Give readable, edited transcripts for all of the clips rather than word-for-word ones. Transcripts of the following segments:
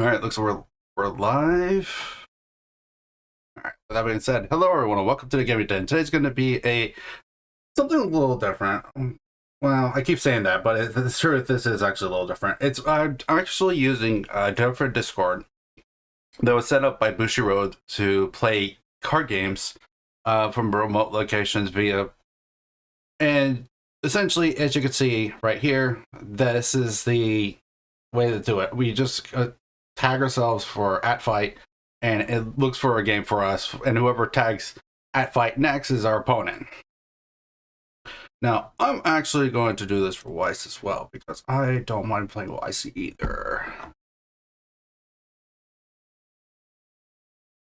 All right, looks like we're live. All right. With that being said, hello everyone, and welcome to the Gaming Den. Today's going to be something a little different. Well, I keep saying that, but the truth this is actually a little different. It's I'm actually using a different Discord that was set up by Bushiroad to play card games from remote locations via, and essentially, as you can see right here, this is the way to do it. We just tag ourselves for @fight, and it looks for a game for us, and whoever tags @fight next is our opponent. Now, I'm actually going to do this for Weiss as well, because I don't mind playing Weiss either.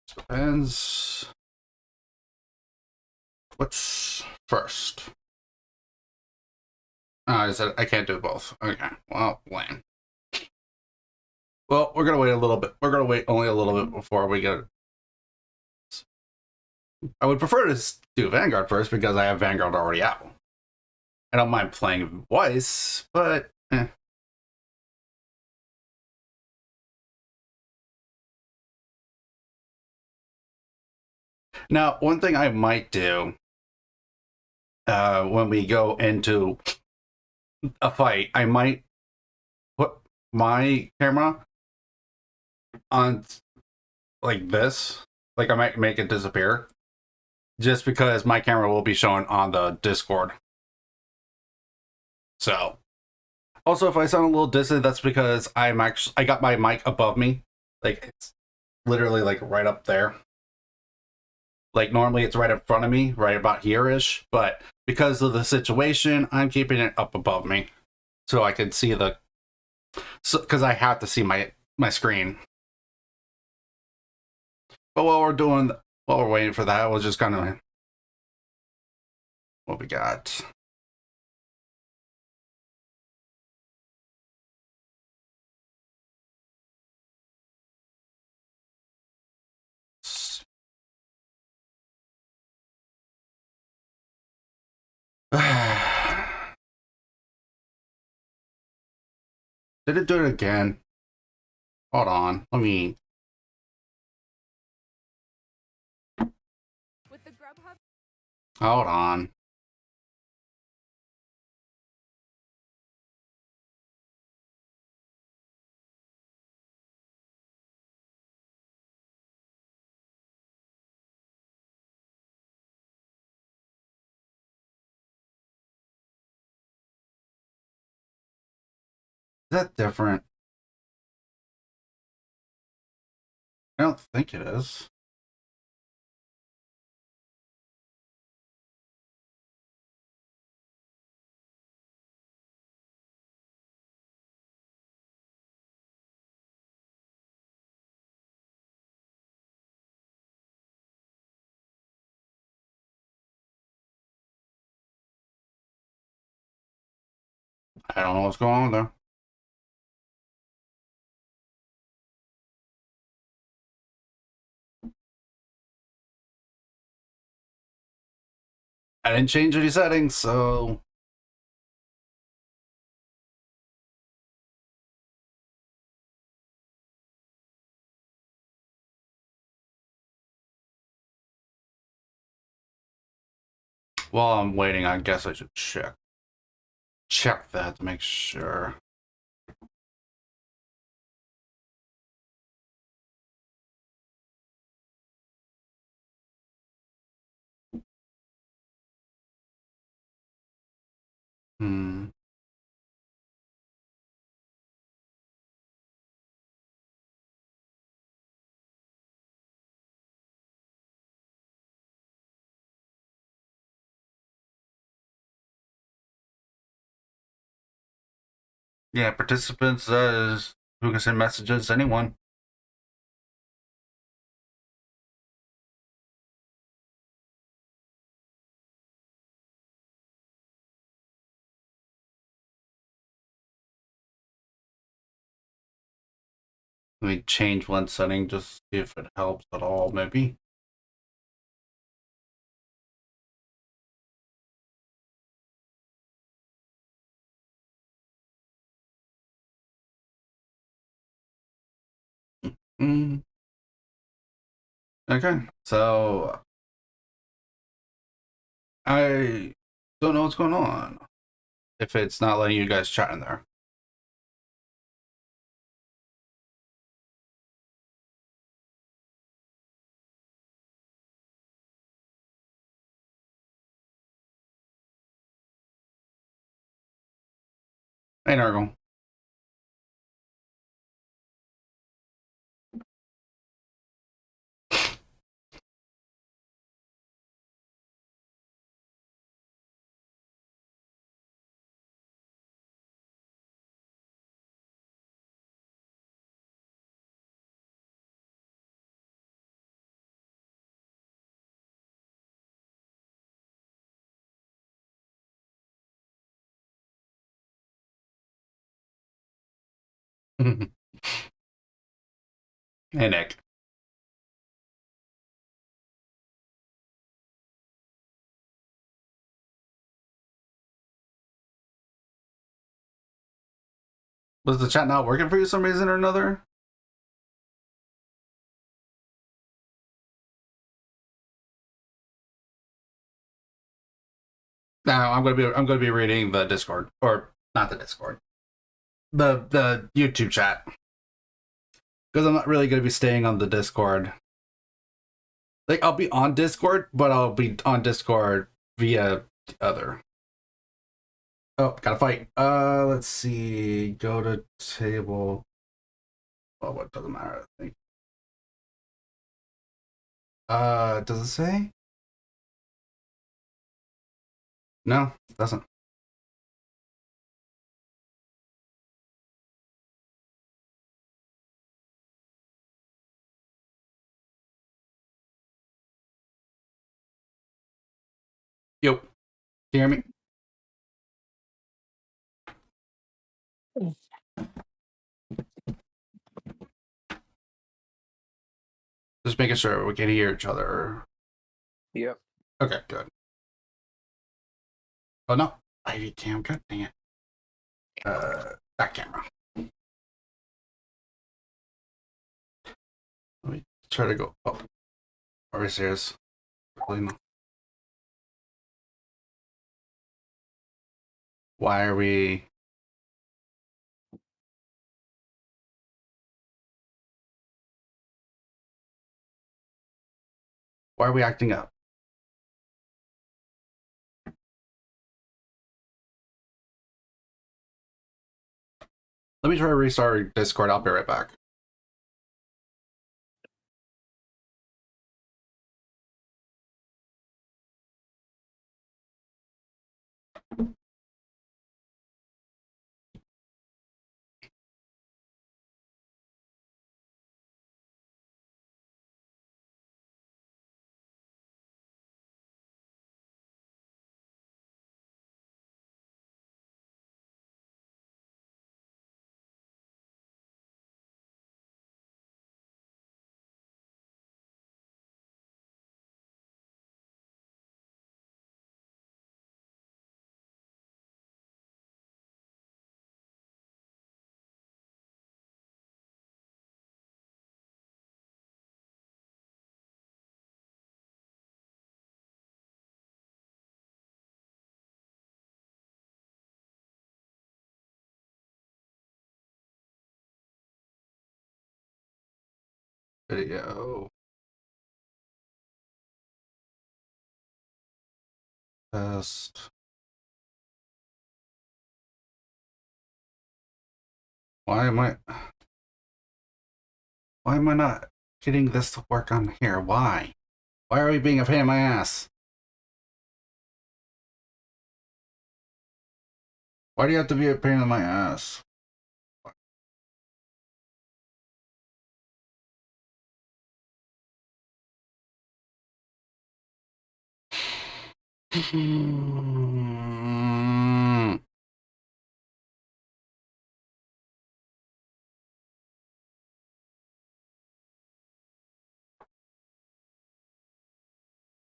Depends. What's first? Oh, I said I can't do both. Okay, well, lame. Well, we're gonna wait a little bit. We're gonna wait only a little bit before we get. I would prefer to do Vanguard first because I have Vanguard already out. I don't mind playing Weiss, but Now, one thing I might do when we go into a fight, I might put my camera on like this. Like I might make it disappear. Just because my camera will be shown on the Discord. So, also if I sound a little distant, that's because I got my mic above me. Like it's literally like right up there. Like normally it's right in front of me, right about here-ish, but because of the situation, I'm keeping it up above me so I can see the, because I have to see my screen. But while we're waiting for that, we'll just kind of what we got. Did it do it again? Hold on, let me. With the Grubhub. Hold on. Is that different? I don't think it is. I don't know what's going on there. I didn't change any settings, so while I'm waiting, I guess I should check that to make sure. Hmm. Yeah, participants is who can send messages. Anyone. Let me change one setting just to see if it helps at all. Maybe. Mm. Okay, so I don't know what's going on. If it's not letting you guys chat in there. Hey, Nargle. Hey, Nick. Was the chat not working for you some reason or another? No, I'm gonna be reading the Discord, or not the Discord, the YouTube chat, because I'm not really gonna be staying on the Discord. Like, I'll be on Discord, but I'll be on Discord via the other. Oh, gotta fight. Let's see. Go to table. Oh, what doesn't matter, I think. Does it say? No, it doesn't. Yo, can you hear me? Just making sure we can hear each other. Yep. Okay, good. Oh no, I cam. God dang it. That camera. Let me try to go. Oh, are we serious? Really? No. Why are we? Why are we acting up? Let me try to restart Discord. I'll be right back. Video. Test. Why am I? Why am I not getting this to work on here? Why? Why are we being a pain in my ass? Why do you have to be a pain in my ass?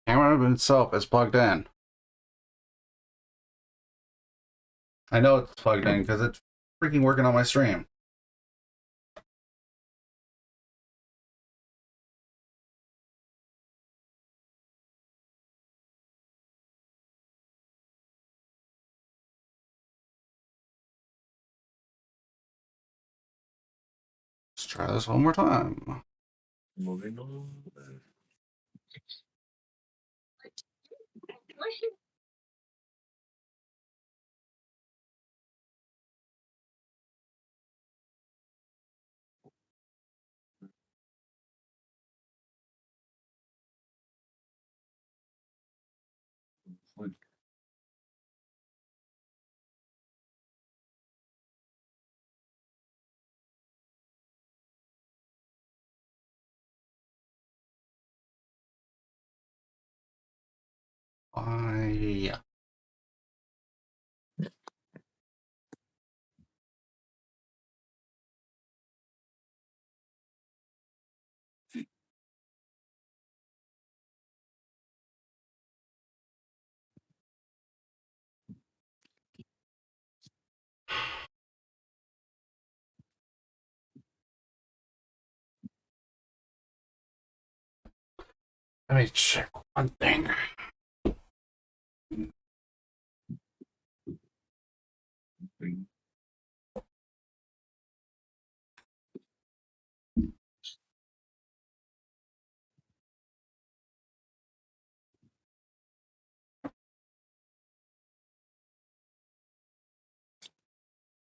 Camera itself is plugged in. I know it's plugged in because it's freaking working on my stream. try this one more time. Moving on. Yeah. Let me check one thing.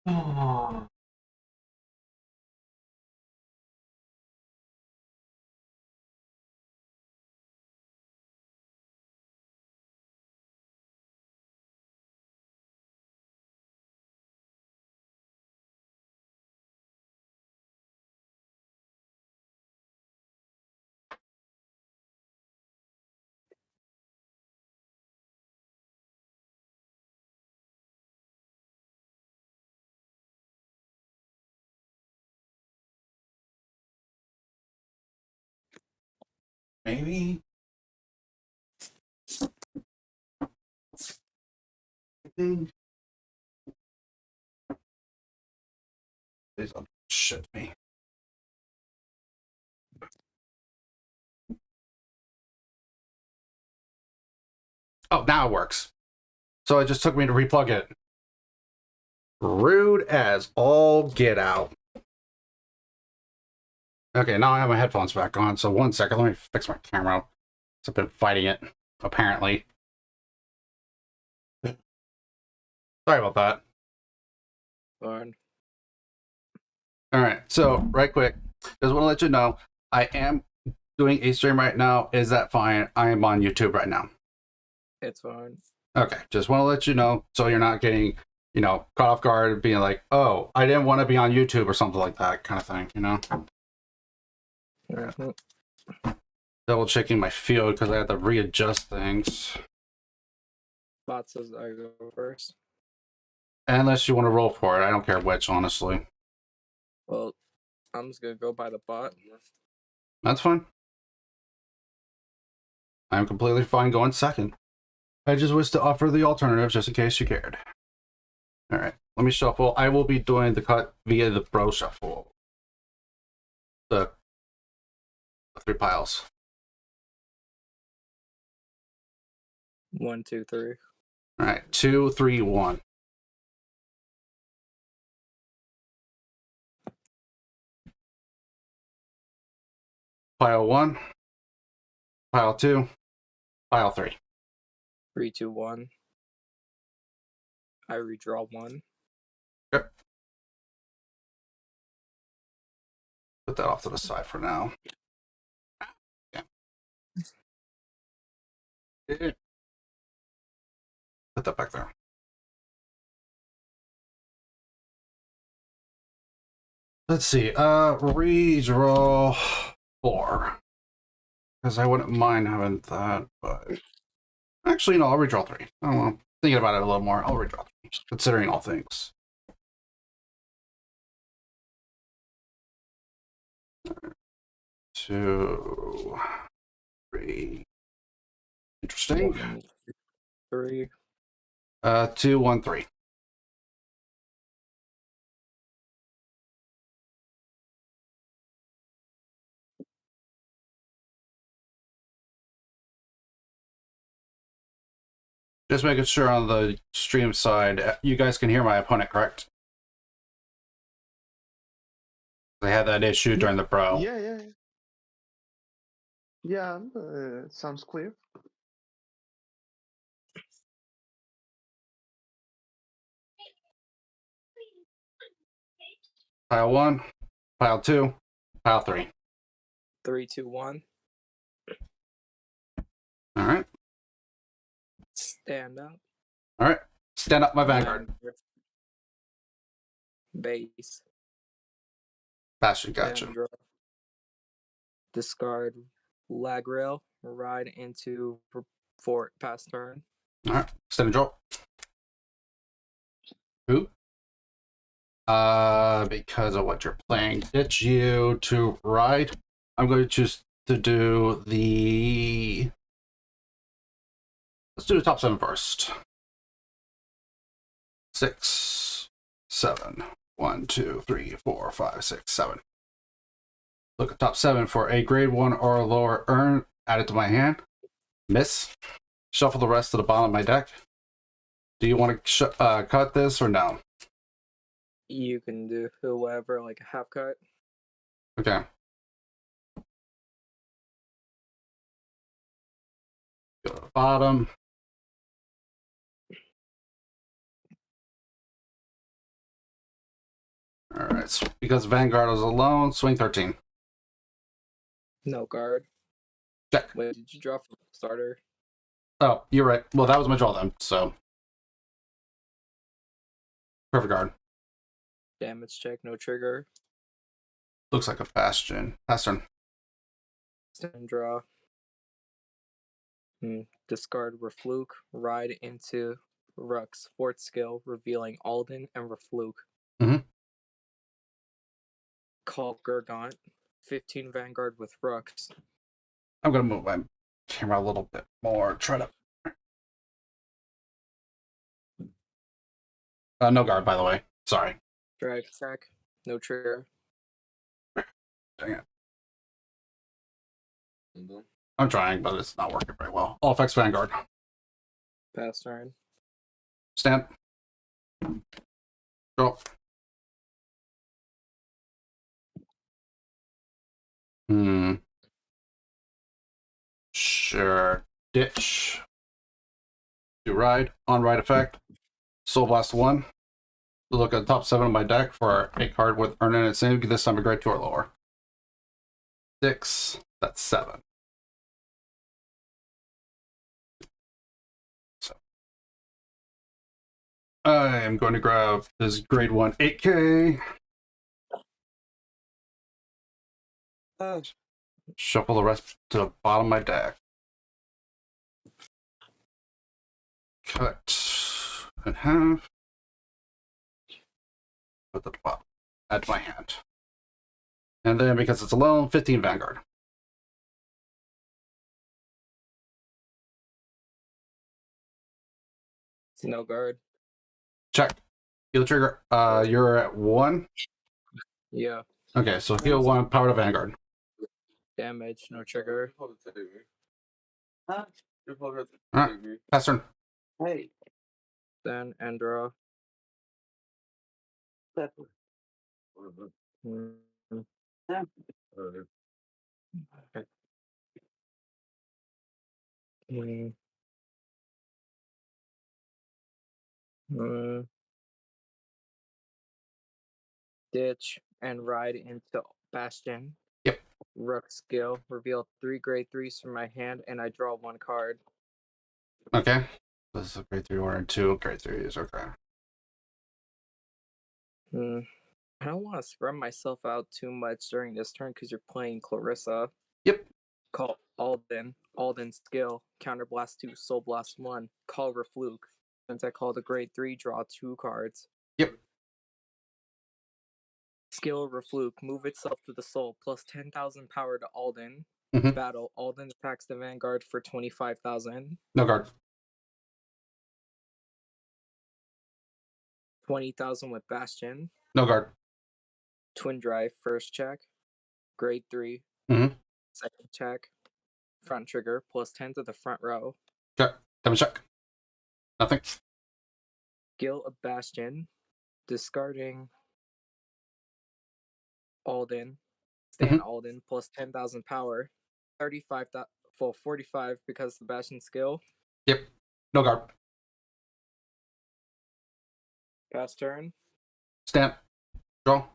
Oh. Maybe. Please don't shit me. Oh, now it works. So it just took me to replug it. Rude as all get out. Okay, now I have my headphones back on. So 1 second, let me fix my camera. I've been fighting it, apparently. Sorry about that. Fine. All right, so right quick, just want to let you know, I am doing a stream right now. Is that fine? I am on YouTube right now. It's fine. Okay, just want to let you know so you're not getting, caught off guard, being like, oh, I didn't want to be on YouTube or something like that kind of thing, Mm-hmm. Double checking my field because I had to readjust things. Bot says I go first. Unless you want to roll for it, I don't care which, honestly. Well, I'm just gonna go by the bot. That's fine. I'm completely fine going second. I just wish to offer the alternatives just in case you cared. All right, let me shuffle. I will be doing the cut via the Pro Shuffle. The 3 piles. 1, 2, 3. All right, 2, 3, 1. Pile 1. Pile 2. Pile 3. 3, 2, 1. I redraw 1. Yep. Put that off to the side for now. Yeah. Put that back there. Let's see. Redraw 4. Because I wouldn't mind having that, but actually, no, I'll redraw 3. I don't know. Thinking about it a little more, I'll redraw 3, considering all things. Two, 3. Interesting. 1, 3. 2, 1, 3. Just making sure on the stream side, you guys can hear my opponent, correct? They had that issue during the pro. Yeah, sounds clear. Pile 1, pile 2, pile 3. 3, 2, 1. All right. Stand up. All right. Stand up my Vanguard. Base. Bastion, gotcha. And draw. Discard lag rail. Ride into fort pass turn. All right. Stand and draw. Who? Because of what you're playing, ditch you to ride. I'm going to choose to do the. Let's do the top 7 first. 6, 7. 1, 2, 3, 4, 5, 6, 7. Look at top 7 for a grade 1 or lower earn. Add it to my hand. Miss. Shuffle the rest to the bottom of my deck. Do you want to cut this or no? You can do whoever, like a half cut. Okay. Go to the bottom. Alright, so because Vanguard was alone, swing 13. No guard. Check. Wait, did you draw from the starter? Oh, you're right. Well, that was my draw then, so. Perfect guard. Damage check, no trigger. Looks like a Bastion. Pass turn. Stand draw. Discard Refluke. Ride into Rux. Fort skill, revealing Alden and Refluke. Mhm. Call Gurgant. 15 Vanguard with Rux. I'm going to move my camera a little bit more. Try to. No guard, by the way. Sorry. Drag attack, no trigger. Dang it. I'm trying, but it's not working very well. All effects Vanguard. Pass turn. Stand. Draw. Sure. Ditch. Do ride. On ride effect. Soul Blast 1. Look at the top 7 of my deck for a card with earn in its name. This time a grade 2 or lower. 6. That's 7. So I am going to grab this grade 1 8K. Shuffle the rest to the bottom of my deck. Cut in half. Put the bottom. Add to my hand. And then because it's alone, 15 Vanguard. No guard. Check. Heal trigger. You're at 1. Yeah. Okay, so heal 1, power to Vanguard. Damage, no trigger. Alright, pass turn. Hey. Then end draw. Ditch and ride into Bastion. Yep. Rook skill. Reveal 3 grade 3s from my hand, and I draw 1 card. Okay. This is a grade 3 or 2 grade 3s. Okay. I don't want to spread myself out too much during this turn because you're playing Clarissa. Yep. Call Alden. Alden skill. Counterblast 2. Soul Blast 1. Call Refluke. Since I called a grade 3, draw 2 cards. Yep. Skill Refluke. Move itself to the soul. Plus 10,000 power to Alden. Mhm. Battle. Alden attacks the Vanguard for 25,000. No guard. 20,000 with Bastion. No guard. Twin Drive. First check. Grade 3. Mhm. Second check. Front trigger. Plus 10 to the front row. Okay. Damage check. Nothing. Skill of Bastion. Discarding Alden. Mm-hmm. Stan Alden plus 10,000 power. 35 for 45 because of the Bastion skill. Yep. No guard. Pass turn. Stamp. Draw.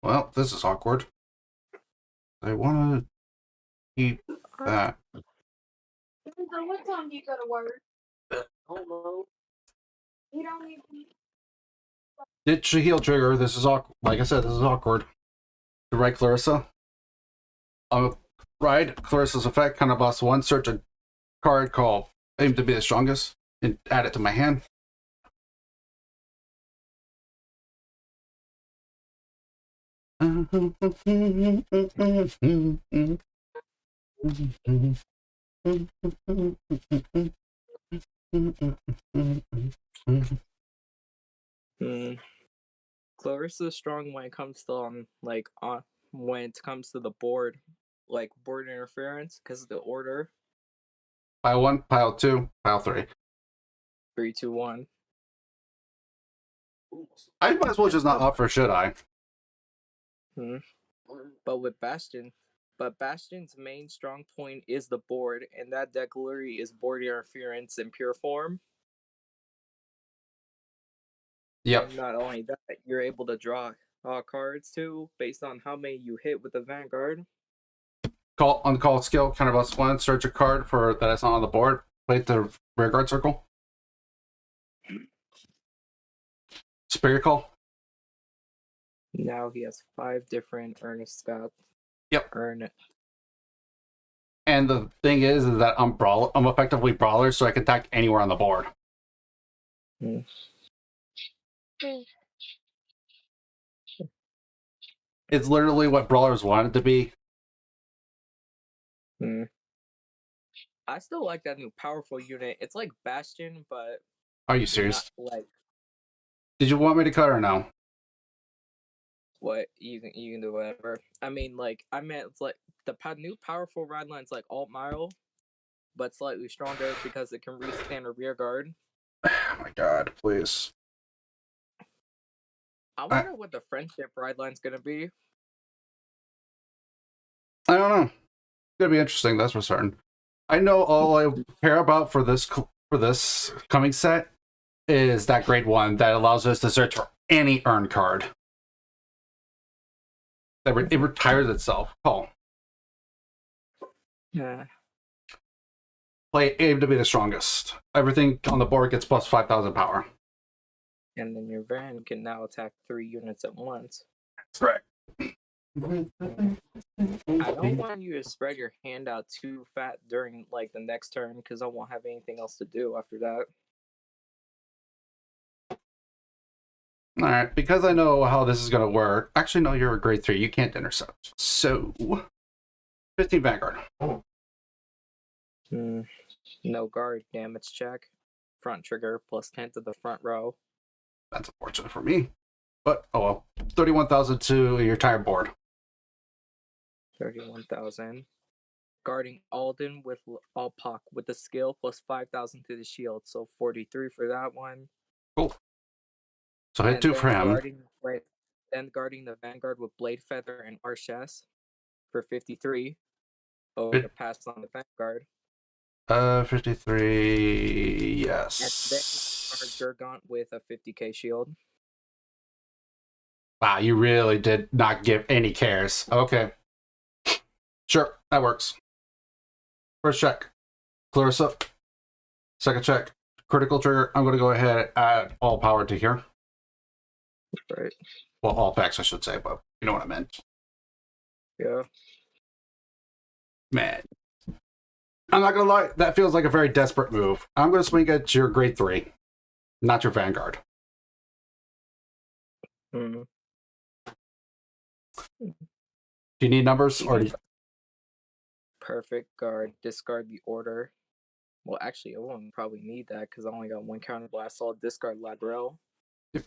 Well, this is awkward. I want to keep that. What time do you go to work? Hello. You don't need to. Ditch the heal trigger. This is awkward. Like I said, this is awkward. To right, Clarissa. Right, Clarissa's effect, counterblast 1, search a card called aim to be the strongest, and add it to my hand. Clarissa's strong when it comes to when it comes to the board, like board interference, because of the order. Pile 1, pile 2, pile 3. 3, 2, 1. I might as well just not offer, should I? But with Bastion's main strong point is the board, and that deck is board interference in pure form. Yep. And not only that, you're able to draw cards too, based on how many you hit with the Vanguard. Call on call skill, counterblast 1, search a card for that is not on the board. Play the rear guard circle. Spirit call. Now he has 5 different Ernest Scott. Yep. Earn it. And the thing is that I'm effectively brawler, so I can attack anywhere on the board. It's literally what brawlers wanted to be. I still like that new powerful unit. It's like Bastion, but Are you serious? like, did you want me to cut or no? What you can do whatever. I mean, like, I meant it's like the new powerful ride line's like alt mile, but slightly stronger because it can restand a rear guard. Oh my god, please. I wonder what the friendship ride line's gonna be. I don't know. It's gonna be interesting, that's for certain. I know all I care about for this coming set is that grade 1 that allows us to search for any earn card. It retires itself. Call. Yeah. Play aim to be the strongest. Everything on the board gets plus 5,000 power. And then your van can now attack 3 units at once. That's right. I don't want you to spread your hand out too fat during like the next turn because I won't have anything else to do after that. Alright, because I know how this is gonna work. Actually, no, you're a grade 3. You can't intercept. So 15 Vanguard. No guard damage check. Front trigger plus 10 to the front row. That's unfortunate for me. But oh well. 31,000 to your entire board. 31,000. Guarding Alden with Alpak with the skill plus 5,000 to the shield, so 43 for that one. Cool. So I had 2 for him. Then guarding the Vanguard with Blade Feather and Arches for 53. Oh, to pass on the Vanguard. 53, yes. And then Jurgaunt with a 50k shield. Wow, you really did not give any cares. Okay. Sure, that works. First check. Clarissa. Second check. Critical trigger. I'm going to go ahead and add all power to here. Right. Well, all packs, I should say, but you know what I meant. Yeah. Man. I'm not going to lie. That feels like a very desperate move. I'm going to swing at your grade 3. Not your Vanguard. Do you need numbers? Or Perfect guard. Discard the order. Well, actually, I won't probably need that because I only got 1 counterblast, so I'll discard Lagrel. Yep.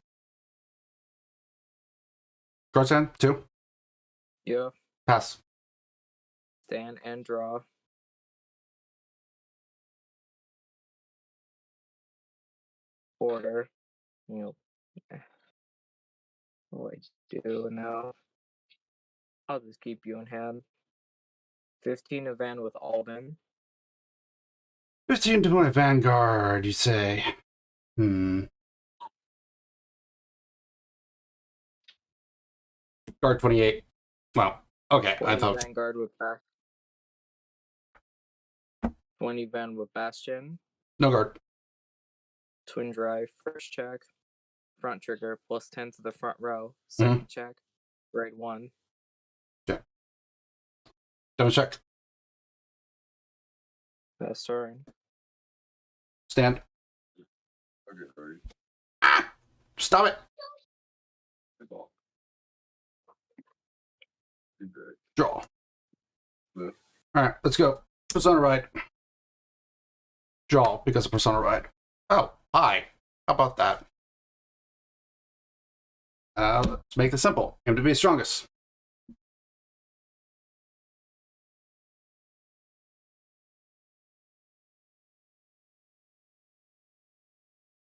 Guards hand, 2. Yeah. Pass. Stand and draw. Order. You know, what I do now. I'll just keep you in hand. 15 event with Alden. 15 to my Vanguard, you say? Guard 28. Well, okay, I 20 thought. Vanguard with back. 20 Van with Bastion. No guard. Twin drive, first check. Front trigger, plus 10 to the front row. Mm-hmm. Second check. Grade 1. Don't check. That's turn. Stand. Ah! Stop it. Draw. Alright, let's go. Persona ride. Draw because of Persona ride. Oh, hi. How about that? Let's make this simple. Aim to be strongest.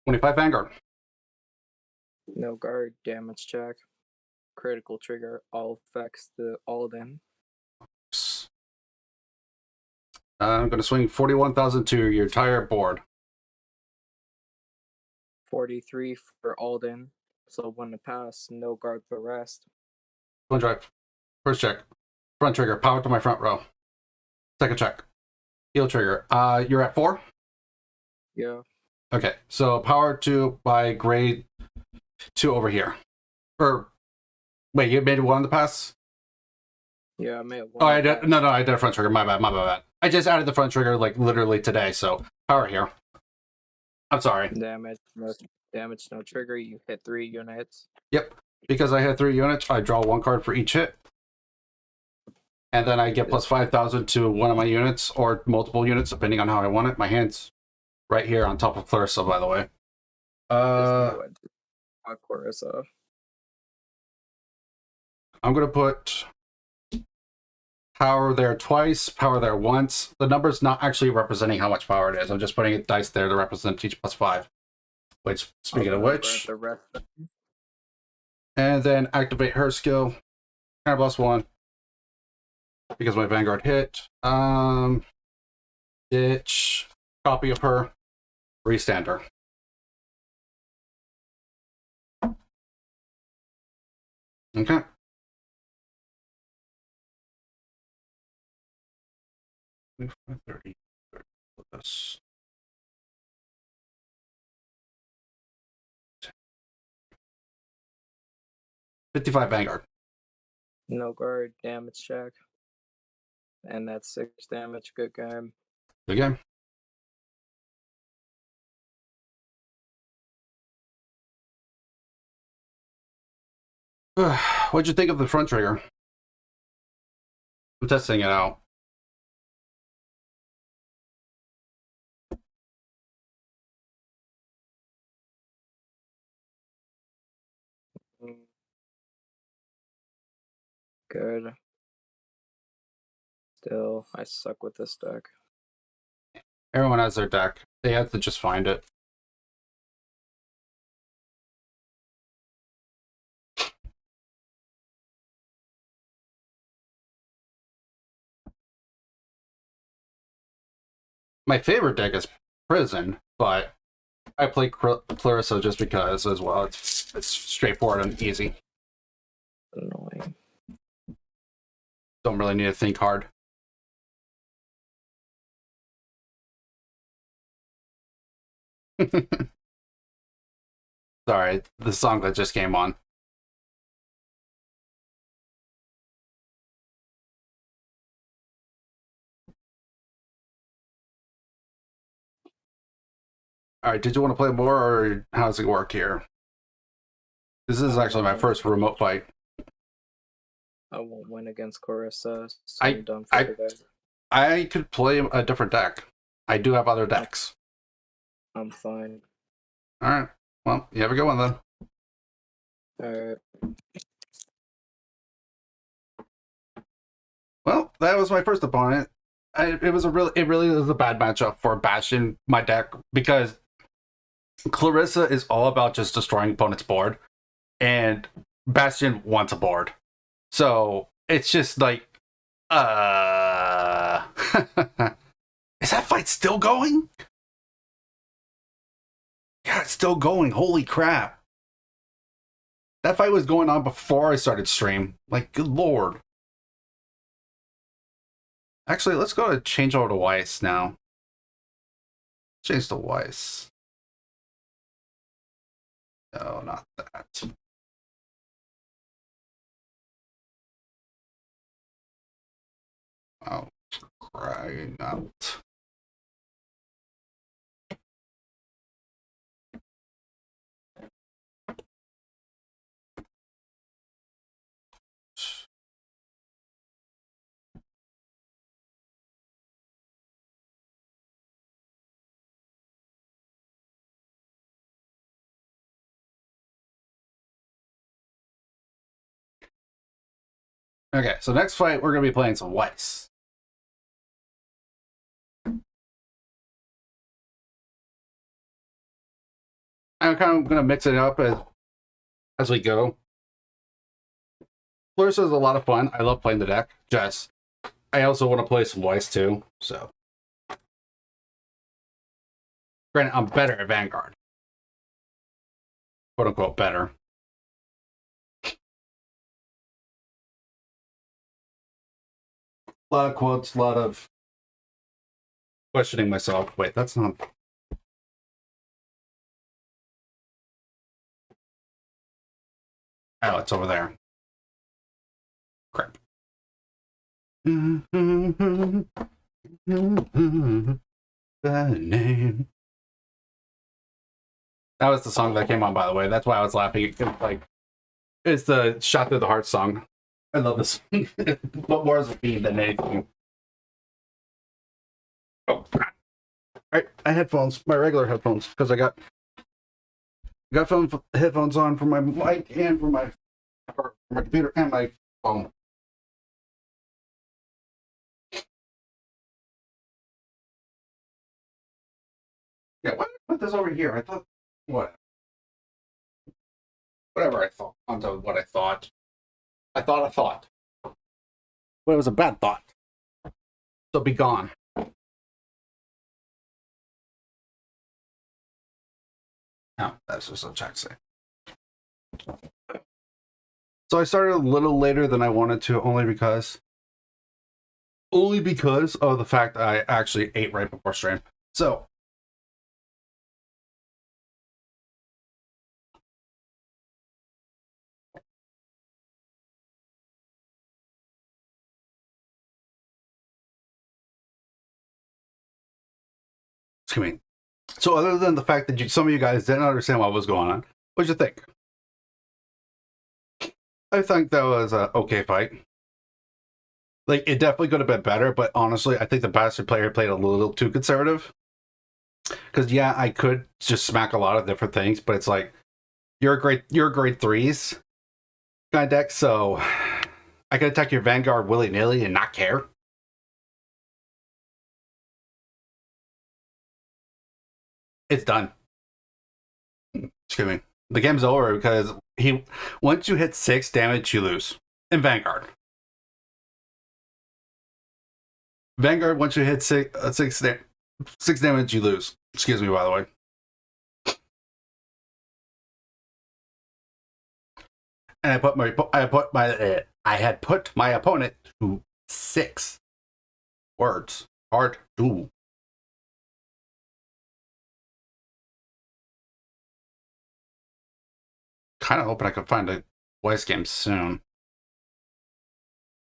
$25 Vanguard. No guard, damage check. Critical trigger, all effects to Alden. I'm going to swing 41,000 to your entire board. 43 for Alden. So when to pass, no guard the rest. One drive. First check. Front trigger. Power to my front row. Second check. Heel trigger. You're at 4? Yeah. Okay. So power to my grade 2 over here. Or wait, you made 1 on the pass? Yeah, I made one. Oh, I did. No, I did a front trigger. My bad. I just added the front trigger like literally today. So power here. I'm sorry. Damage, no trigger. You hit 3 units. Yep. Because I had 3 units, I draw 1 card for each hit. And then I get plus 5,000 to one of my units or multiple units, depending on how I want it. My hand's right here on top of Clarissa, by the way. Clarissa. I'm going to put power there twice, power there once. The number's not actually representing how much power it is. I'm just putting a dice there to represent each plus 5. Which, speaking of which, The rest. and then activate her skill. Counter plus 1. Because my Vanguard hit. Ditch. Copy of her. Restand her. Okay. Move 30. Plus. $55 Vanguard. No guard, damage check. And that's 6 damage. Good game. Good game. What'd you think of the front trigger? I'm testing it out. Good. Still, I suck with this deck. Everyone has their deck. They have to just find it. My favorite deck is Prison, but I play Clarissa just because as well. It's straightforward and easy. Annoying. Don't really need to think hard. Sorry, the song that just came on. Alright, did you want to play more, or how does it work here? This is actually my first remote fight. I won't win against Clarissa, so I'm done for today. I could play a different deck. I do have other decks. I'm fine. Alright, well, you have a good one then. Alright. Well, that was my first opponent. It really was a bad matchup for Bastion, my deck, because Clarissa is all about just destroying opponent's board, and Bastion wants a board. So it's just like, uh, is that fight still going? Yeah, it's still going. Holy crap! That fight was going on before I started stream. Like, good lord. Actually, let's go to change over to Weiss now. Change to Weiss. No, not that. Oh, crying out. Okay, so next fight, we're going to be playing some Weiss. I'm kind of going to mix it up as we go. Clarissa is a lot of fun. I love playing the deck. Just, I also want to play some Weiss too, so. Granted, I'm better at Vanguard. Quote unquote better. A lot of quotes, a lot of questioning myself. Wait, that's not. Oh, it's over there. Crap. The name. That was the song that came on, by the way. That's why I was laughing. It's the Shot Through the Heart song. I love this song. What more is a beat than anything? Oh, crap. Alright, my headphones, my regular headphones, because I got headphones on for my mic and for my computer and my phone. Yeah, why did I put this over here? I thought, what? Whatever I thought, onto what I thought. I thought. But it was a bad thought. So be gone. No, that's just a check say. So I started a little later than I wanted to, only because of the fact that I actually ate right before stream. So excuse me. So other than the fact that some of you guys didn't understand what was going on, what'd you think? I think that was an okay fight. Like, it definitely could have been better, but honestly, I think the Bastard player played a little too conservative. Because yeah, I could just smack a lot of different things, but it's like you're a grade threes kind of deck, so I can attack your Vanguard willy-nilly and not care. It's done. Excuse me. The game's over because once you hit 6 damage, you lose. In Vanguard. Vanguard, once you hit 6 damage, you lose. Excuse me, by the way. And I had put my opponent to 6 words. Hard to. Kind of hoping I could find a Weiss game soon.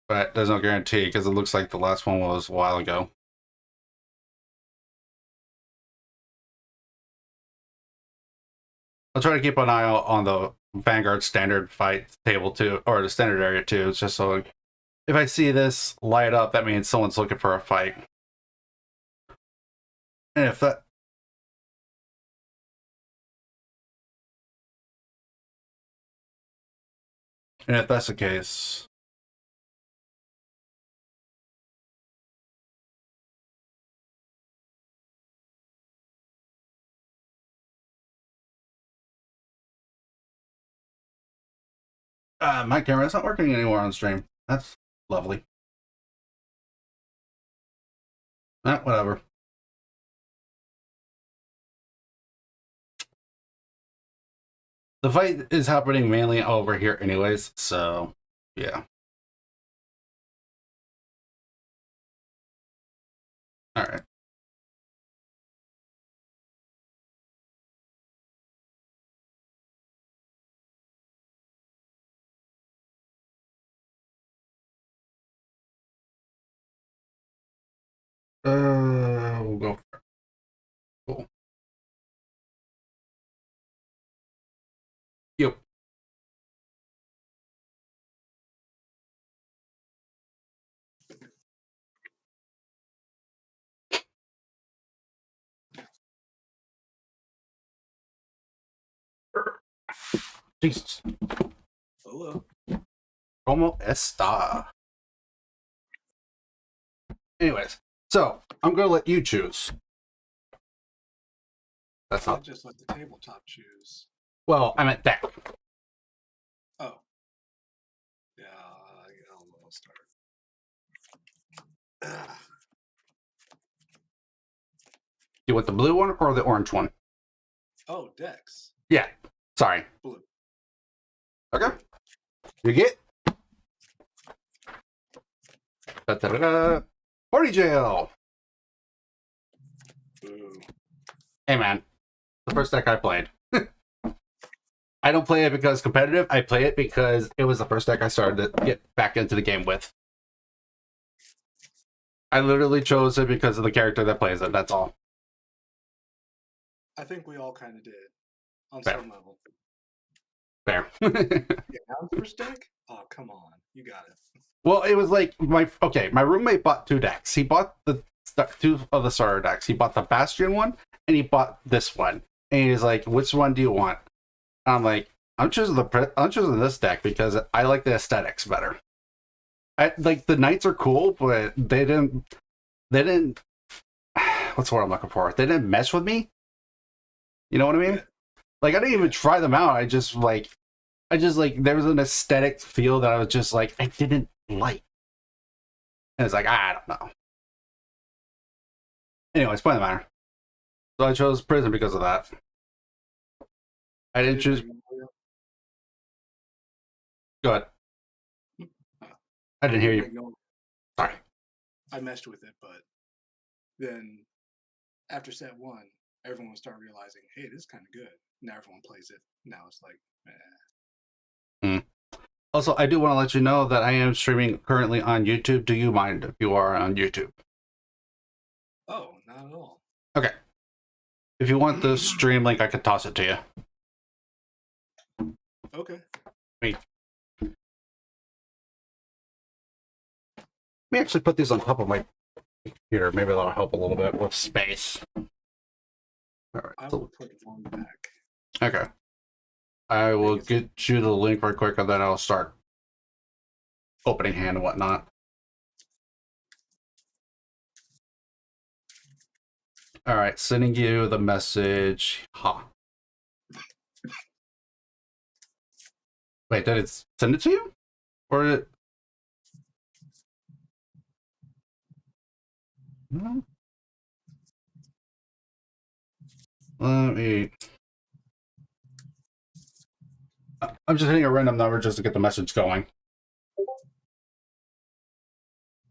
But there's no guarantee because it looks like the last one was a while ago. I'll try to keep an eye out on the Vanguard standard fight table too, or the standard area too. It's just so if I see this light up, that means someone's looking for a fight. And if that's the case, My camera's not working anymore on stream. That's lovely. Whatever. The fight is happening mainly over here anyways, so yeah. Alright. We'll go for it. Cool. Yep. Jesus. Hello. Como esta? Anyways, so I'm gonna let you choose. That's I not. just let the tabletop choose. Well, I meant deck. Oh. Yeah, I'll start. You want the blue one or the orange one? Oh, Dex. Yeah. Sorry. Blue. Okay. You get. Da-da-da-da. Party jail. Boo. Hey man, the first deck I played. I don't play it because competitive. I play it because it was the first deck I started to get back into the game with. I literally chose it because of the character that plays it. That's all. I think we all kind of did on Fair. some level. Fair. Yeah, now first deck? Oh, come on. You got it. Well, it was like my roommate bought 2 decks. He bought the 2 of the starter decks. He bought the Bastion one and he bought this one. And he's like, "Which one do you want?" And I'm like, I'm choosing this deck because I like the aesthetics better. I like the knights are cool, but they didn't what's the word I'm looking for? They didn't mess with me. You know what I mean? Yeah. Like I didn't even try them out. I just like there was an aesthetic feel that I was just like I didn't like. And it's like I don't know. Anyways, point of the matter. So I chose prison because of that. I didn't choose. Go ahead. I didn't hear you. Magnolia. Sorry. I messed with it, but then after set 1, everyone started realizing, hey, this is kind of good. Now everyone plays it. Now it's like, Also, I do want to let you know that I am streaming currently on YouTube. Do you mind if you are on YouTube? oh, not at all. Okay. If you want the stream link, I could toss it to you. Okay. Let me actually put these on top of my computer. Maybe that'll help a little bit with space. All right. I will put one back. Okay. I will get you the link right quick, and then I'll start opening hand and whatnot. All right, sending you the message. Wait, did it send it to you? Or did it... No? Let me... I'm just hitting a random number just to get the message going.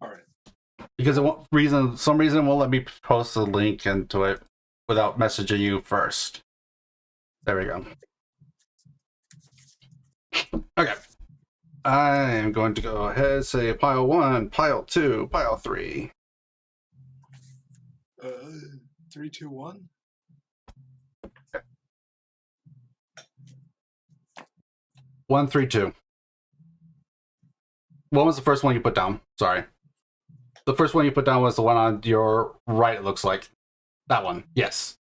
All right. Because some reason it won't let me post the link into it without messaging you first. There we go. Okay. I am going to go ahead, say pile 1, pile 2, pile 3. 3, 2, 1. One, 3, 2. What was the first one you put down? Sorry. The first one you put down was the one on your right, it looks like. That one. Yes.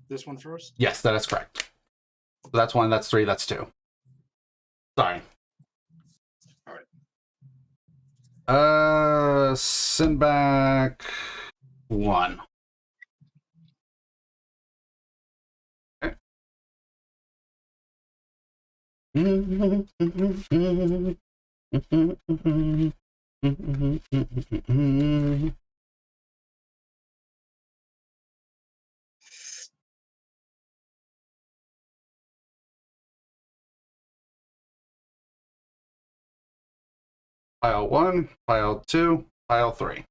This one first? Yes, that is correct. So that's 1, that's 3, that's 2. Sorry. All right. Send back 1. Okay. Pile 1, pile 2, pile 3.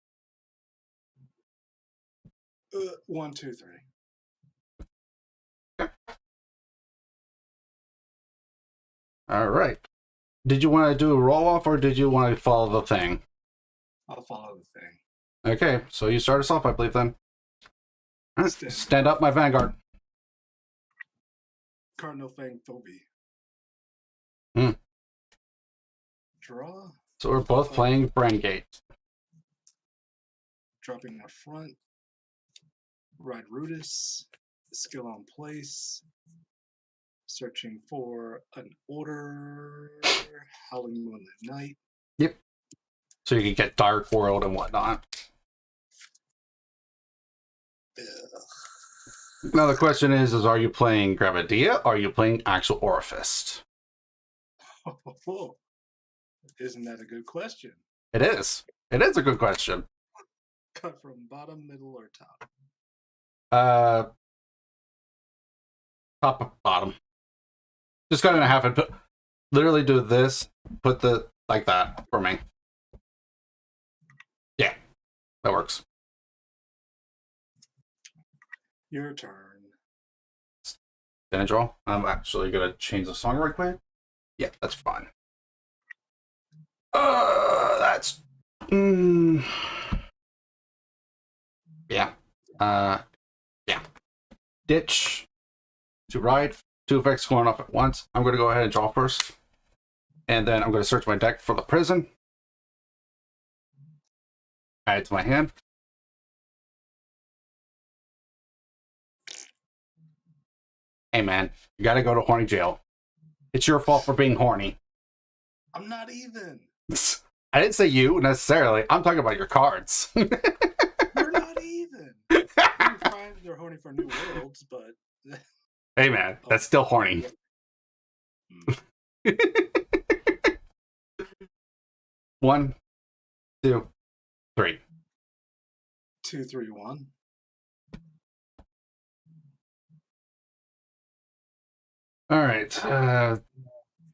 1, 2, 3. All right. Did you want to do a roll off or did you want to follow the thing? I'll follow the thing. Okay, so you start us off, I believe, then. All right, stand up, my Vanguard. Cardinal Fang Phobie. Hmm. Draw. So we're both playing Brandgate. Dropping a front. Ride Rudis. Skill on place. Searching for an order. Howling Moonlit Night. Yep. So you can get Dark World and whatnot. Ugh. Now the question is are you playing Gravidia or are you playing actual Orifice? Isn't that a good question? It is. It is a good question. Cut from bottom, middle, or top? Top, bottom. Just cut it in half and literally do this. Put the like that for me. Yeah, that works. Your turn. Then I draw. I'm actually gonna change the song right quick. Yeah, that's fine. That's yeah. Yeah. Ditch. To ride. 2 effects going off at once. I'm gonna go ahead and draw first. And then I'm gonna search my deck for the prison. Add it to my hand. Hey man, you gotta go to horny jail. It's your fault for being horny. I'm not even. I didn't say you necessarily. I'm talking about your cards. You're not even. You're fine. They're horny for New Worlds, but. Hey man, that's still horny. One, 2, 3. 2, 3, 1. All right.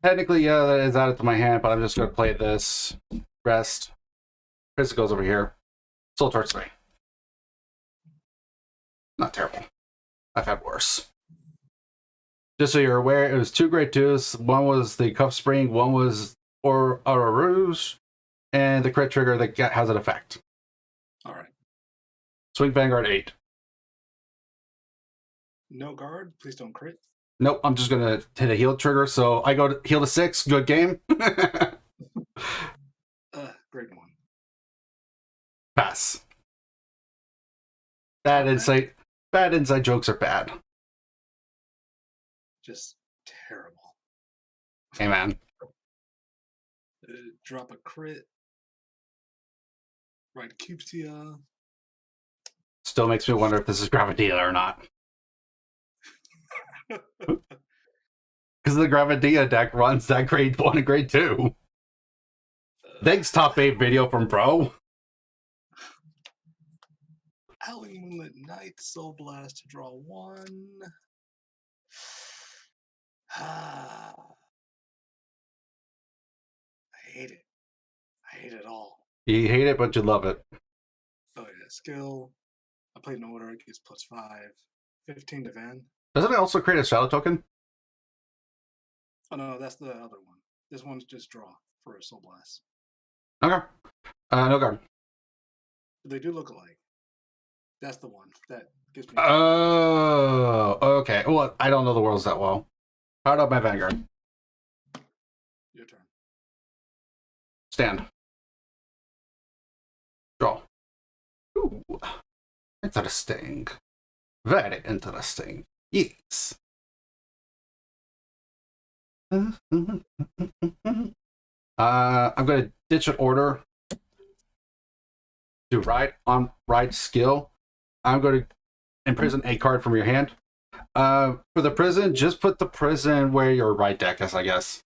Technically, yeah, that is added to my hand, but I'm just going to play this. Rest. Chris goes over here. Soul Torch 3. Not terrible. I've had worse. Just so you're aware, it was 2 grade 2s. One was the Cuff Spring, one was Aura Rouge, and the crit trigger that has an effect. All right. Swing Vanguard 8. No guard. Please don't crit. Nope, I'm just going to hit a heal trigger. So I go to heal to 6. Good game. Grade 1. Pass. Bad insight jokes are bad. Just terrible. Hey, man. Drop a crit. Ride Cupsia. Still makes me wonder if this is Gravidia or not. Because the Gravidia deck runs that grade 1 and grade 2. Thanks, top 8 video from Bro. Howling Moonlit Night, Soul Blast to draw 1. I hate it. I hate it all. You hate it, but you love it. Oh yeah, skill. I played an order, it gets +5. 15 to Van. Doesn't it also create a shadow token? Oh no, that's the other one. This one's just draw for a Soul Blast. Okay. No guard. They do look alike. That's the one that gives me. Oh, okay. Well, I don't know the worlds that well. Powered up my Vanguard. Your turn. Stand. Draw. Ooh. Interesting. Very interesting. Yes. I'm going to ditch an order to ride skill. I'm going to imprison a card from your hand. For the prison, just put the prison where your right deck is, I guess.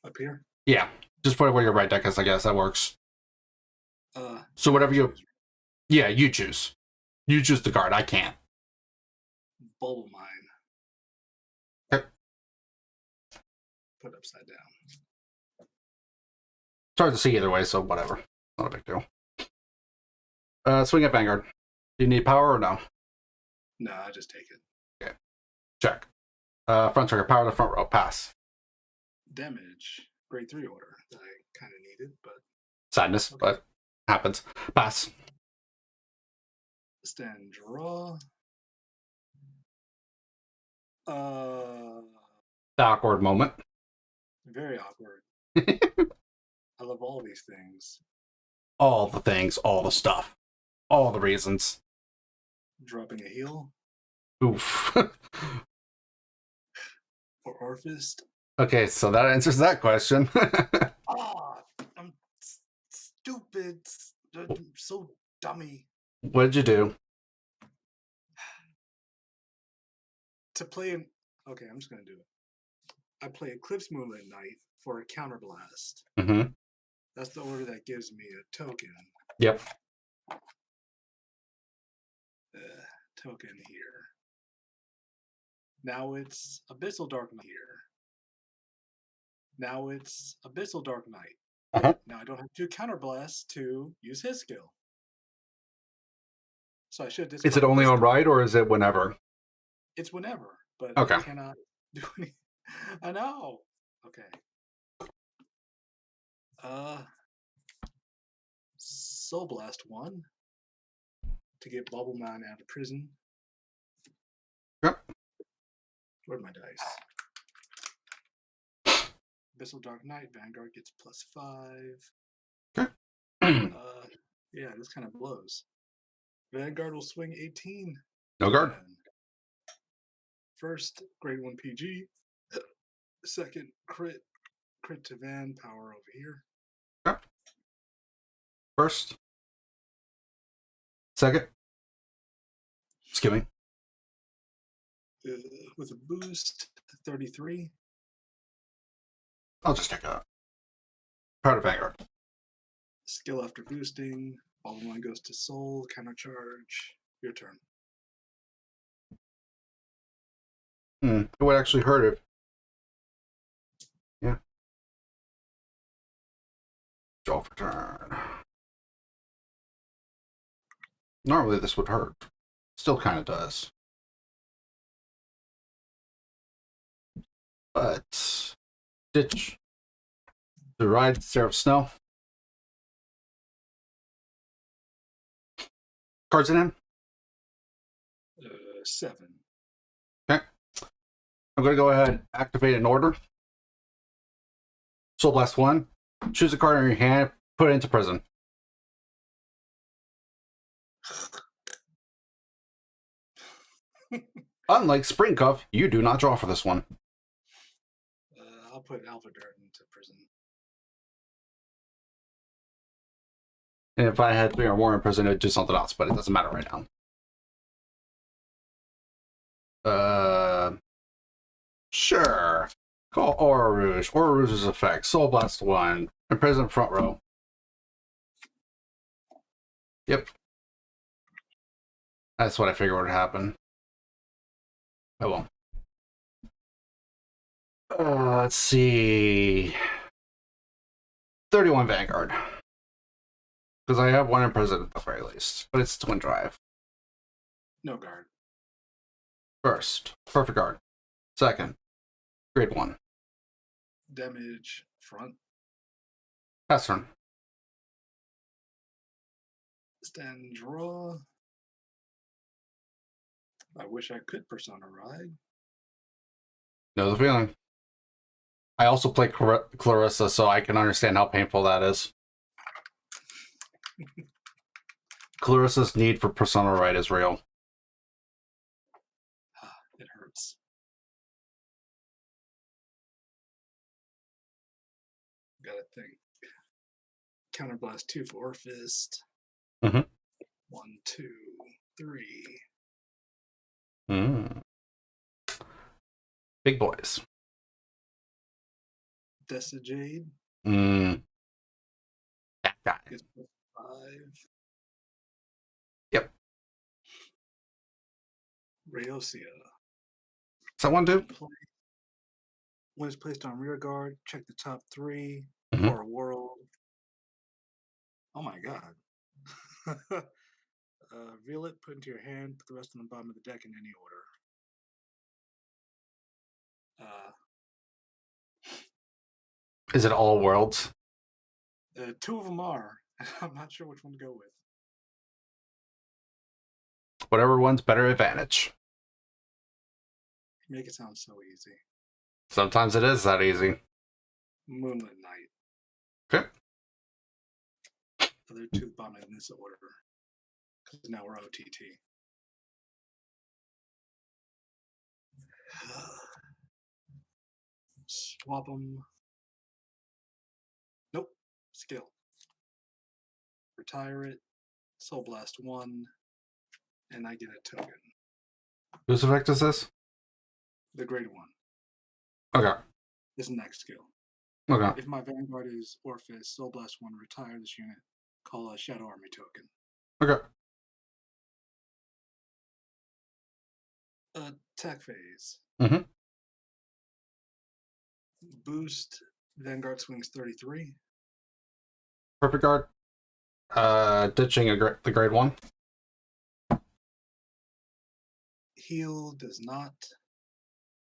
Up here. Yeah, just put it where your right deck is, I guess. That works. So I whatever you... choose Yeah, you choose. You choose the card. I can't. Bubble Mine. Okay. Put upside down. It's hard to see either way, so whatever. Not a big deal. Swing at Vanguard. Do you need power or no? No, I just take it. Check. Front trigger. Power to front row. Pass. Damage. Grade 3 order that I kind of needed, but Sadness, Okay. but happens. Pass. stand draw. The awkward moment. Very awkward. I love all these things. All the things, all the stuff. All the reasons. Dropping a heal Oof. for Orphist. Okay, so that answers that question. Ah, I'm stupid. I'm so dummy. What did you do? To play an okay, I'm just gonna do it. I play Eclipse Moonlit Knight for a counterblast. Mm-hmm. That's the order that gives me a token. Yep. Token here. Now it's Abyssal Dark Knight here. Now it's Abyssal Dark Knight. Uh-huh. Now I don't have to counterblast to use his skill. So I should Is it discard only this on card. right, or is it whenever? It's whenever, but Okay. I cannot do any. I know. Okay. Soul Blast 1 to get Bubble Man out of prison. Yep. Where'd my dice? Abyssal Dark Knight, Vanguard gets +5. Yeah, this kind of blows. Vanguard will swing 18. No guard. And first, grade 1 PG. Second, crit to Van, power over here. First. Second. Skimming. With a boost, 33. I'll just take that. Power to Vanguard. Skill after boosting. Bubble Line goes to Soul, counter charge. Your turn. It would actually hurt it. Yeah. Draw for turn. Normally this would hurt. Still kind of does. But ditch. The ride Seraph Snow. Cards in hand. 7. I'm going to go ahead and activate an order. Soul Blast 1. Choose a card in your hand. Put it into prison. Unlike Spring Cuff, you do not draw for this one. I'll put Alpha Dart into prison. And if I had 3 or more in prison, it would do something else, but it doesn't matter right now. Sure. Call Aura Rouge. Aura Rouge's effect. Soul Blast 1. Imprison front row. Yep. That's what I figured would happen. Oh well. Let's see. 31 Vanguard. Because I have one in prison at the very least. But it's Twin Drive. No guard. First, perfect guard. Second, grade 1. Damage front. Pass turn. Stand draw. I wish I could Persona Ride. Know the feeling. I also play Clarissa, so I can understand how painful that is. Clarissa's need for Persona Right is real. It hurts. Gotta think. Counterblast 2 for Orphist. Mhm. 1, 2, 3. Mm. Big boys. Desijade Mm. That guy. gets +5. Yep. Rheosia. Someone do? When it's placed on rear guard, check the top 3 Mhm. for a world. Oh my god. Reveal it, put into your hand, put the rest on the bottom of the deck in any order. Is it all worlds? 2 of them are. I'm not sure which one to go with. Whatever one's better advantage. You make it sound so easy. Sometimes it is that easy. Moonlit Knight. Okay. Other 2 bottom in this order. Because now we're OTT. Swap them. Nope. Skill. Retire it. Soul Blast 1. And I get a token. Whose effect is this? The grade 1. Okay. This next skill. Okay. If my Vanguard is Orphis, Soul Blast 1, retire this unit. Call a Shadow Army token. Okay. Attack phase. Mm-hmm. Boost. Vanguard swings 33. Perfect guard. Ditching the grade 1. Heal does not.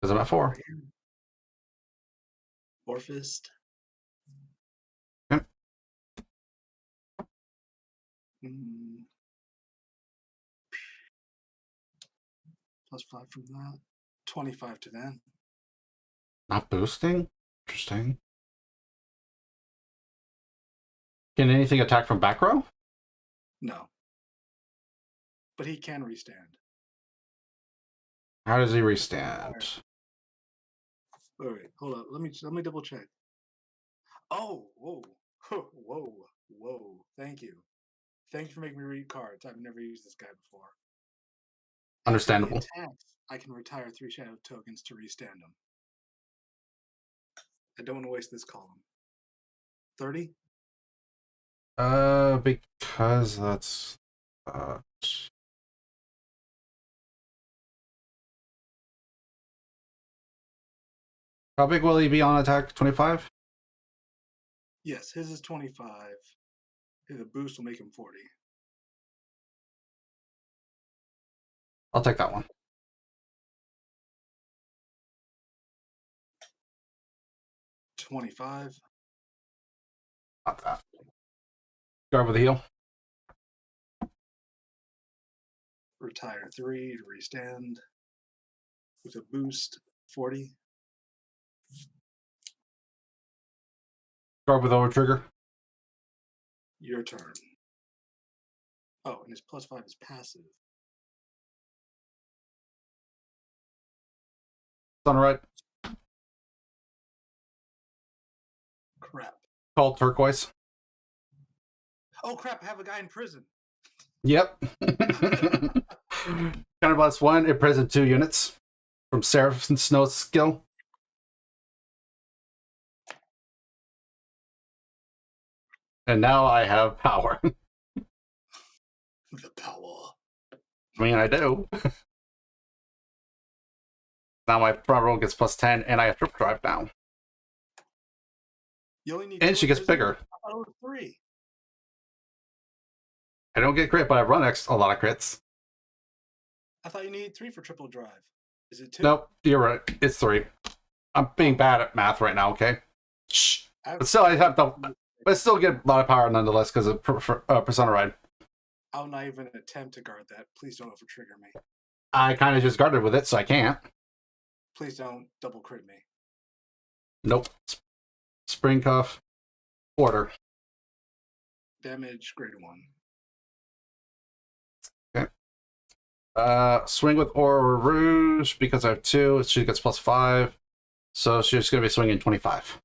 Because I'm at 4. Orphist. Yep. +5 from that. 25 to Van. Not boosting? Interesting. Can anything attack from back row? No. But he can restand. How does he restand? Wait, hold up. Let me double check. Oh, whoa, whoa. Thank you. Thank you for making me read cards. I've never used this guy before. Understandable. After he attacks, I can retire 3 shadow tokens to restand him. I don't want to waste this column. 30? Because that's how big will he be on attack? 25? Yes, his is 25. The boost will make him 40. I'll take that one. $25. Not that. Guard with a heal. Retire 3 to restand. With a boost, 40. Guard with over trigger. Your turn. Oh, and his +5 is passive. On the right. Crap. Called turquoise. Oh crap, I have a guy in prison. Yep. Counterblast 1, imprison 2 units from Seraph and Snow's skill. And now I have power. The power. I mean, I do. Now my front row gets +10, and I have trip drive now. You only need And 2 she gets prison? bigger. I thought it was 3. I don't get crit, but I run a lot of crits. I thought you needed 3 for triple drive. Is it 2? Nope, you're right. It's 3. I'm being bad at math right now, okay? Shh. But still, I have the. But I still get a lot of power nonetheless because of Persona Ride. I'll not even attempt to guard that. Please don't over trigger me. I kind of just guarded with it, so I can't. Please don't double crit me. Nope. Spring Cuff. Order. Damage grade 1. Swing with Aura Rouge because I have 2. She gets +5. So she's going to be swinging 25.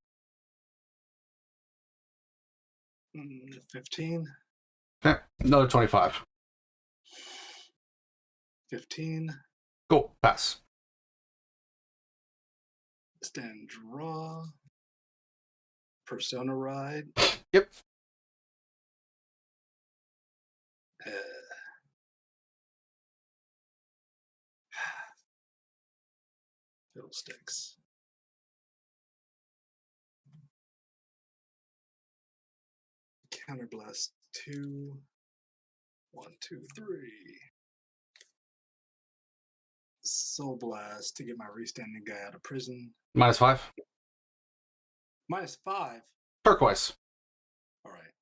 15. Okay. Another 25. 15. Cool. Pass. Stand draw. Persona ride. Yep. Uh, Fiddlesticks. Counterblast 2. 1, 2, 3. Soul Blast to get my restanding guy out of prison. -5. -5. Turquoise. All right.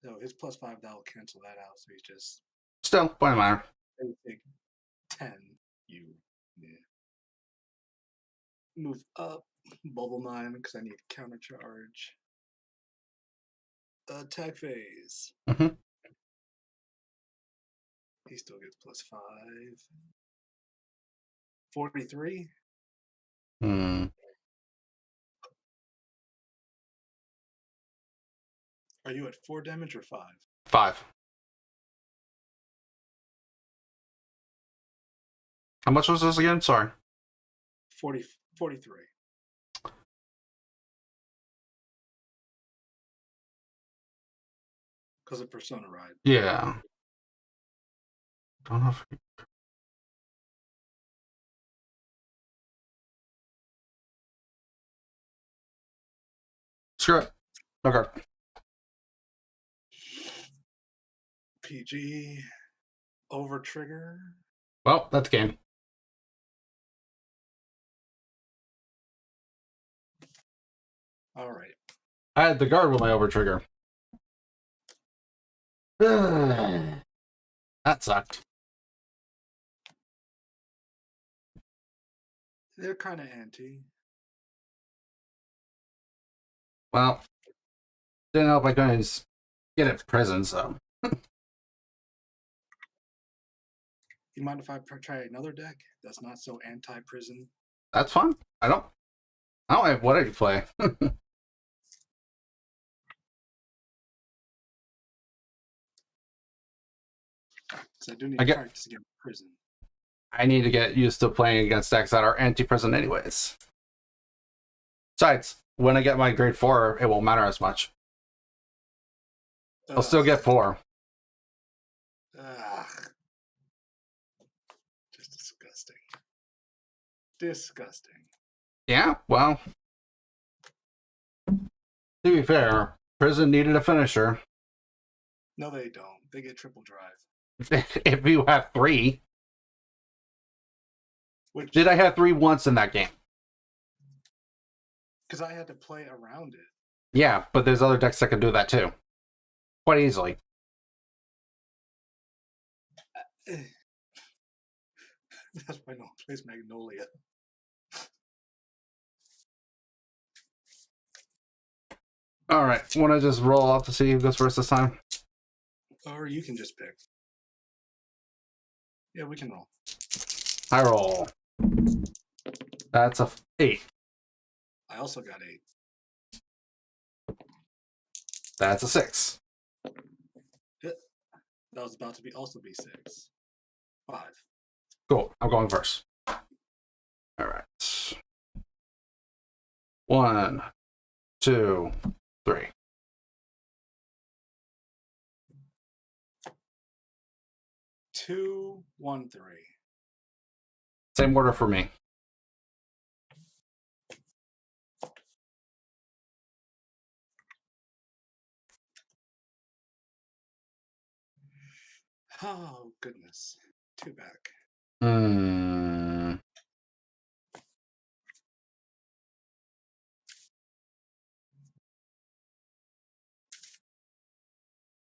So his +5, that'll cancel that out. So he's just Still, point matter. basic 10. You yeah. Move up. Bubble Mine because I need counter charge. Attack phase. Mm-hmm. He still gets +5. 43. Hmm. Are you at 4 damage or 5? 5. How much was this again? Sorry. 43. Because of Persona Ride. Yeah. Don't know if... Screw it. No card. PG. Over trigger. Well, that's game. All right. I had the guard with my over trigger. That sucked. They're kind of anti. Well, didn't help I couldn't get it to prison, so. You mind if I try another deck that's not so anti-prison? That's fine. I don't have what you play. So I do need I to get- practice against prison. I need to get used to playing against decks that are anti-prison anyways. Besides, when I get my grade 4, it won't matter as much. I'll still get 4. Ugh. Just disgusting. Disgusting. Yeah, well, to be fair, prison needed a finisher. No, they don't. They get triple drive. If you have 3. Which Did I have 3 once in that game? because I had to play around it. Yeah, but there's other decks that can do that too. Quite easily. That's why no one plays Magnolia. Alright, want to just roll off to see who goes first this time? Or you can just pick. Yeah, we can roll. I roll. That's a 8. I also got 8. That's a 6. That was about to be 6. 5. Cool, I'm going first. Alright. 1, 2, 3. 2, 1, 3. Same order for me. Oh goodness. 2 back.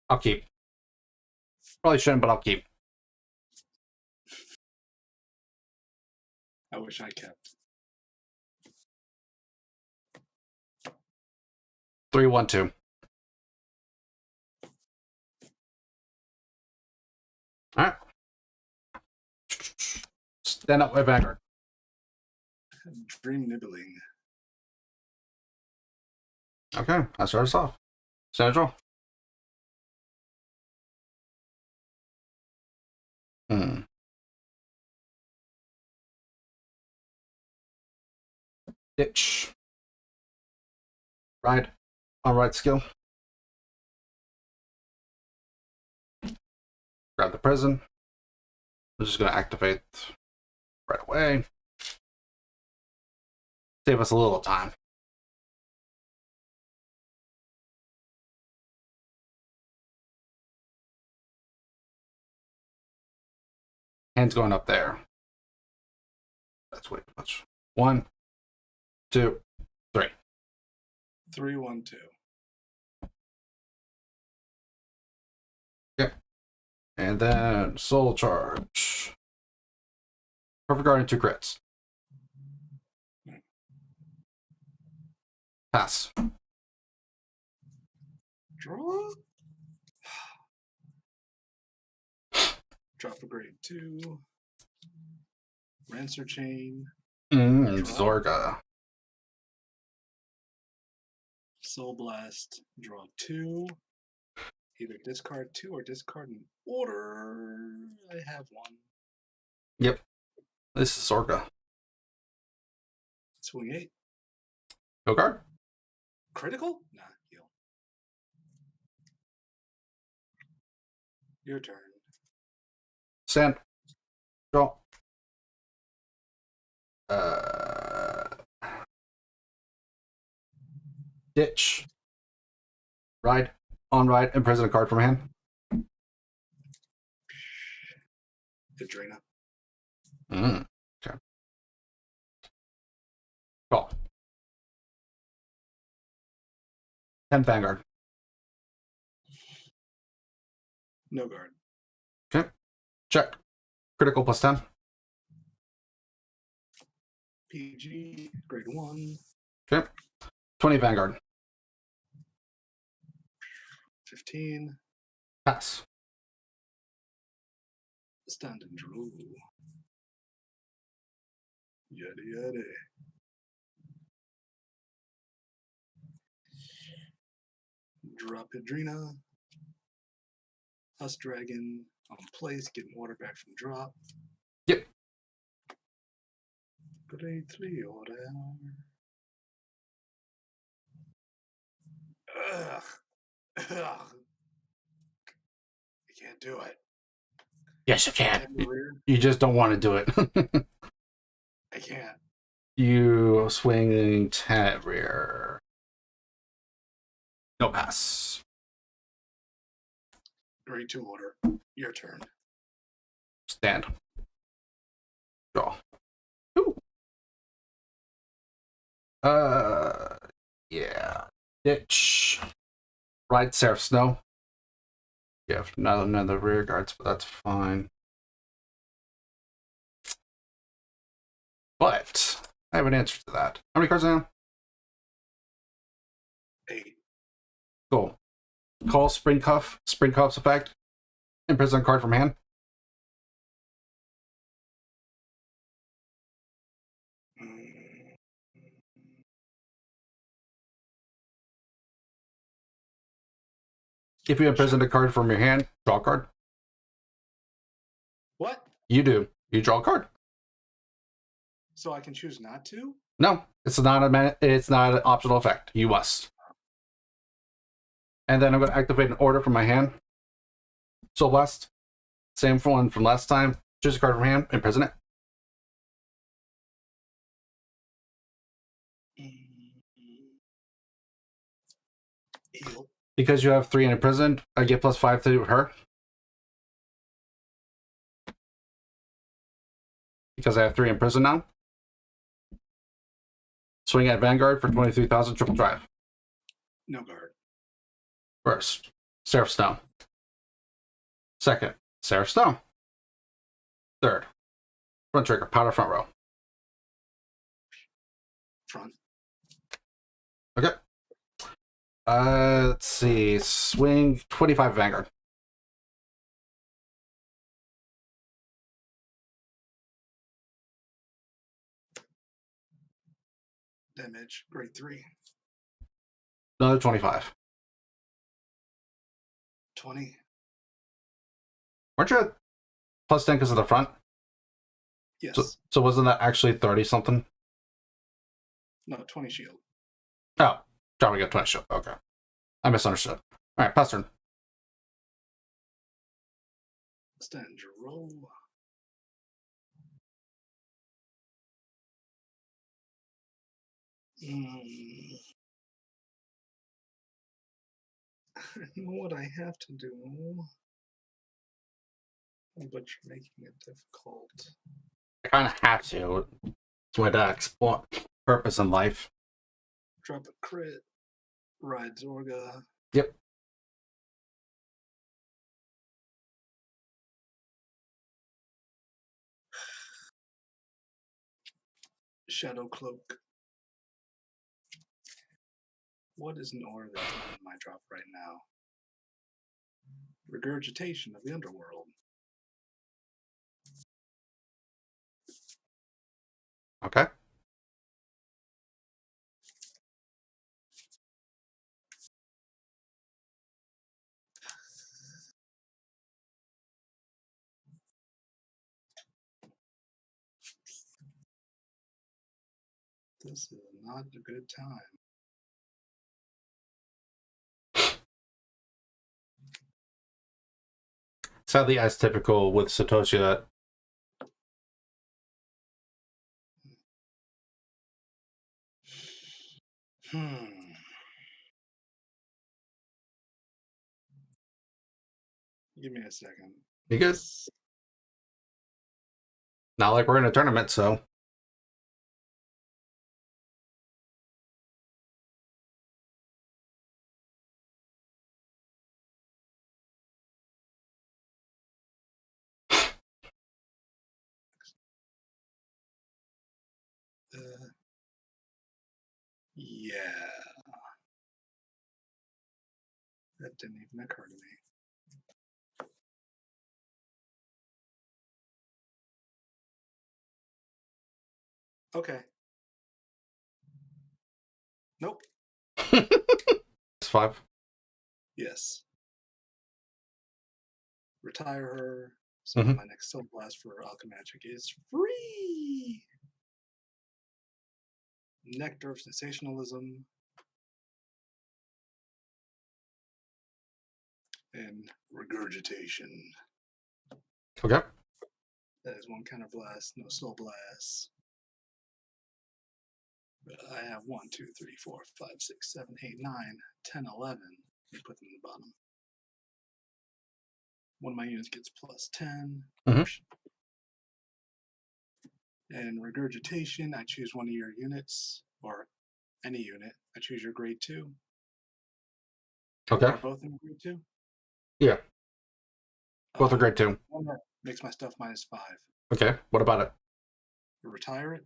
I'll keep. Probably shouldn't, but I'll keep. I wish I kept. 3, 1, 2. Alright. Stand up with Vanguard. Dream nibbling. Okay, that starts us off. Stand draw. Ditch. Ride. On ride skill. Grab the prison. I'm just going to activate right away. Save us a little time. Hand's going up there. That's way too much. 1, 2, 3. 3, 1, 2. Yep. And then soul charge. Perfect guard and 2 crits. Pass. Draw. Drop a grade 2. Rancer chain. Zorga. Soul blast. Draw 2. Either discard 2 or discard an order. I have 1. Yep. This is Zorga. Swing 8. No guard. Critical? Nah, heal. Your turn. Sand. Draw. Ditch. Ride. On ride. Imprison a card from hand. Adrena. Okay. Call. 10 Vanguard. No guard. Okay. Check. Critical plus 10. PG. Grade 1. Okay. 20 Vanguard. 15. Pass. Stand and drool. Yada yada. Drop Adrena. Husk Dragon on place, getting water back from drop. Yep. Grade 3 order. Ugh. Ugh. I can't do it. Yes, you can. Rear. You just don't want to do it. I can't. You swing 10 at rear. No pass. Grade 2 order. Your turn. Stand. Draw. Ooh. Yeah. Ditch. Ride Seraph Snow. You have none of the rear guards, but that's fine. But I have an answer to that. How many cards now? 8. Cool. Call Spring Cuff's effect. Imprison card from hand. If you imprison a card from your hand, draw a card. What? You do. You draw a card. So I can choose not to? No, it's not an optional effect. You must. And then I'm going to activate an order from my hand. Soul Blast. Same for one from last time. Choose a card from hand, imprison it. Heal. Because you have 3 in imprisoned, I get +5 to her. Because I have 3 in prison now. Swing at Vanguard for 23,000 triple drive. No guard. First, Seraph Snow. Second, Seraph Snow. Third, front trigger, powder front row. Front. Okay. Let's see. Swing 25 Vanguard. Damage. Grade 3. Another 25. 20. Weren't you at +10 because of the front? Yes. So wasn't that actually 30 something? No, 20 shield. Oh, dropping a 20 shield. Okay. I misunderstood. Alright, pass turn. Stand your roll. I know what I have to do, but you're making it difficult. I kind of have to. It's way to explore purpose in life. Drop a crit. Ride Zorga. Yep. Shadow Cloak. What is an aura that's not in my drop right now? Regurgitation of the Underworld. Okay. This is not a good time. Sadly, as typical with Satoshi, that Give me a second. you good? Not like we're in a tournament, so. Yeah. That didn't even occur to me. Okay. Nope. It's 5. Yes. Retire her. So my next Soul Blast for Alchemagic is free. Nectar of Sensationalism. And Regurgitation. Okay. That is one counter blast, no Soul Blast. I have 1, 2, 3, 4, 5, 6, 7, 8, 9, 10, 11. Let me put them in the bottom. One of my units gets plus 10. And Regurgitation, I choose one of your units, or any unit. I choose your grade 2. Okay. Are both in grade 2? Yeah. Both are grade 2. One that makes my stuff -5. Okay. What about it? Retire it.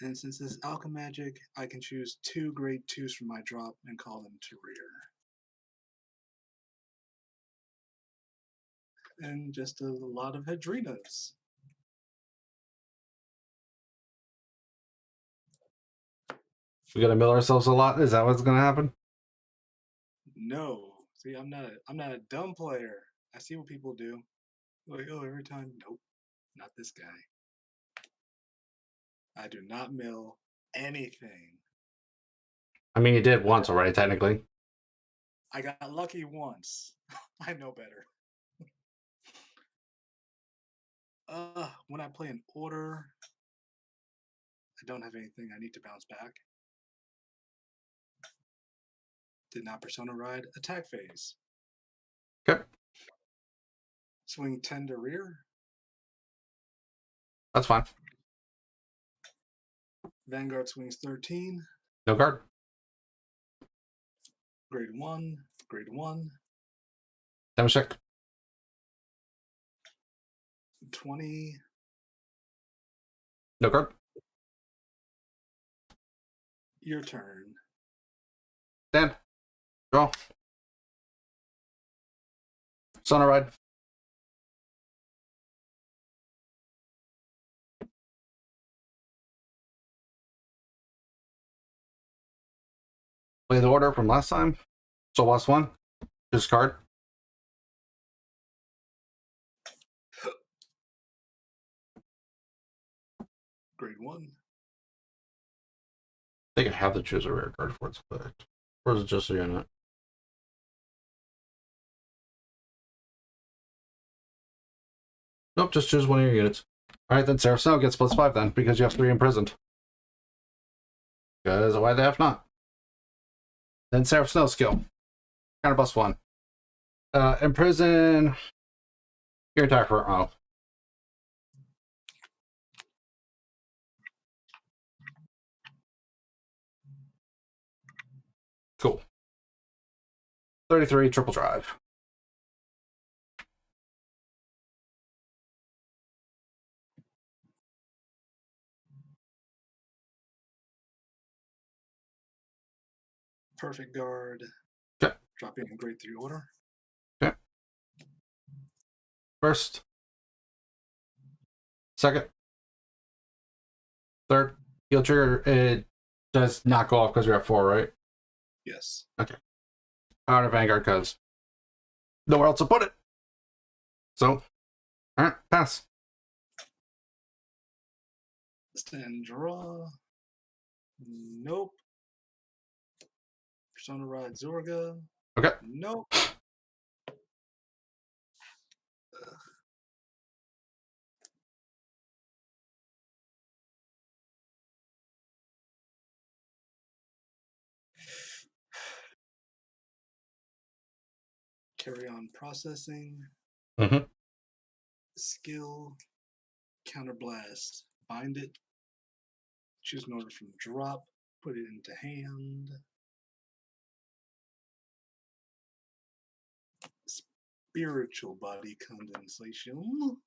And since this is Alchemagic, I can choose 2 grade 2s from my drop and call them to rear. And just a lot of Hedrinas. We gotta mill ourselves a lot? Is that what's gonna happen? No. See, I'm not a dumb player. I see what people do. Like, oh, every time. Nope. Not this guy. I do not mill anything. I mean, you did once already, technically. I got lucky once. I know better. When I play an order, I don't have anything I need to bounce back. Did not Persona Ride. Attack phase. Okay. Swing 10 to rear. That's fine. Vanguard swings 13. No guard. Grade 1. Grade 1. Damage check. 20. No guard. Your turn. Stand. Draw. Persona Ride. Play the order from last time. So last one. Discard. Grade 1. think I have to choose a rear guard for its effect. Or is it just a unit? Nope, just choose one of your units. Alright, then Seraph Snow gets +5 then, because you have 3 imprisoned. Because why the F not? Then Seraph Snow skill. Counter +1. Imprison your entire front row. Cool. 33 triple drive. Perfect guard. Okay. Dropping in grade 3 order. Okay. First. Second. Third. Heal trigger. It does not go off because you're at 4, right? Yes. Okay. Out of Vanguard because nowhere else to put it. So, alright, pass. Stand draw. Nope. Persona Ride Zorga. Okay. Nope. Carry on processing. Mm-hmm. Skill. Counterblast. Bind it. Choose an order from drop. Put it into hand. Spiritual body condensation.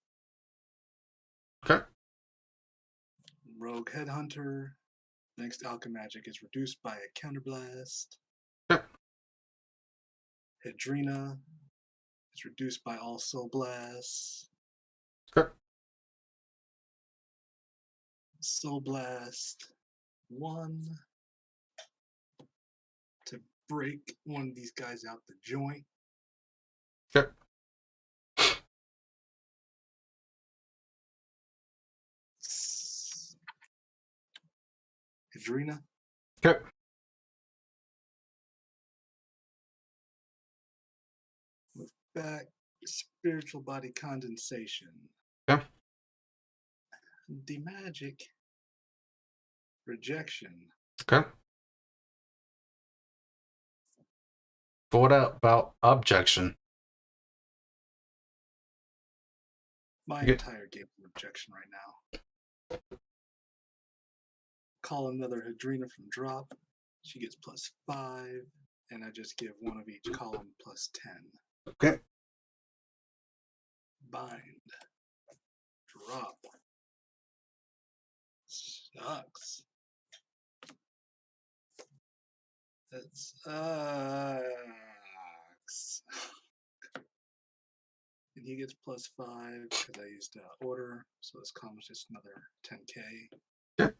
Okay. Rogue Headhunter. Next Alchemagic is reduced by a counterblast. Okay. Hedrina is reduced by all soul blasts. Okay. Soul Blast 1 to break one of these guys out the joint. Okay. Hedrina. Okay. Move back. Spiritual body condensation. Okay. Demagic. Rejection. Okay. But what about objection? My Okay. entire game is objection right now. Call another Hedrina from drop. She gets +5, and I just give one of each column +10. Okay. Bind. Drop. Sucks. That sucks. And he gets +5 because I used order, so this column is just another 10k. Yeah.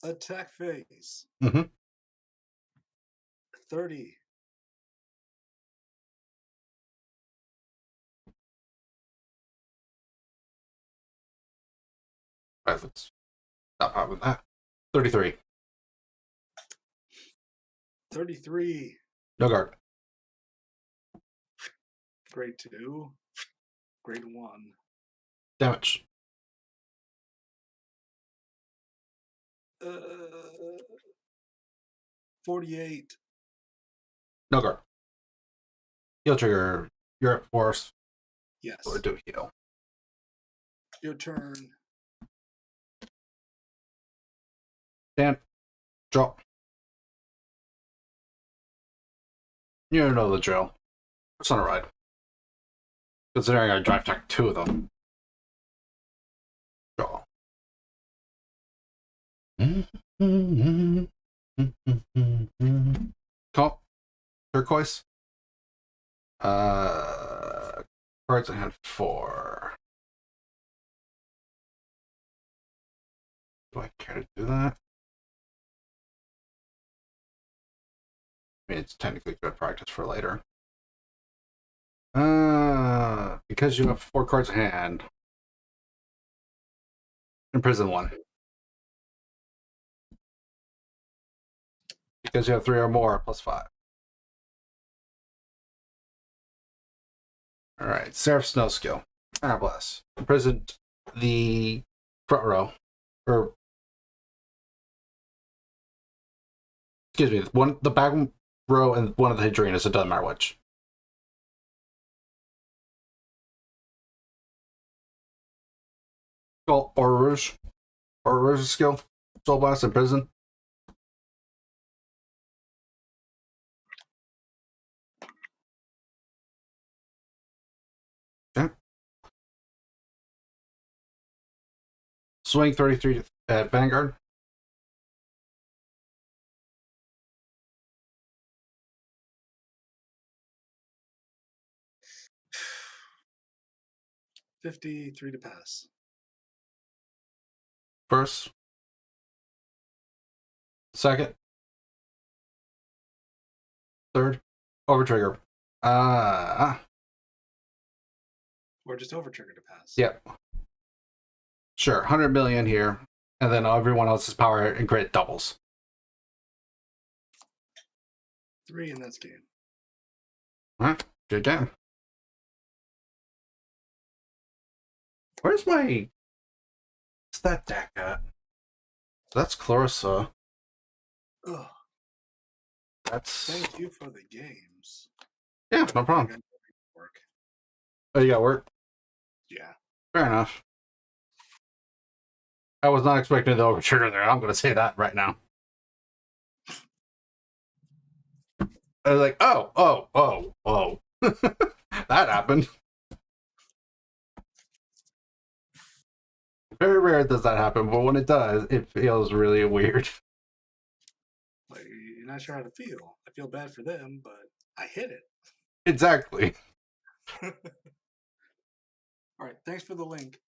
Attack phase. Mm-hmm. 30. Let's stop having that. 33. 33. No guard. Grade 2. Grade 1. Damage. 48. No guard. Heal trigger. You're at force. Yes. So do heal. Your turn. Dan. Drop. You know the drill. It's on a ride. Considering I drive tech 2 of them. Draw. Call. Turquoise. Cards in hand 4. Do I care to do that? I mean, it's technically good practice for later. Because you have 4 cards in hand. Imprison 1. because you have 3 or more plus 5. All right, Seraph's no skill. Ah, bless. Imprisoned the front row, or excuse me, the back row and one of the Hadrinas. It doesn't matter which. Call Rouge. Rouge's skill. Soul Blast in prison. Okay. Swing 33 at Vanguard. $53 to pass. First. Second. Third. Over trigger. Or just over trigger to pass. Yep. Sure. 100 million here. And then everyone else's power and crit doubles. 3 and that's game. Alright. Good game. Where's my... What's that deck at? That's Clarissa. Ugh. That's... Thank you for the games. Yeah, no problem. Work. Oh, you got work? Yeah. Fair enough. I was not expecting the over trigger there. I'm going to say that right now. I was like, oh. That happened. Very rare does that happen, but when it does, it feels really weird. Like, you're not sure how to feel. I feel bad for them, but I hit it. Exactly. All right. Thanks for the link.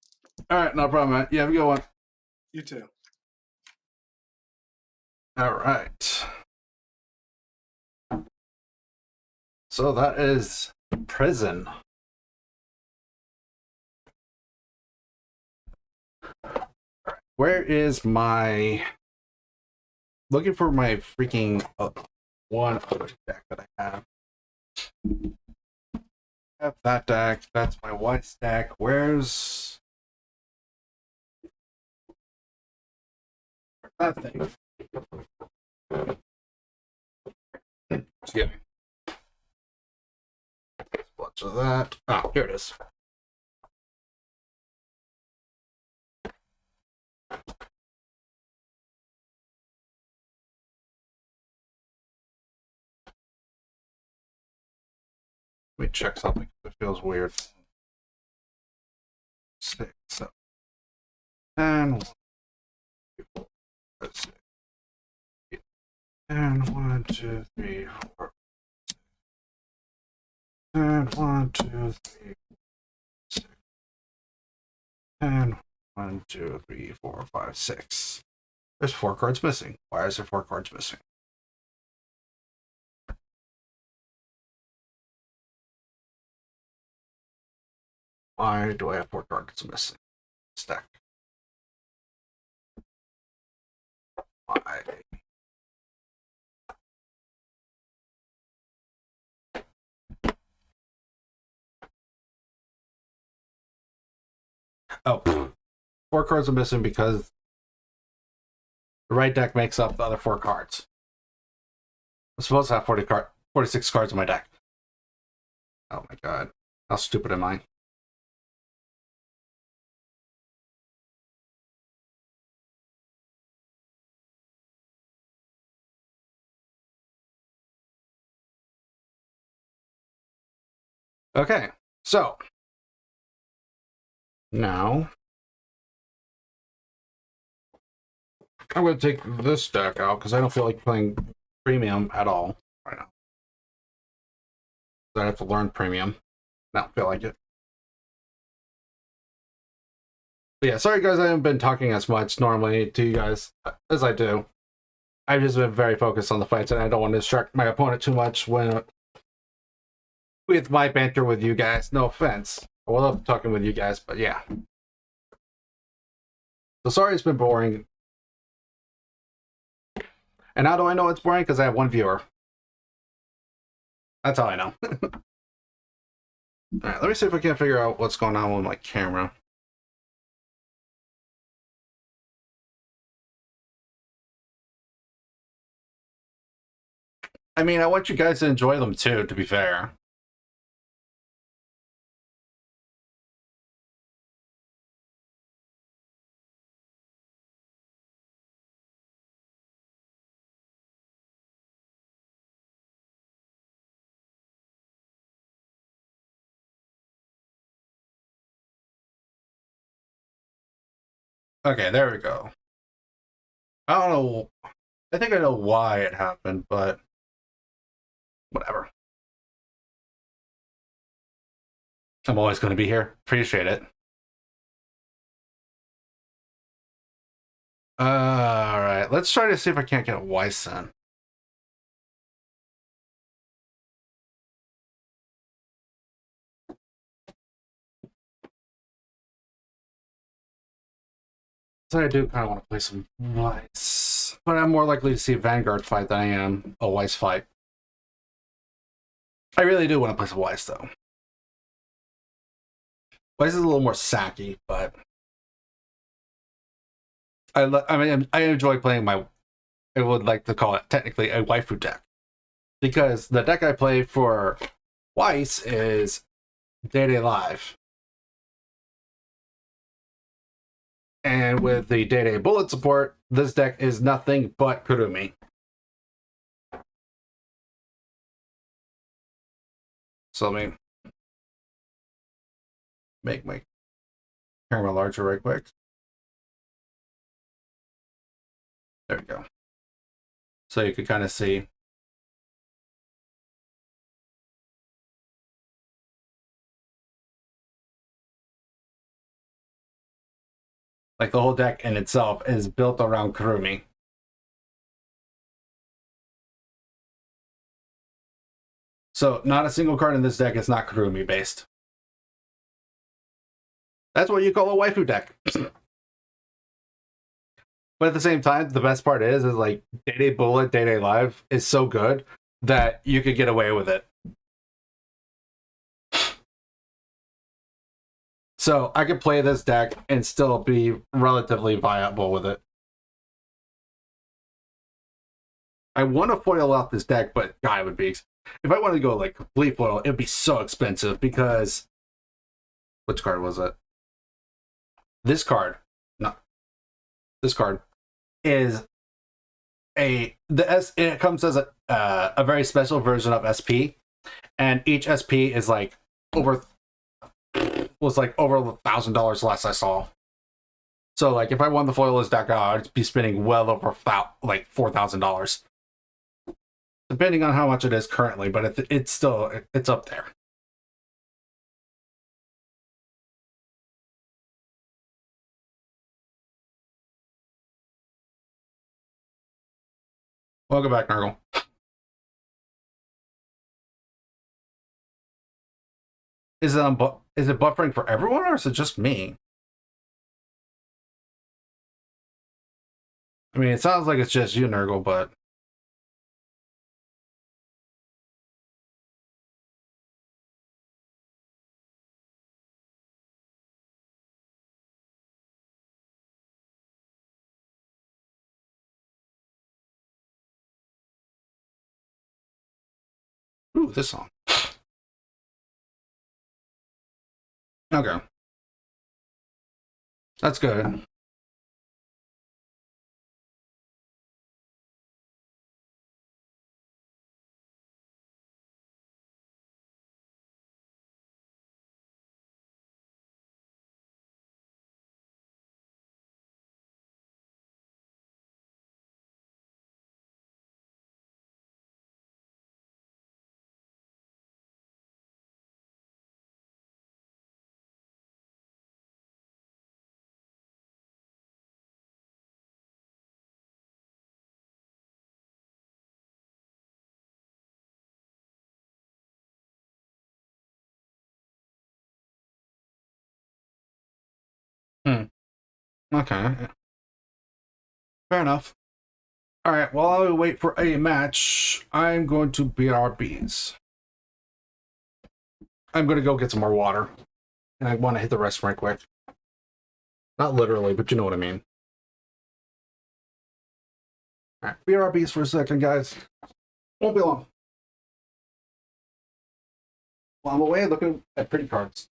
All right, no problem, man. You have a good one. You too. All right. So that is prison. Where is my... Looking for my freaking one other deck that I have. I have that deck. That's my Weiss deck. Where's that thing? Excuse me. Bunch of that. Oh, here it is. Let me check something. It feels weird. 6, 7, 10, 1, 2, 4, 5, 6, 8, 10, 1, 2, 3, 4, 10, 1, 2, 3, 6, 10, 1, 2, 3, 4, 5, 6. There's 4 cards missing. Why is there 4 cards missing? Why do I have 4 cards missing? Stack. Why? Oh, 4 cards are missing because the right deck makes up the other 4 cards. I'm supposed to have 46 cards in my deck. Oh my god. How stupid am I? Okay, so now I'm going to take this deck out because I don't feel like playing premium at all right now. I have to learn premium. I don't feel like it. But yeah, sorry guys, I haven't been talking as much normally to you guys as I do. I've just been very focused on the fights, and I don't want to distract my opponent too much when with my banter with you guys. No offense. I love talking with you guys, but yeah. So sorry it's been boring. And how do I know it's boring? Because I have one viewer. That's how I know. Alright, let me see if I can figure out what's going on with my camera. I mean, I want you guys to enjoy them too, to be fair. Okay, there we go. I don't know. I think I know why it happened, but whatever. I'm always going to be here. Appreciate it. Alright, let's try to see if I can't get Weiss in. So I do kind of want to play some Weiss, but I'm more likely to see a Vanguard fight than I am a Weiss fight. I really do want to play some Weiss, though. Weiss is a little more sacky, but I mean, I enjoy playing my, I would like to call it technically a waifu deck, because the deck I play for Weiss is Day Live. And with the Day Bullet support, this deck is nothing but Kurumi. So let me make my camera larger right quick. There we go. So you can kind of see. Like the whole deck in itself is built around Kurumi. So not a single card in this deck is not Kurumi based. That's what you call a waifu deck. But at the same time, the best part is like Day Bullet, Day Live is so good that you could get away with it. So I could play this deck and still be relatively viable with it. I want to foil out this deck, but God, it would be, if I wanted to go like complete foil, it would be so expensive because, which card was it? This card, no, this card is it comes as a very special version of SP, and each SP is like over $1,000 less I saw. So like if I won the foil this deck out, I'd be spending well over like $4,000. Depending on how much it is currently, but it's still it's up there. Welcome back, Nurgle. Is it buffering for everyone, or is it just me? I mean, it sounds like it's just you, Nurgle, but ooh, this song. Okay, that's good. Okay, fair enough. All right, while I wait for a match, I'm going to BRBs. I'm going to go get some more water. And I want to hit the restroom right quick. Not literally, but you know what I mean. All right, BRBs for a second, guys. Won't be long. While I'm away looking at pretty cards.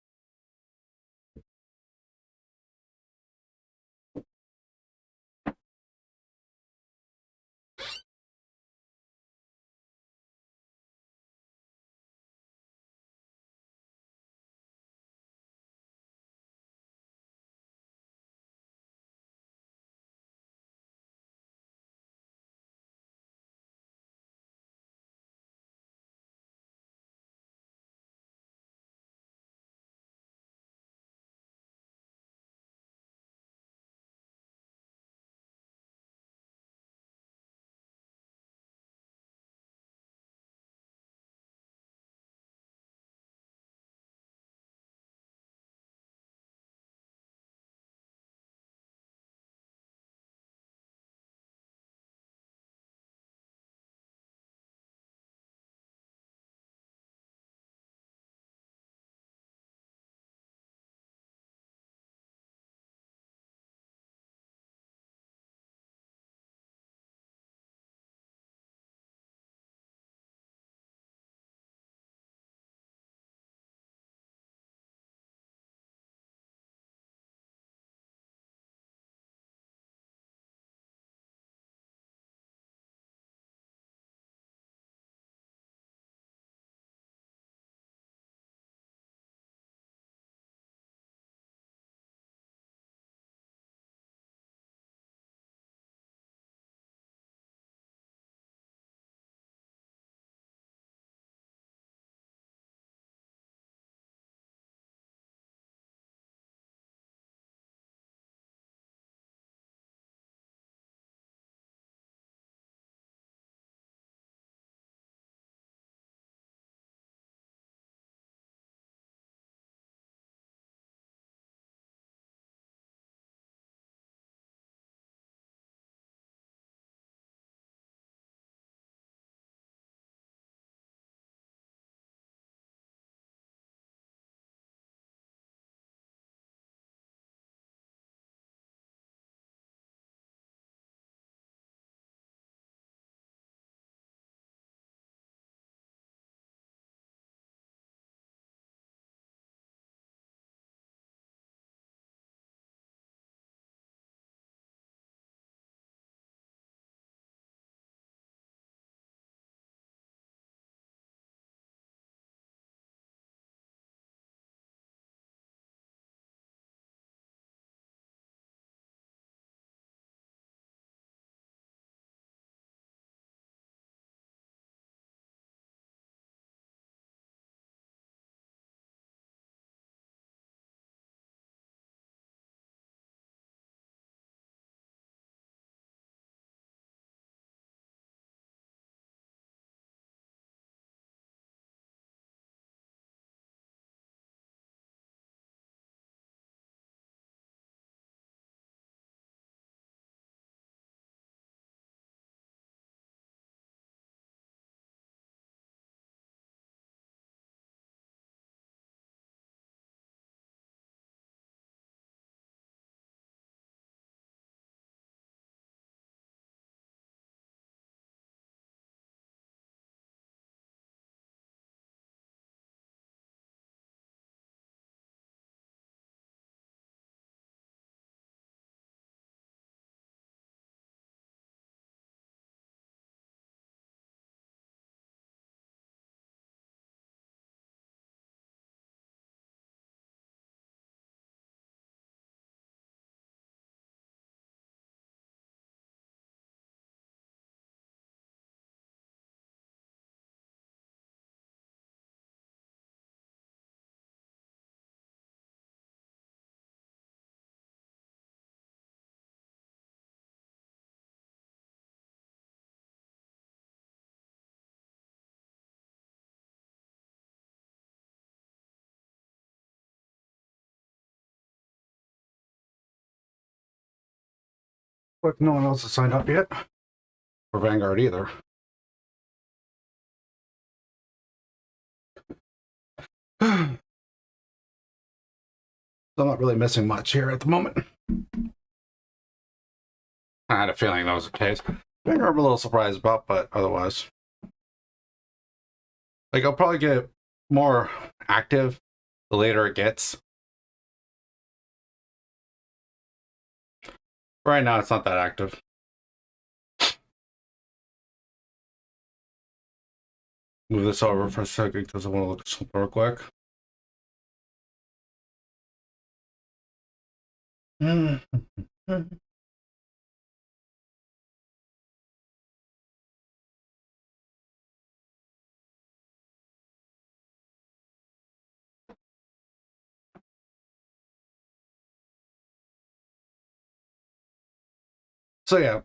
Look, no one else has signed up yet. for Vanguard either. So I'm not really missing much here at the moment. I had a feeling that was the case. Vanguard I'm a little surprised about, but otherwise. Like, I'll probably get more active the later it gets. Right now, it's not that active. Move this over for a second because I want to look at something real quick. So yeah.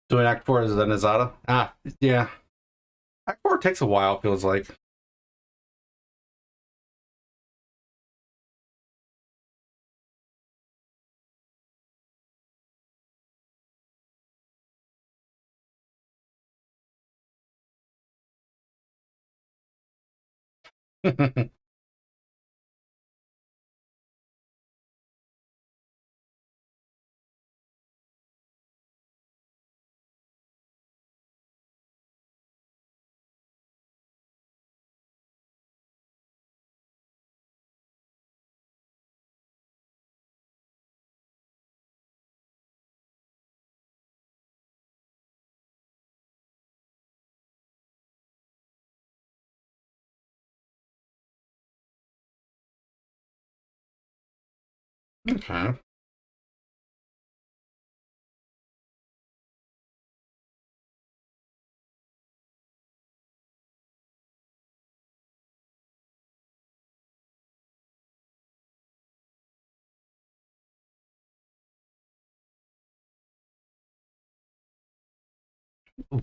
Doing Act 4 is the Nazada. Ah, yeah. Act 4 takes a while, feels like. Okay.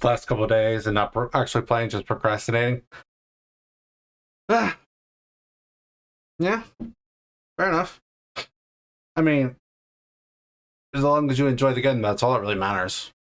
Last couple of days and not actually playing, just procrastinating. Ah, yeah, fair enough. I mean, as long as you enjoy the game, that's all that really matters.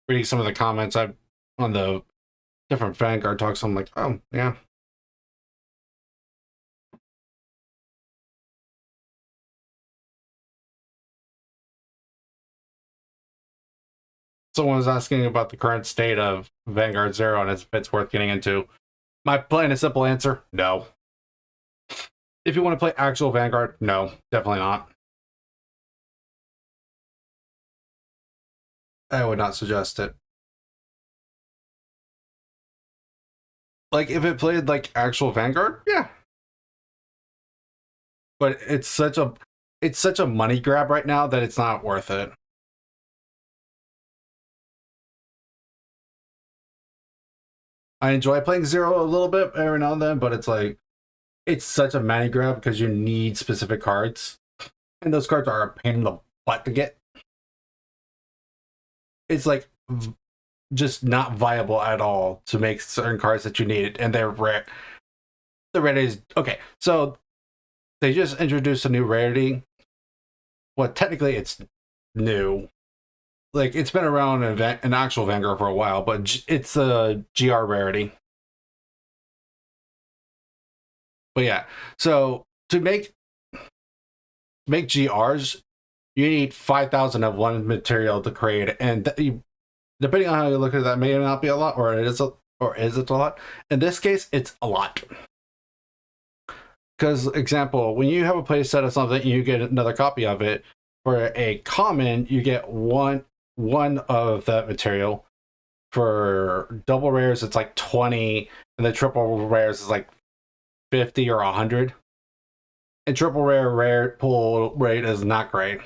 Reading some of the comments I've on the different Vanguard talks, I'm like, oh yeah. Someone was asking about the current state of Vanguard Zero and if it's worth getting into. My plain and simple answer, no. If you want to play actual Vanguard, no, definitely not. I would not suggest it. Like, if it played like actual Vanguard, yeah. But it's it's such a money grab right now that it's not worth it. I enjoy playing Zero a little bit every now and then, but it's like, it's such a money grab because you need specific cards. And those cards are a pain in the butt to get. It's like just not viable at all to make certain cards that you need, and they're rare. The rarity is okay. So they just introduced a new rarity. Well, technically, it's new. Like it's been around in an actual Vanguard for a while, but it's a GR rarity. But yeah, so to make GRs, you need 5,000 of one material to create, and depending on how you look at it, that may not be a lot, or is it a lot? In this case, it's a lot. Because, example, when you have a playset of something, you get another copy of it. For a common, you get one of that material. For double rares, it's like 20, and the triple rares is like 50 or 100. And triple rare pull rate is not great.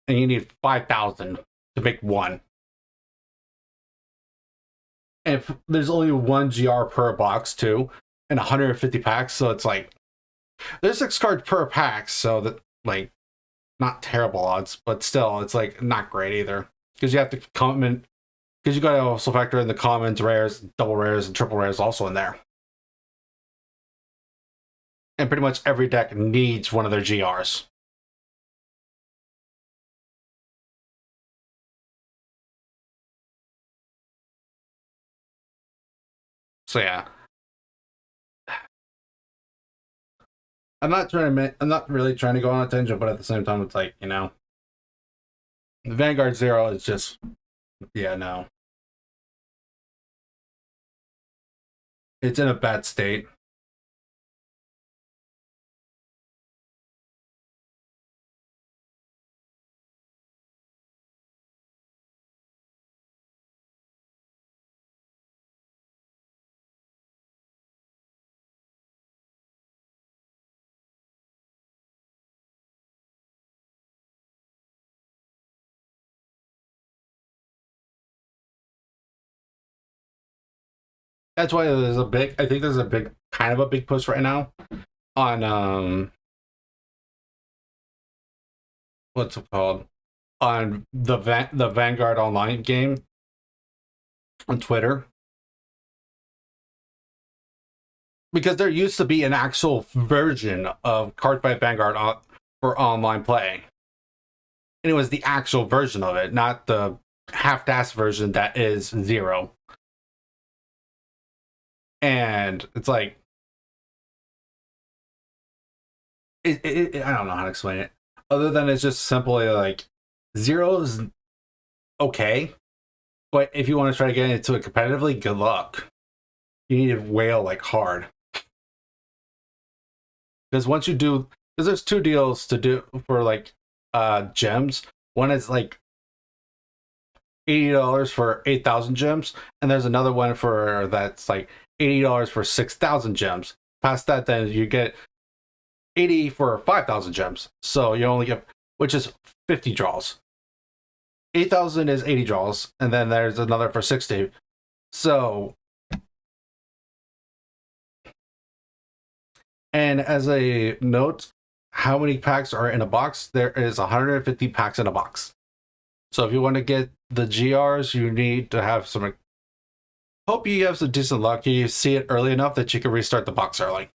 And you need 5,000 to make one. And there's only one GR per box too, and 150 packs, so it's like there's 6 cards per pack, so that like not terrible odds, but still it's like not great either. Because you have to comment, because you gotta also factor in the commons, rares, double rares, and triple rares also in there. And pretty much every deck needs one of their GRs. So yeah, I'm not really trying to go on a tangent, but at the same time, it's like, you know, the Vanguard Zero is just, yeah, no, it's in a bad state. That's why I think there's a big, kind of a big push right now on, what's it called? On the Vanguard Online game on Twitter. Because there used to be an actual version of Cardfight Vanguard for online play. And it was the actual version of it, not the half-assed version that is Zero. And it's like, I don't know how to explain it. Other than it's just simply like, Zero is okay, but if you want to try to get into it competitively, good luck. You need to whale like hard. Because once you do, because there's 2 deals to do for like gems. One is like $80 for 8,000 gems, and there's another one for that's like $80 for 6,000 gems. Past that, then you get 80 for 5,000 gems. So you only get, which is 50 draws. 8,000 is 80 draws, and then there's another for 60. So, and as a note, how many packs are in a box? There is 150 packs in a box. So if you want to get the GRs, you need to have some, hope you have some decent luck. You see it early enough that you can restart the box early.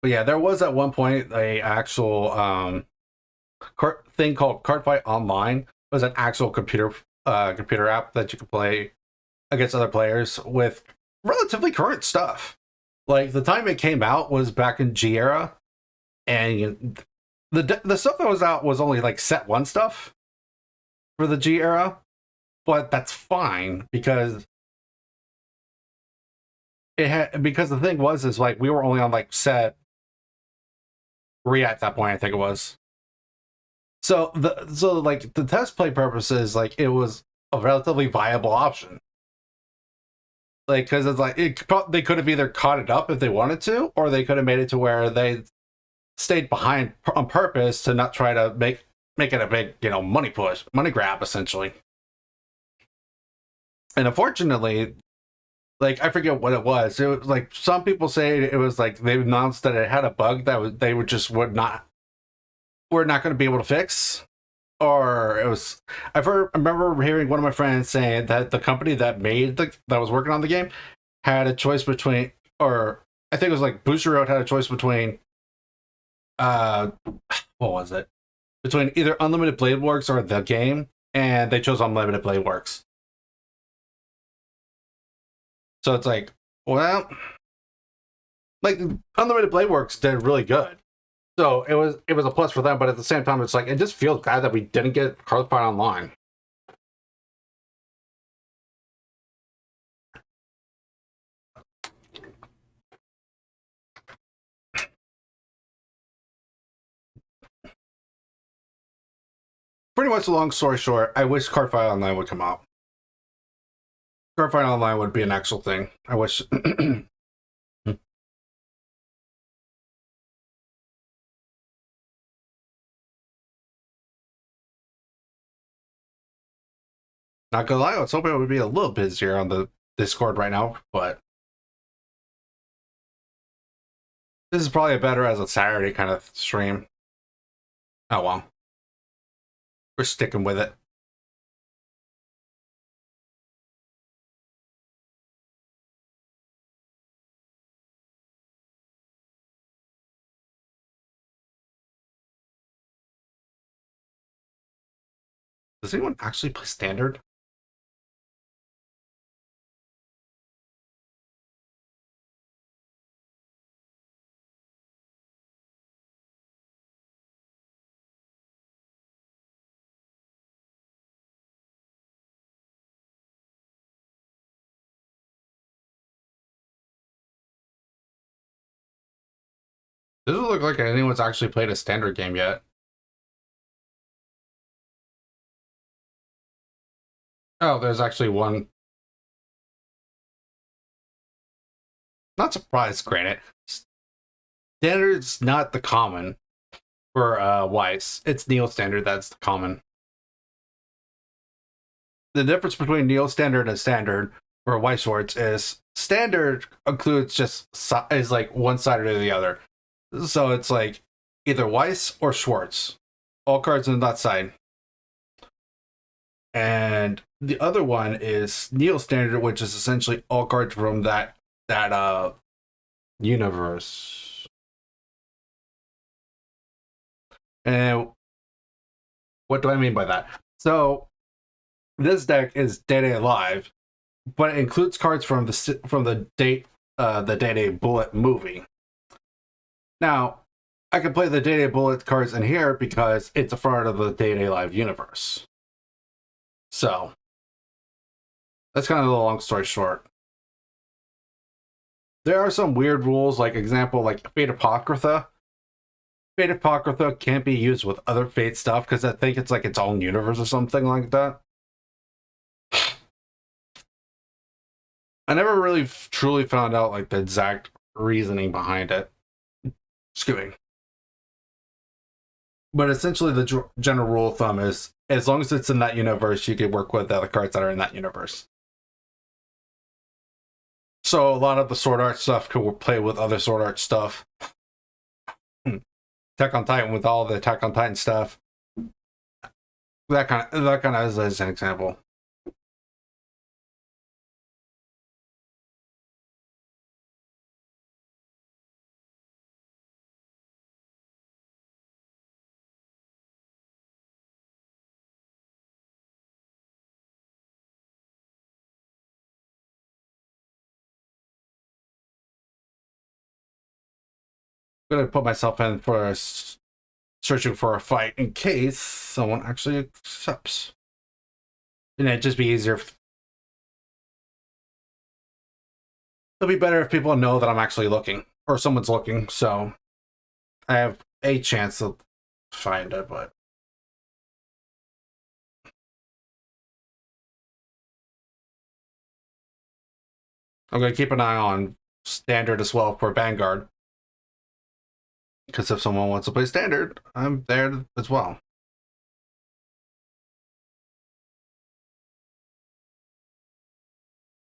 But yeah, there was at one point a actual thing called Cardfight Online. It was an actual computer app that you could play against other players with relatively current stuff. Like the time it came out was back in G era, and the stuff that was out was only like set 1 stuff for the G era, but that's fine because because the thing was is like we were only on like set 3 at that point, I think it was. So the test play purposes, like it was a relatively viable option. Like, because it's like they could have either caught it up if they wanted to, or they could have made it to where they stayed behind on purpose to not try to make it a big, money grab, essentially. And unfortunately, like, I forget what it was. It was like some people say it was like they announced that it had a bug that they were not going to be able to fix. Or it was, I remember hearing one of my friends saying that the company that was working on the game had a choice between, or I think it was like Booster Road had a choice between, what was it? Between either Unlimited Blade Works or the game, and they chose Unlimited Blade Works. So it's like, well, like Unlimited Blade Works did really good. So it was a plus for them, but at the same time, it's like it just feels bad that we didn't get Hearthfire Online. Pretty much, long story short, I wish Hearthfire Online would come out. Hearthfire Online would be an actual thing. I wish. Not gonna lie, I was hoping it would be a little busier on the Discord right now, but this is probably better as a Saturday kind of stream. Oh well. We're sticking with it. Does anyone actually play Standard? Doesn't look like anyone's actually played a Standard game yet. Oh, there's actually one. Not surprised, granted. Standard's not the common for Weiss. It's Neo Standard that's the common. The difference between Neo Standard and Standard for Weiss Swords is Standard includes is like one side or the other. So it's like either Weiss or Schwartz. All cards on that side. And the other one is Neo Standard, which is essentially all cards from that universe. And what do I mean by that? So this deck is Day-Day Live, but it includes cards from the Day-Day Bullet movie. Now, I can play the Day-Day Bullet cards in here because it's a part of the Day-Day Live universe. So that's kind of the long story short. There are some weird rules, like example, like Fate Apocrypha. Fate Apocrypha can't be used with other Fate stuff because I think it's like its own universe or something like that. I never really truly found out like the exact reasoning behind it. Excuse me. But essentially, the general rule of thumb is as long as it's in that universe, you can work with the other cards that are in that universe. So a lot of the Sword Art stuff could play with other Sword Art stuff. Attack on Titan with all the Attack on Titan stuff. That kind of is an example. I'm gonna put myself in for searching for a fight in case someone actually accepts. And it'd just be easier. It'll be better if people know that I'm actually looking or someone's looking, so I have a chance to find it. But I'm going to keep an eye on standard as well for Vanguard. Because if someone wants to play standard, I'm there as well.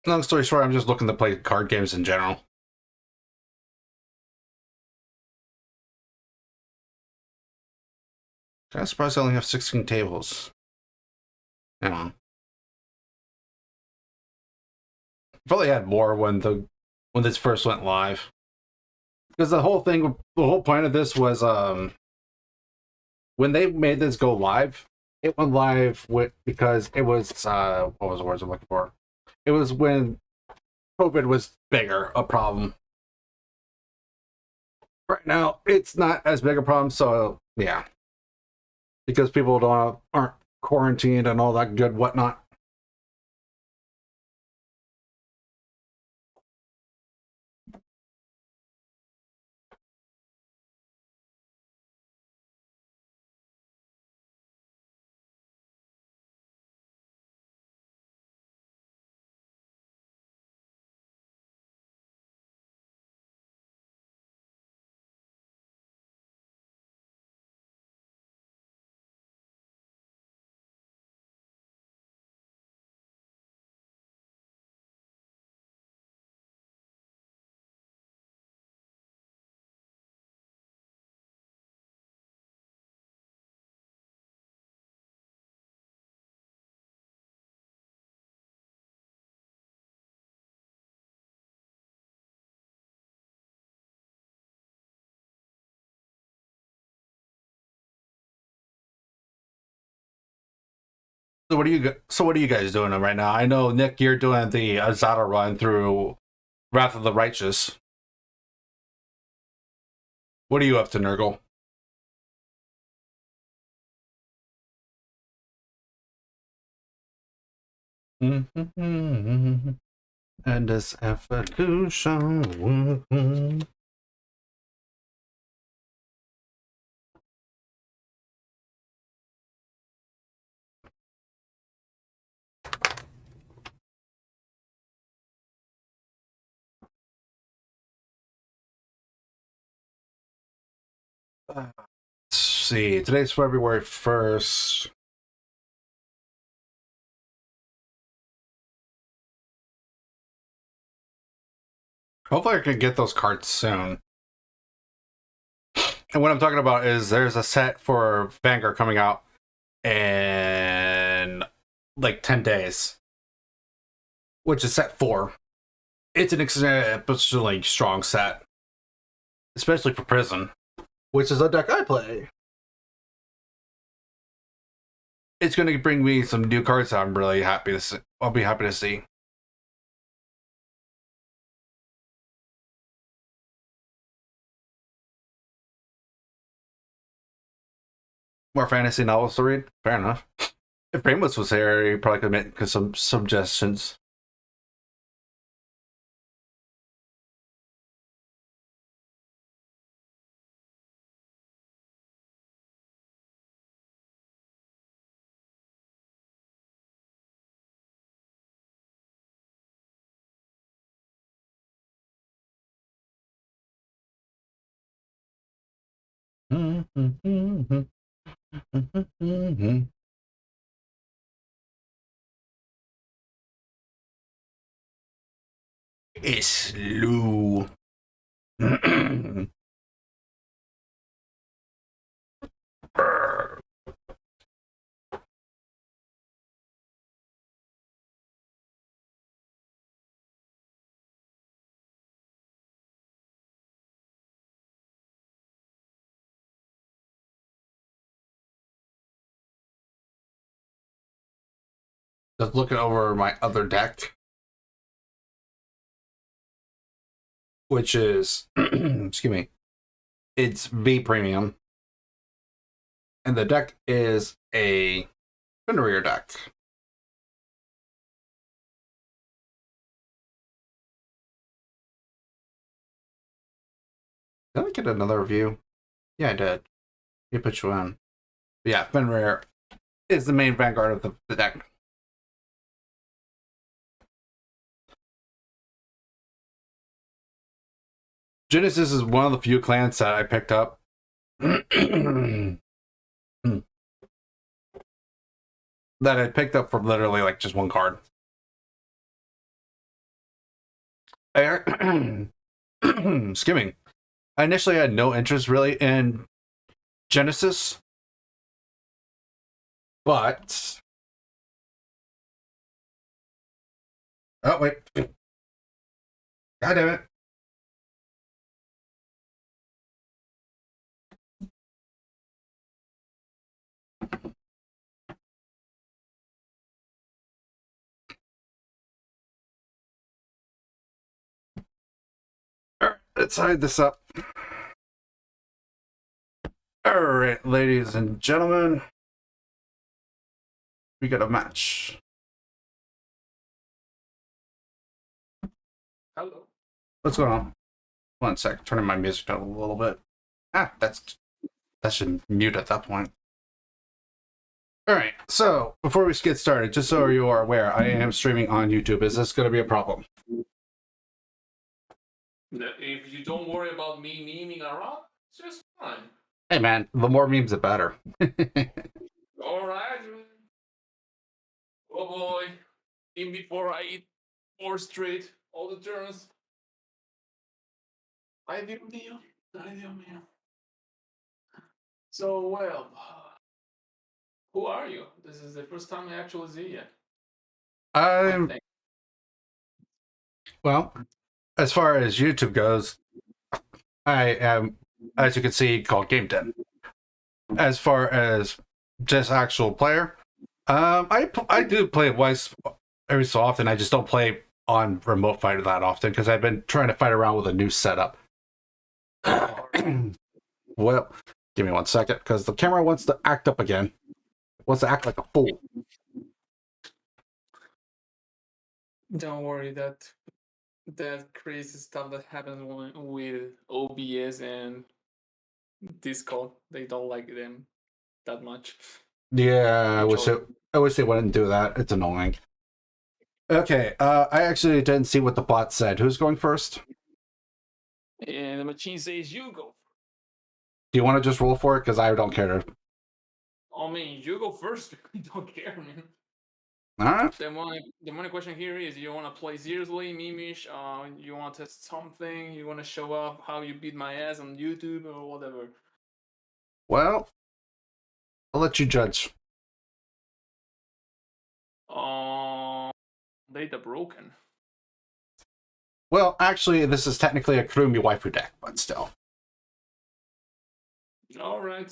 Long story short, I'm just looking to play card games in general. I'm surprised I only have 16 tables. Yeah. Probably had more when this first went live. Because the whole point of this was when they made this go live, it went live because it was what was the words I'm looking for? It was when COVID was bigger a problem. Right now, it's not as big a problem, so yeah. Because people aren't quarantined and all that good whatnot. So what are you guys doing right now? I know Nick, you're doing the Azada run through Wrath of the Righteous. What are you up to, Nurgle? And this evolution. Let's see. Today's February 1st. Hopefully I can get those cards soon. And what I'm talking about is there's a set for Vanguard coming out in like 10 days. Which is set 4. It's an exceptionally strong set. Especially for Prison. Which is a deck I play. It's going to bring me some new cards that I'm really happy to see. I'll be happy to see. More fantasy novels to read? Fair enough. If Brainless was here, he probably could make some suggestions. It's Lou. Just looking over my other deck, which is, excuse me, it's V Premium. And the deck is a Fenrir deck. Did I get another review? Yeah, I did. You put you in. But yeah, Fenrir is the main Vanguard of the deck. Genesis is one of the few clans that I picked up. That I picked up from literally like just one card. Skimming. I initially had no interest really in Genesis, but oh wait, god damn it! All right, let's hide this up. All right, ladies and gentlemen, we got a match. Hello. What's going on? 1 sec, turning my music down a little bit. Ah, that should mute at that point. All right, so before we get started, just so you are aware, I am streaming on YouTube. Is this going to be a problem? If you don't worry about me memeing around, it's just fine. Hey man, the more memes, the better. Alright. Oh boy. In before I eat 4 straight, all the turns. Ay, Dios mío. Ay, Dios mío. So, well, who are you? This is the first time I actually see you. Well, as far as YouTube goes, I am, as you can see, called Game Den. As far as just actual player, I do play Weiss every so often. I just don't play on Remote Fighter that often because I've been trying to fight around with a new setup. Well, give me 1 second because the camera wants to act up again. It wants to act like a fool. Don't worry, that crazy stuff that happens with OBS and Discord, they don't like them that much. Yeah, I wish they wouldn't do that. It's annoying. Okay, I actually didn't see what the bot said. Who's going first? And the machine says you go. Do you want to just roll for it? Because I don't care to. I mean, you go first. I don't care, man. Alright. The only question here is: you want to play seriously, mimish? You want to test something? You want to show off how you beat my ass on YouTube or whatever? Well, I'll let you judge. Data broken. Well, actually, this is technically a Kurumi waifu deck, but still. All right.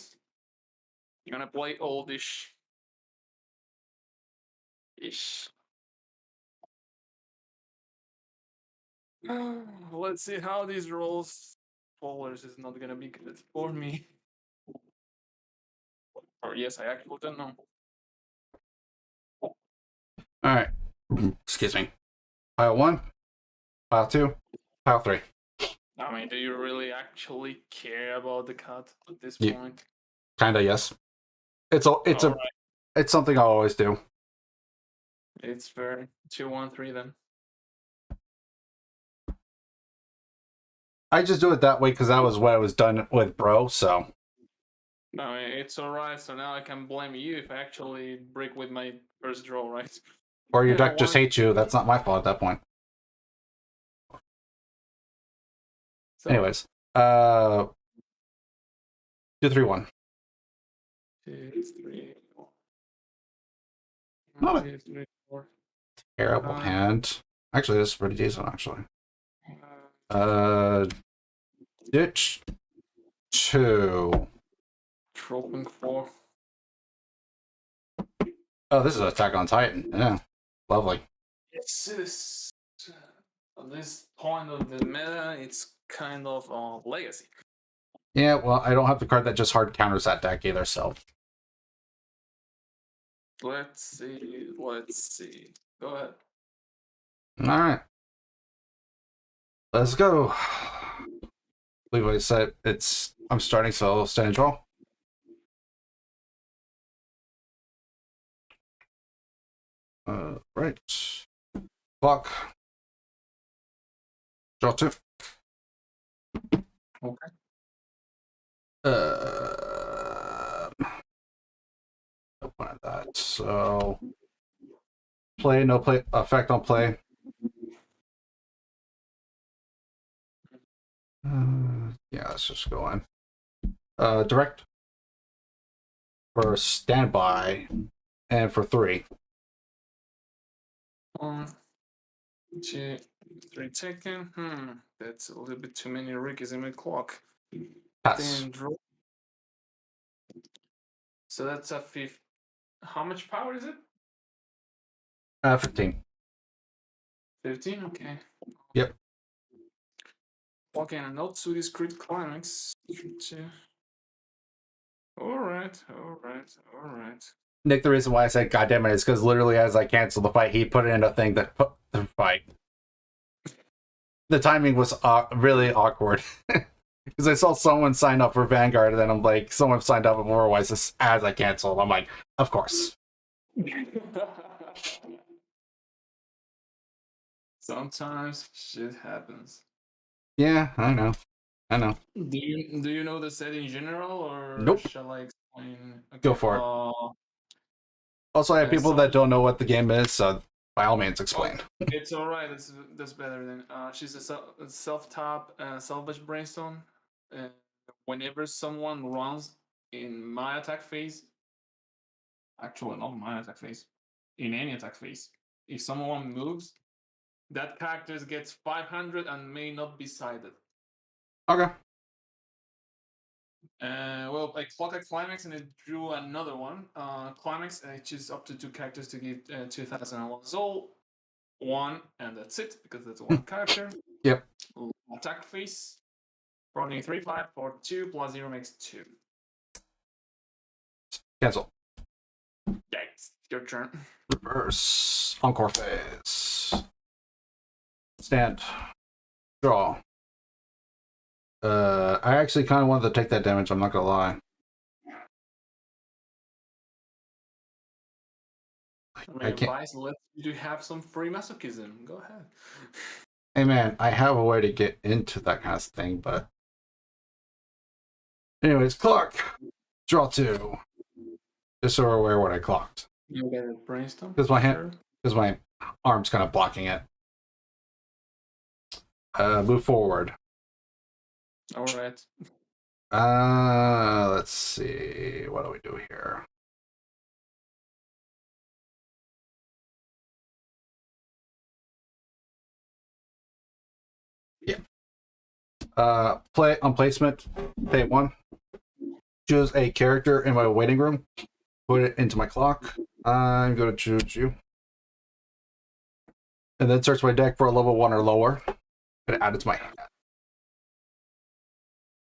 You're gonna play oldish. Ish. Let's see how these rolls. Bowlers is not gonna be good for me. Or yes, I actually don't know. Alright. Excuse me. Pile 1, pile 2, pile 3. I mean, do you really actually care about the cut at this Yeah. point? Kinda, yes. It's Alright. something I'll always do. It's fair. 2, 1, 3 then. I just do it that way because that was what I was done with Bro, so. No, it's alright. So now I can blame you if I actually break with my first draw, right? Or your Yeah, deck just why- hates you. That's not my fault at that point. So, Anyways. 2, 3, 1. 2, 3, 4. Oh. 2, 3, 4. Terrible hand. Actually, this is pretty decent, actually. Uh, Ditch 2. Dropping 4. Oh, this is Attack on Titan. Yeah. Lovely. It's at this point of the meta, it's kind of legacy. Yeah, well, I don't have the card that just hard counters that deck either, so. Let's see. Go ahead. Alright. Let's go. Believe what I said. I'm starting, so I'll stand and draw. Right. Block. Draw 2. Okay. No point of that. So play, no play, effect on play. Yeah, let's just go on. Direct for standby and for 3. 1, 2, 3 taken. That's a little bit too many Rickies in my clock. Pass. Then draw. So that's a 5. How much power is it? 15. 15. Okay. Yep. Okay, and not to discrete climax. All right. Nick, the reason why I said goddamn it is because literally as I canceled the fight, he put it in a thing that put the fight. The timing was really awkward. Because I saw someone sign up for Vanguard, and then I'm like, someone signed up for Weiss as I canceled. I'm like, of course. Sometimes shit happens. Yeah, I know. Do you know the set in general, or Nope. shall I explain? Okay. Go for it. Also, I have people that don't know what the game is, so by all means, explain. It's all right. That's better than. She's a self-tap salvage brainstorm. Whenever someone runs in my attack phase, actually not my attack phase, in any attack phase, if someone moves, that character gets 500 and may not be sided. Okay. Well, I clock a climax and it drew another one. Climax, I choose up to 2 characters to give 2001 soul. 1, and that's it, because that's one character. Yep. Attack phase. Running 3, 5, 4, 2, plus 0 makes 2. Cancel. Yikes. Your turn. Reverse. Encore phase. Stand. Draw. I actually kind of wanted to take that damage, I'm not gonna lie. I mean, Weiss lets you have some free masochism. Go ahead. Hey man, I have a way to get into that kind of thing, but... Anyways, clock. Draw 2. Just so we're aware what I clocked. You get a brainstorm? Because my hand, because my arm's kind of blocking it. Move forward. All right. Let's see. What do we do here? Yeah. Play on placement. Pay 1. Choose a character in my waiting room. Put it into my clock. I'm going to choose you. And then search my deck for a level 1 or lower. And add it to my hand.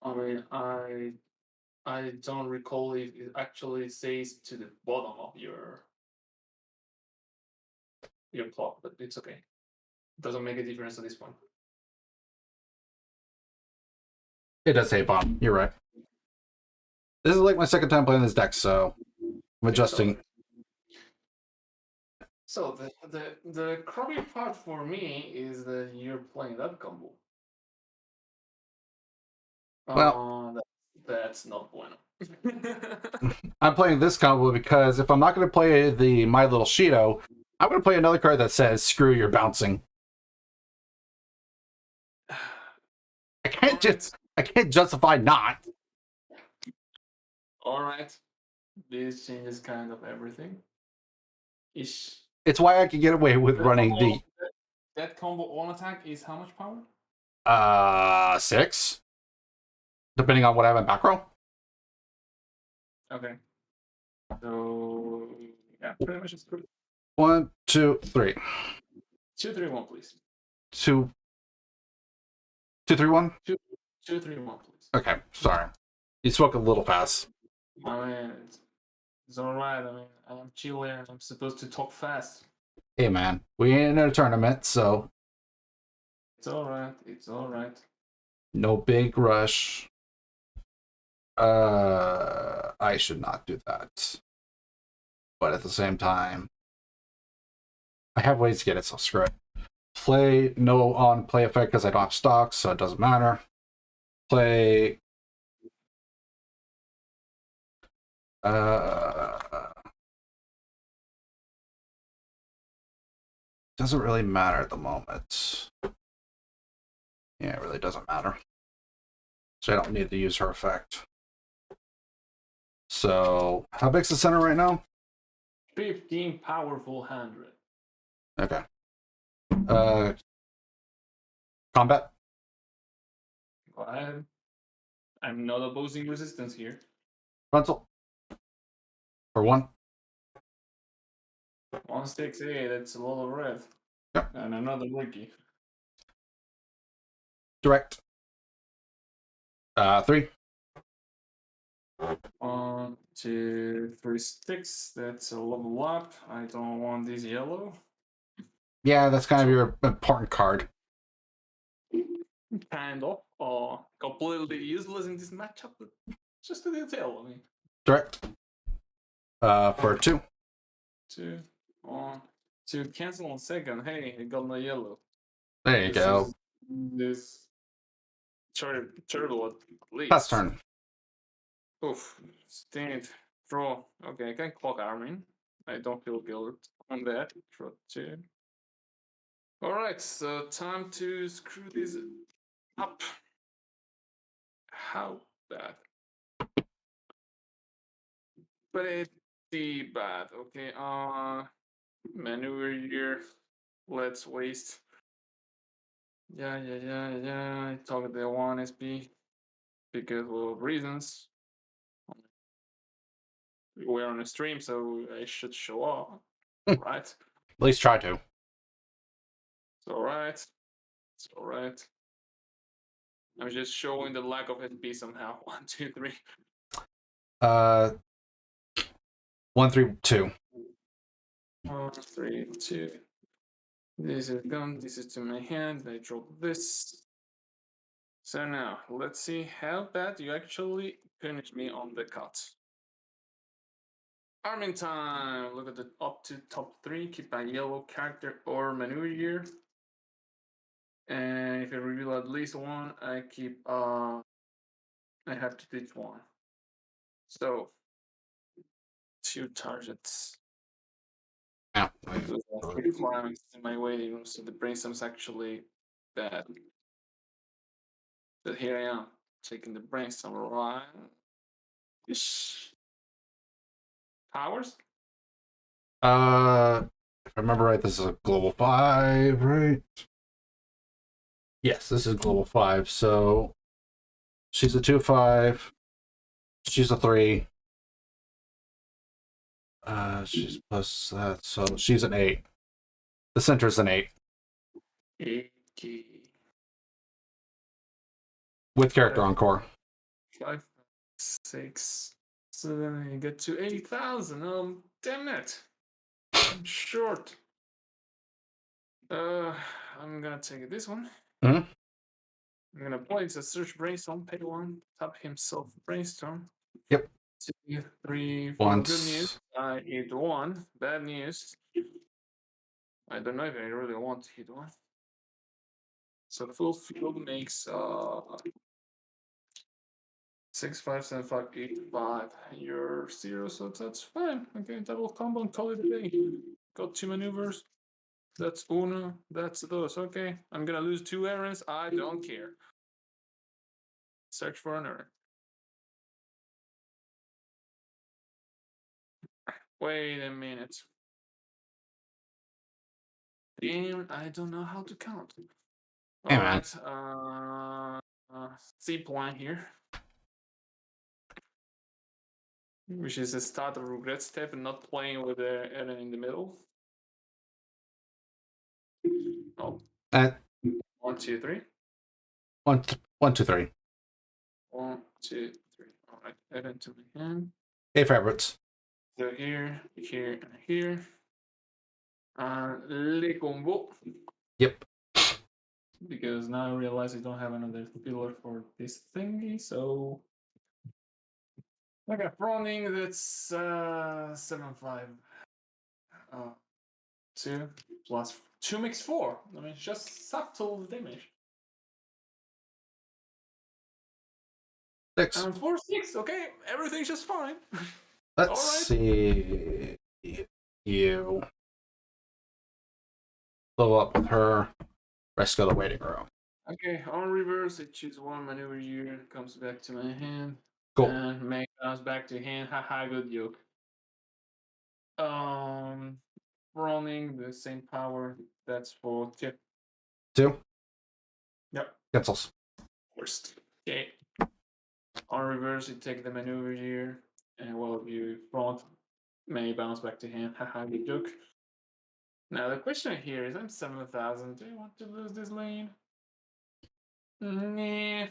I mean, I don't recall if it actually says to the bottom of your clock, but it's okay. It doesn't make a difference at this point. It does say bottom. You're right. This is like my second time playing this deck, so I'm adjusting. So the crummy part for me is that you're playing that combo. Well, that's not bueno. I'm playing this combo because if I'm not going to play the My Little Shido, I'm going to play another card that says "Screw your bouncing." I can't justify not. All right, this changes kind of everything. Ish. It's why I can get away with running that combo on attack is how much power? 6, depending on what I have in back row. Okay. So yeah, pretty much it's good. 1, 2, 3. 2, 3, 1, please. 2, 3, 1. 2, 3, 1, please. Okay, sorry. You spoke a little fast. I mean, it's all right. I mean, I'm chill and I'm supposed to talk fast. Hey man, we ain't in a tournament, so it's all right. It's all right. No big rush. I should not do that, but at the same time, I have ways to get it. So screw it. Play no on play effect because I don't have stocks, so it doesn't matter. play. Doesn't really matter at the moment. Yeah, it really doesn't matter. So I don't need to use her effect. So, how big's the center right now? 15 powerful 100. Okay. Combat? Go ahead. I'm not opposing resistance here. Frontal? For 1? 168, that's a lot of red. Yep. And another Ricky. Direct. 3. 1, 2, 3 sticks. That's a level up. I don't want this yellow. Yeah, that's kind of your important card. Kind of. Completely useless in this matchup, but just a detail. I mean, Direct. For 2. 2, 1, 2. Cancel on second. Hey, I got my yellow. There you go. This turtle at least. Pass turn. Oof. Stand. Draw. Okay, I can clock Armin. I don't feel guilt on that. Draw 2. Alright, so time to screw this up. How bad? Pretty bad. Okay, maneuver here. Let's waste. Yeah. I talked the 1 SP because of reasons. We're on a stream, so I should show up, right? At least try to. It's alright. It's alright. I'm just showing the lack of SP somehow. 1, 2, 3. 1, 3, 2. 1, 3, 2. This is gone. This is to my hand. I drop this. So now, let's see how bad you actually punish me on the cut. Arming time! Look at the up to top 3. Keep a yellow character or maneuver here. And if I reveal at least 1, I keep I have to ditch 1. So 2 targets. Yeah. Three climbing in my waiting room, so the brainstorm's actually bad. But here I am, taking the brainstorm right. Ish. Powers? If I remember right, this is a global 5, right? Yes, this is global 5. So she's a 2/5. She's a 3. She's plus that, so she's an 8. The center's an 8 80. with character encore. 5, 6. So then I get to 8,000. Damn it. I'm short. I'm gonna take this one. Mhm. I'm gonna place a search brainstorm, pay 1, tap himself brainstorm. Yep. 2, 3, 4. Once. Good news. I hit 1. Bad news. I don't know if I really want to hit 1. So the full field makes 6, 5, 7, 5, 8, 5. You're 0, so that's fine. Okay, double combo and call it a day. Got 2 maneuvers. That's uno. That's dos. Okay, I'm gonna lose 2 errands. I don't care. Search for an errand. Wait a minute. Damn, I don't know how to count. Hey, man. Alright, C plan here. Which is a start of regret step and not playing with the errand in the middle. Oh. Uh, 1, 2, 3. 1, 2, 3. 1, 2, 3. Alright, errand to my hand. 8 favorites. So here, here, and here. Le combo. Yep. Because now I realize I don't have another pillar for this thingy, so I got prawning. That's 7, 5. 2 plus 2 makes 4. I mean, it's just subtle damage. 6. And 4, 6. Okay, everything's just fine. Let's Alright. see. You blow up with her. Rest go to the waiting room. Okay, on reverse, I choose one maneuver here, comes back to my hand. Cool. And make bounce back to hand. Haha, good joke. Running the same power. That's for tip. 2. Yep. Cancels. Worst. Okay. On reverse, you take the maneuver here, and while you front, may bounce back to hand. Haha, good joke. Now the question here is, I'm 7,000. Do you want to lose this lane? Nah.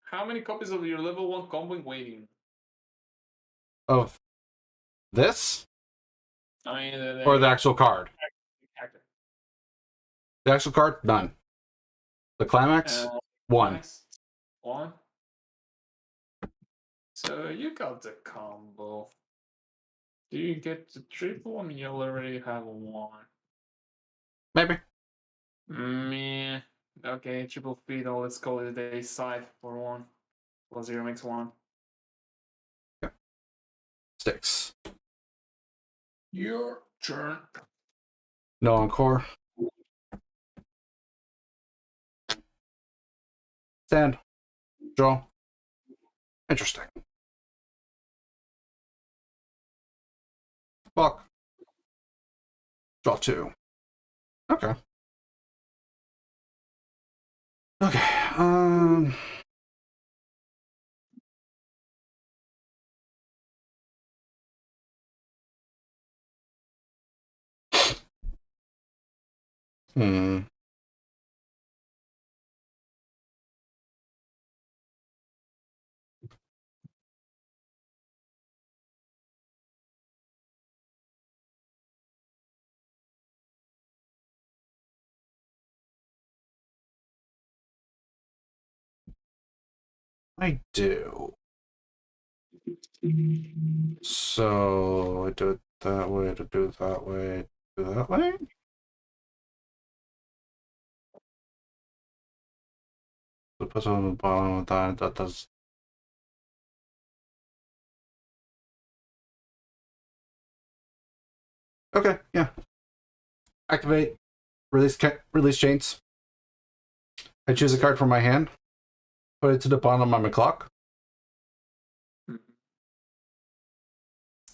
How many copies of your level 1 combo waiting? Of this? I mean, Or the actual card? character. The actual card? None. The climax? 1. Nice. 1. So you got the combo. Do you get the triple? I mean, you already have 1. Maybe. Meh. Okay, triple fiddle. Let's call it a day side for 1. Plus 0 makes 1. 6. Your turn. No encore. Stand. Draw. Interesting. Block. Draw 2. Okay. Okay. Hmm. I do. So I do it that way, to do it that way, do it that way. So put on the bottom of that does. Okay, yeah. Activate, release chains. I choose a card from my hand, put it to the bottom of my clock.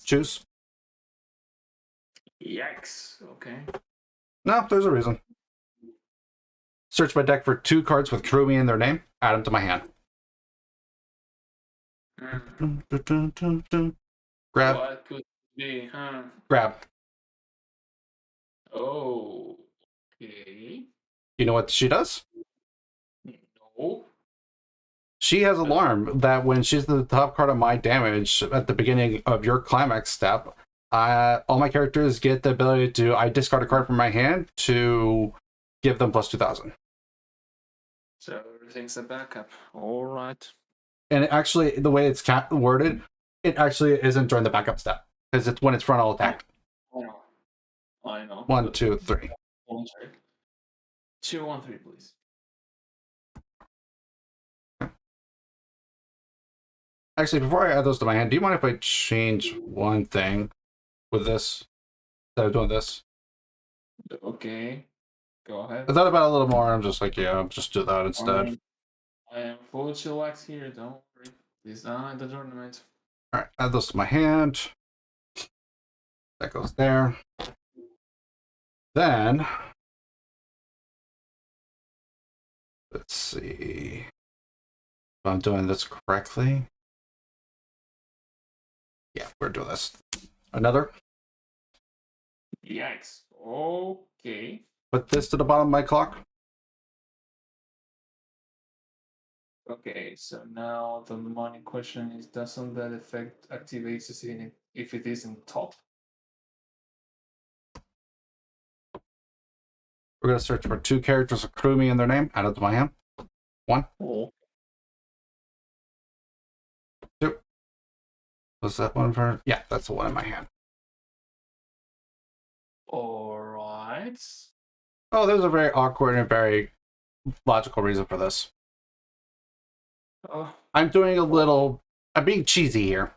Choose. Yikes. Okay. No, there's a reason. Search my deck for 2 cards with Kurumi in their name, add them to my hand. Grab. What could be, huh? Grab. Oh. Okay. You know what she does? No. She has alarm that when she's the top card of my damage at the beginning of your climax step, all my characters get the ability to, I discard a card from my hand to give them plus 2,000. So everything's a backup. All right. And it actually, the way it's worded, it actually isn't during the backup step because it's when it's frontal attack. I know. I know. 1, 2, 3. 1, 3. 2, 1, 3, please. Actually, before I add those to my hand, do you mind if I change one thing with this instead of doing this? Okay. Go ahead. I thought about it a little more. I'm just like, yeah, I'll just do that instead. I am full chillax here. Don't worry. Please not the tournament. All right, add those to my hand. That goes there. Then, let's see if I'm doing this correctly. Yeah, we're doing this. Another. Yikes. Okay. Put this to the bottom of my clock. Okay, so now the money question is, doesn't that effect activates if it is in top? We're going to search for 2 characters with Kurumi in their name. Add it to my hand. 1. Oh. 2. Was that one for? Yeah, that's the one in my hand. All right. Oh, there's a very awkward and very logical reason for this. Oh, I'm being cheesy here.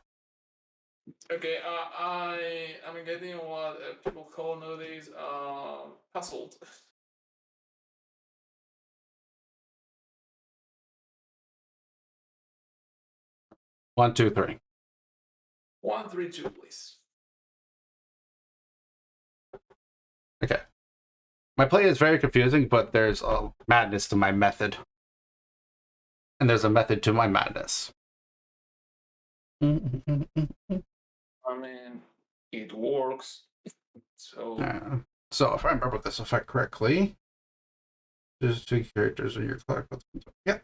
okay. I'm getting what people call nowadays puzzled. 1, 2, 3. 1, 3, 2, please. Okay. My play is very confusing, but there's a madness to my method. And there's a method to my madness. I mean, it works. So So if I remember this effect correctly, there's 2 characters in your clock. Yep.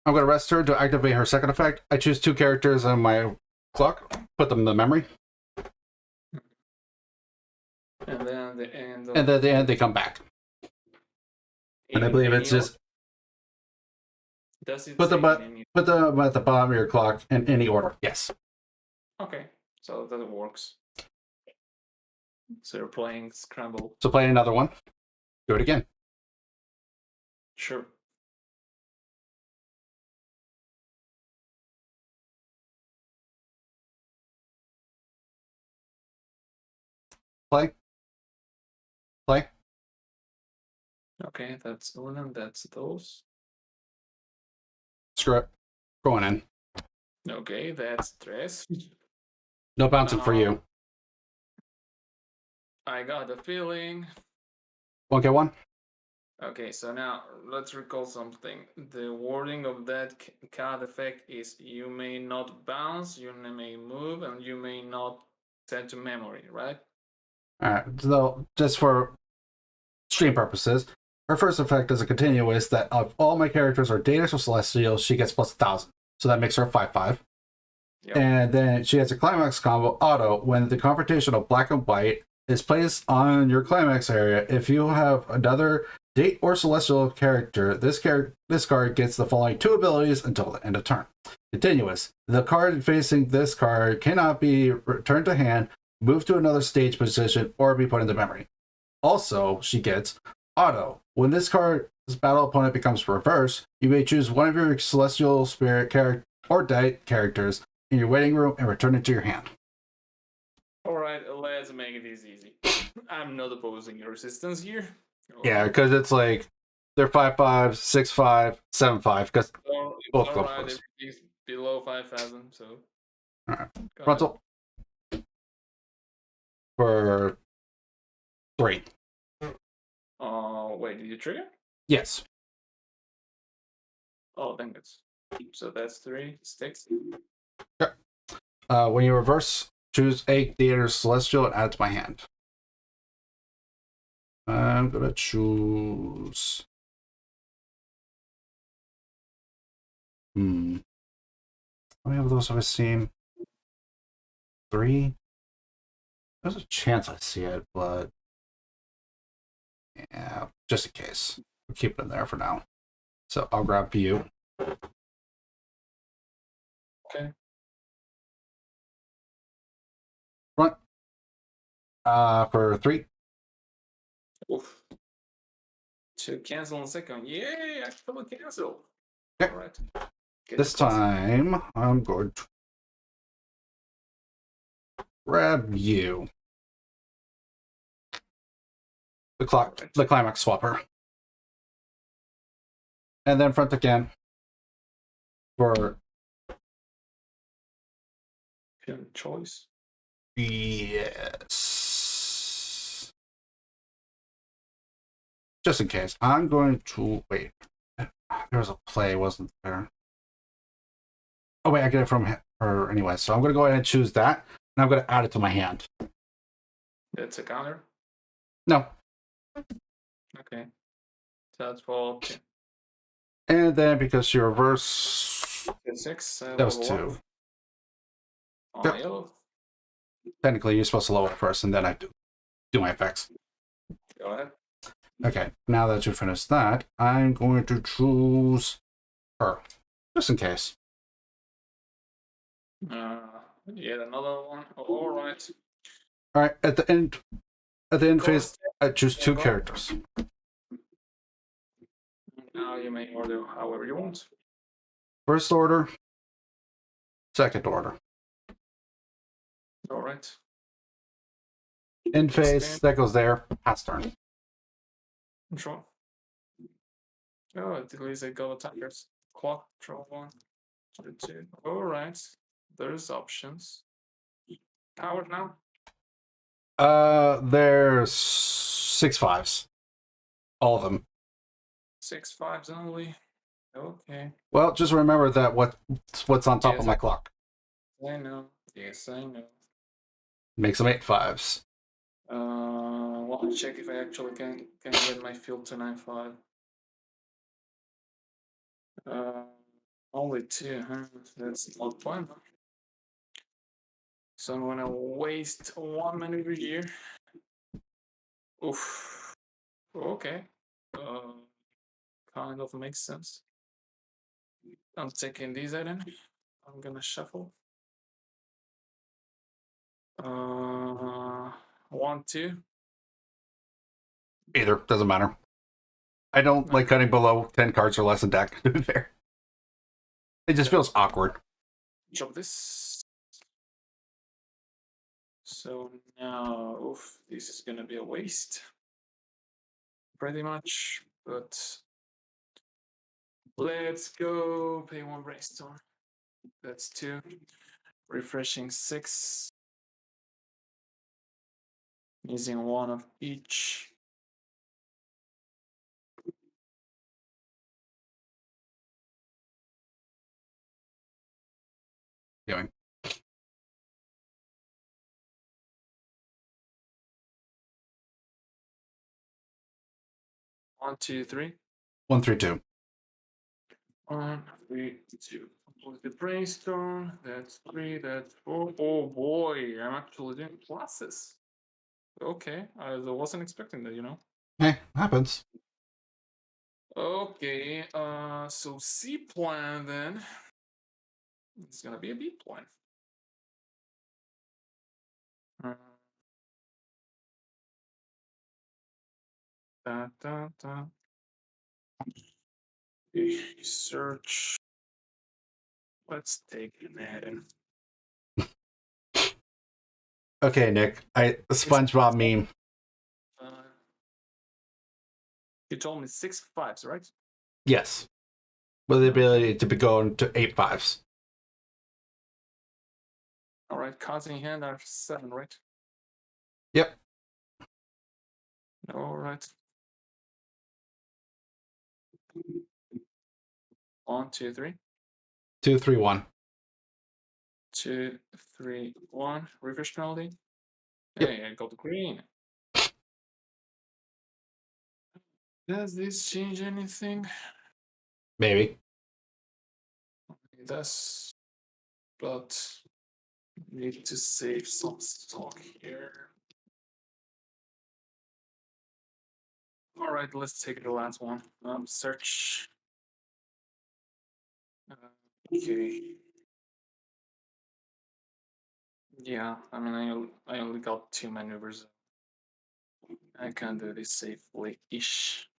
I'm going to rest her to activate her second effect. I choose 2 characters on my clock, put them in the memory, and then at the end. and then at the end they come back. And I believe it's just Does it put them say at the bottom of your clock in any order. Yes. Okay, so that works. So you're playing Scramble. So play another one. Do it again. Sure. Play. Play. Okay, that's one and that's those. Screw it. Going in. Okay, that's tres. No bouncing for you. I got the feeling. 1K1. Okay, so now let's recall something. The wording of that card effect is you may not bounce, you may move, and you may not send to memory, right? Alright, so just for stream purposes, her first effect is a continuous that of all my characters are Danish or Celestial, she gets plus 1,000. So that makes her 5/5. Yep. And then she has a climax combo auto when the confrontation of black and white is placed on your climax area. If you have another Date or Celestial character, this card gets the following 2 abilities until the end of turn. Continuous. The card facing this card cannot be returned to hand, moved to another stage position, or be put into memory. Also, she gets auto. When this card's battle opponent becomes reverse, you may choose one of your Celestial Spirit character or Date characters in your waiting room and return it to your hand. Alright, let's make this easy. I'm not opposing your resistance here. Yeah, because it's like they're 5/5, 6/5, 7/5. Because So both it's go alright, first. everything's below 5,000, so. Alright. Go ahead. Frontal for 3. Wait, did you trigger? Yes. Oh, then it's. So that's 3 sticks. When you reverse, choose a Theater Celestial and add it to my hand. I'm gonna choose. How many of those have I seen? 3. There's a chance I see it, but yeah, just in case. We'll keep it in there for now. So I'll grab you. Okay. Front. For 3. Oof. To cancel in a second. Yay! Actually cancel. Okay. Alright. This time I'm going to grab you. The climax swapper. And then front again for choice. yes. Just in case, I'm going to wait. There was a play, wasn't there? Oh wait, I get it from her anyway. So I'm going to go ahead and choose that, and I'm going to add it to my hand. That's a counter. No, Okay. So that's for and then because she reverse, 6. that was 2. On Yep. yellow. Technically, you're supposed to lower it first, and then I do my effects. Go ahead. Okay, now that you finished that, I'm going to choose her, just in case. Yet another one. All right. All right, at the end phase, I choose 2 characters. You may order however you want. First order, second order. All right. In phase, Expand. that goes there. Pass turn. Draw. Oh, at least I got attackers. Clock, draw 1, draw 2. All right. There's options. Power now. There's 6/5s. All of them. 6/5s only. Okay. Well, just remember that what's on top Yes, of my clock. I know. Yes, I know. Makes them 8/5s. Well, I'll check if I actually can get my field to 9/5. Only 2, huh? That's not fun. So I'm gonna waste 1 maneuver here. Oof. Okay. Kind of makes sense. I'm taking these items. I'm gonna shuffle. 1, 2. Either doesn't matter. I don't like cutting below 10 cards or less in deck. To be fair, it just feels awkward. Drop this. So now, oof, this is gonna be a waste. Pretty much, but let's go pay 1 brainstorm. That's 2. Refreshing 6. Using 1 of each. Going. One, two, three. 1, 3, 2. 1, 3, 2. Complete the brainstorm. That's 3. That's 4. Oh boy, I'm actually doing pluses. Okay, I wasn't expecting that, you know. Happens. Okay, so C plan then. It's gonna be a B plan. Da, da, da. Search. Let's take an ad. Okay, Nick. SpongeBob meme. You told me 6/5s, right? Yes. With the ability to be going to 8/5s. All right, cards in hand are 7, right? Yep. All right. 1, 2, 3. 2, 3, 1. 2, 3, 1. Refresh penalty. Yep. Hey, I got the green. Does this change anything? Maybe. It does, but need to save some stock here. All right, let's take the last one. Search. Okay. Yeah, I mean, I only got 2 maneuvers. I can do this safely-ish.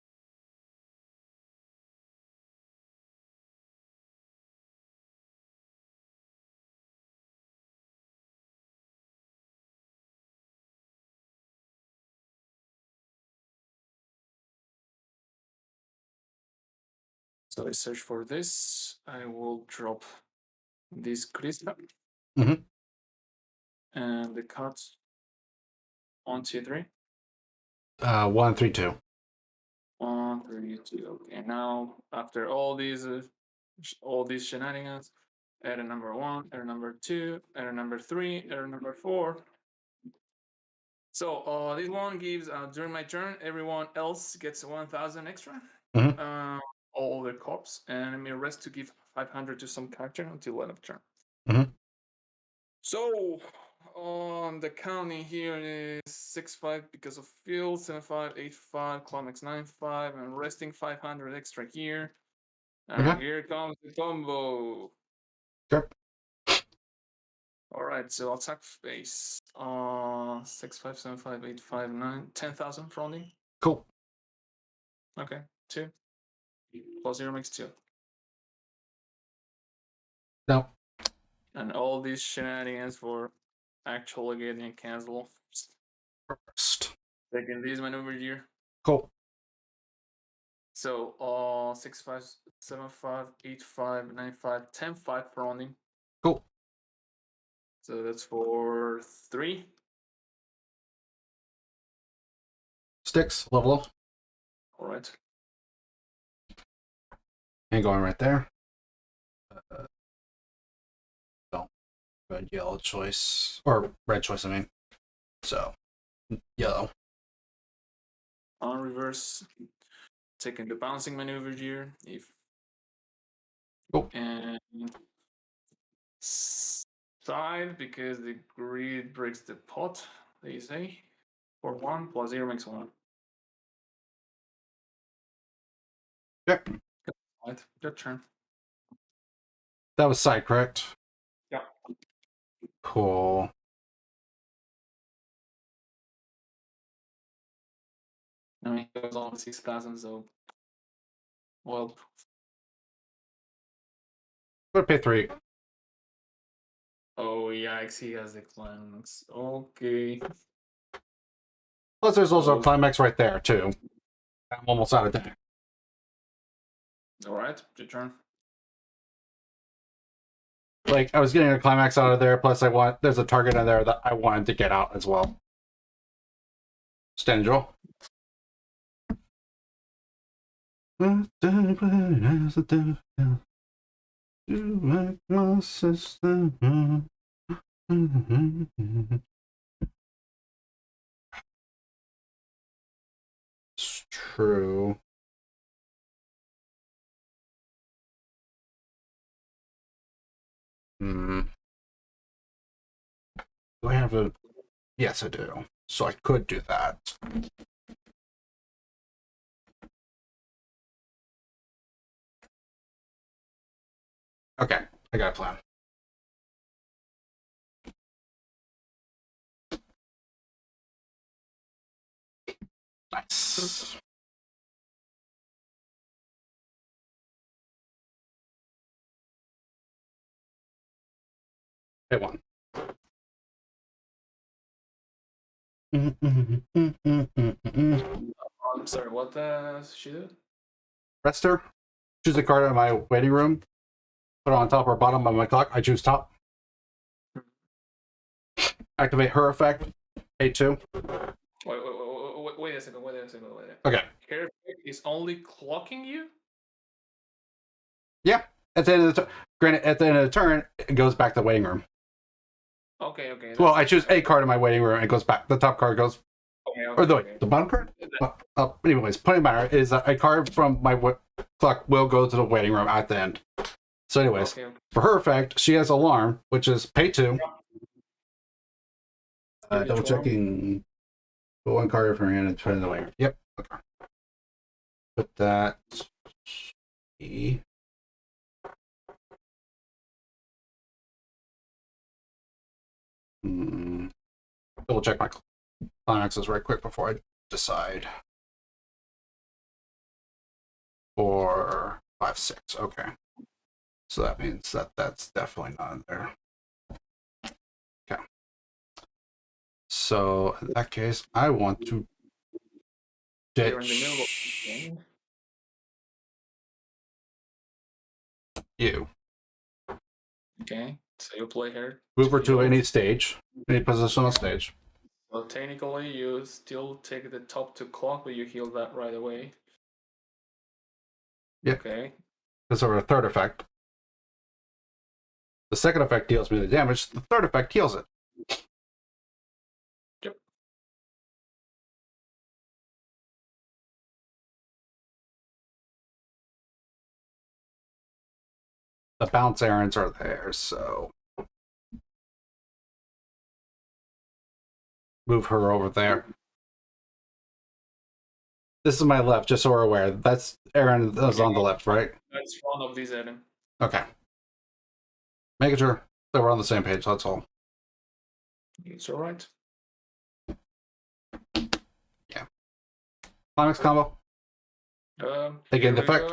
So I search for this. I will drop this crystal. Mhm. And the cards. 1, 2, 3. 1, 3, 2. 1, 3, 2. Okay, now after all these shenanigans, error number 1, error number 2, error number 3, error number 4. So this one gives during my turn, everyone else gets 1,000 extra. Mhm. All the corps, and enemy rest to give 500 to some character until end of turn. Mhm. So on the counting here is 6/5 because of field, 7/5, 8/5, climax 9/5, and resting 500 extra here. And Okay. here comes the combo. Sure. All right, so attack phase. 6/5, 7/5, 8/5, 9, 10,000 rounding. Cool. Okay, 2. plus 0 makes 2. No. And all these shenanigans for actually getting cancelled. First. Taking this maneuver here. Cool. So 6 5 7 5 8 5 9 5 10 5 for rounding. Cool. So that's for 3. Sticks, level. All right. And going right there. Don't. Red, yellow choice. Or red choice, I mean. So, yellow. On reverse, taking the bouncing maneuver here. If Cool. And side because the grid breaks the pot, they say. For 1 plus 0 makes 1. Yep. Right, your turn. That was side, correct? Yeah. Cool. I mean, it was only 6,000, so well. I'm gonna pay 3. Oh yikes! He has the climax. Okay. Plus, there's also a Oh. climax right there too. I'm almost out of deck. All right, your turn. Like I was getting a climax out of there. Plus, there's a target in there that I wanted to get out as well. Stand draw. You make my sister. It's true. Do I have a... Yes, I do. So I could do that. Okay, I got a plan. Nice. Hit one. I'm sorry, what she did? Rester. Choose a card in my waiting room. Put it on top or bottom of my clock. I choose top. Activate her effect. A2. Wait a second. Okay. Her effect is only clocking you? Yeah. At the end of the granted, at the end of the turn, it goes back to the waiting room. Okay. Well, I choose a card in my waiting room and it goes back. The top card goes. Or the bottom card? Anyways, point of the matter is that a card from my clock will go to the waiting room at the end. So, anyways, for her effect, she has alarm, which is pay 2. Double checking. Put one card from her hand and turn the waiting room. Yep. Okay. Put that. E. Double check my climaxes right quick before I decide. 4, 5, 6. Okay. So that means that that's definitely not in there. Okay. So in that case, I want to You're in the middle of the game. you. Okay, so you play her. Move her to any stage, any position on stage. Well, technically, you still take the top 2 clock, but you heal that right away. Yep. Okay. Because of her third effect. The second effect deals me the damage. The third effect heals it. Yep. The bounce errands are there, so move her over there. This is my left, just so we're aware. That's Aaron is on the left, right? That's one of these, Adam. Okay. Making sure that we're on the same page, that's all. It's alright. Yeah. Climax combo. Again, the effect.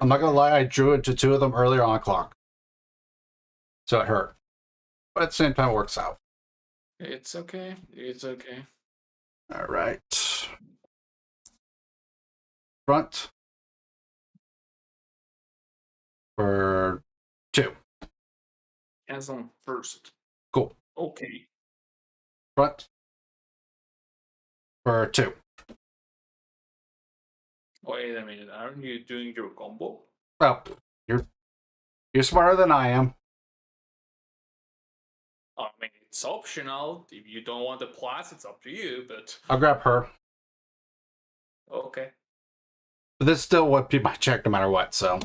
I'm not gonna lie, I drew into 2 of them earlier on clock. So it hurt. But at the same time, it works out. It's okay. It's okay. Alright. Front. For 2. Cancel first. Cool. Okay. Front. For 2. Wait a minute. Aren't you doing your combo? Well, you're smarter than I am. I mean, it's optional. If you don't want the plus, it's up to you. But I'll grab her. okay. But this still would be my check no matter what, so.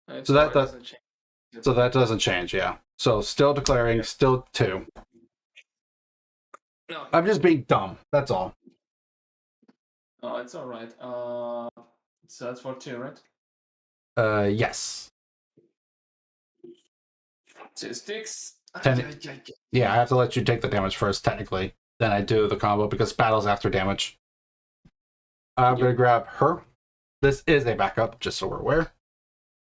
It's So that fine, does- doesn't change. So that doesn't change, yeah. So still declaring, still 2. No, I'm just being dumb. That's all. oh, it's all right. So that's for 2, right? Yes. 2 sticks. Ten- Yeah, I have to let you take the damage first, technically. Then I do the combo because battle's after damage. I'm gonna grab her. This is a backup, just so we're aware.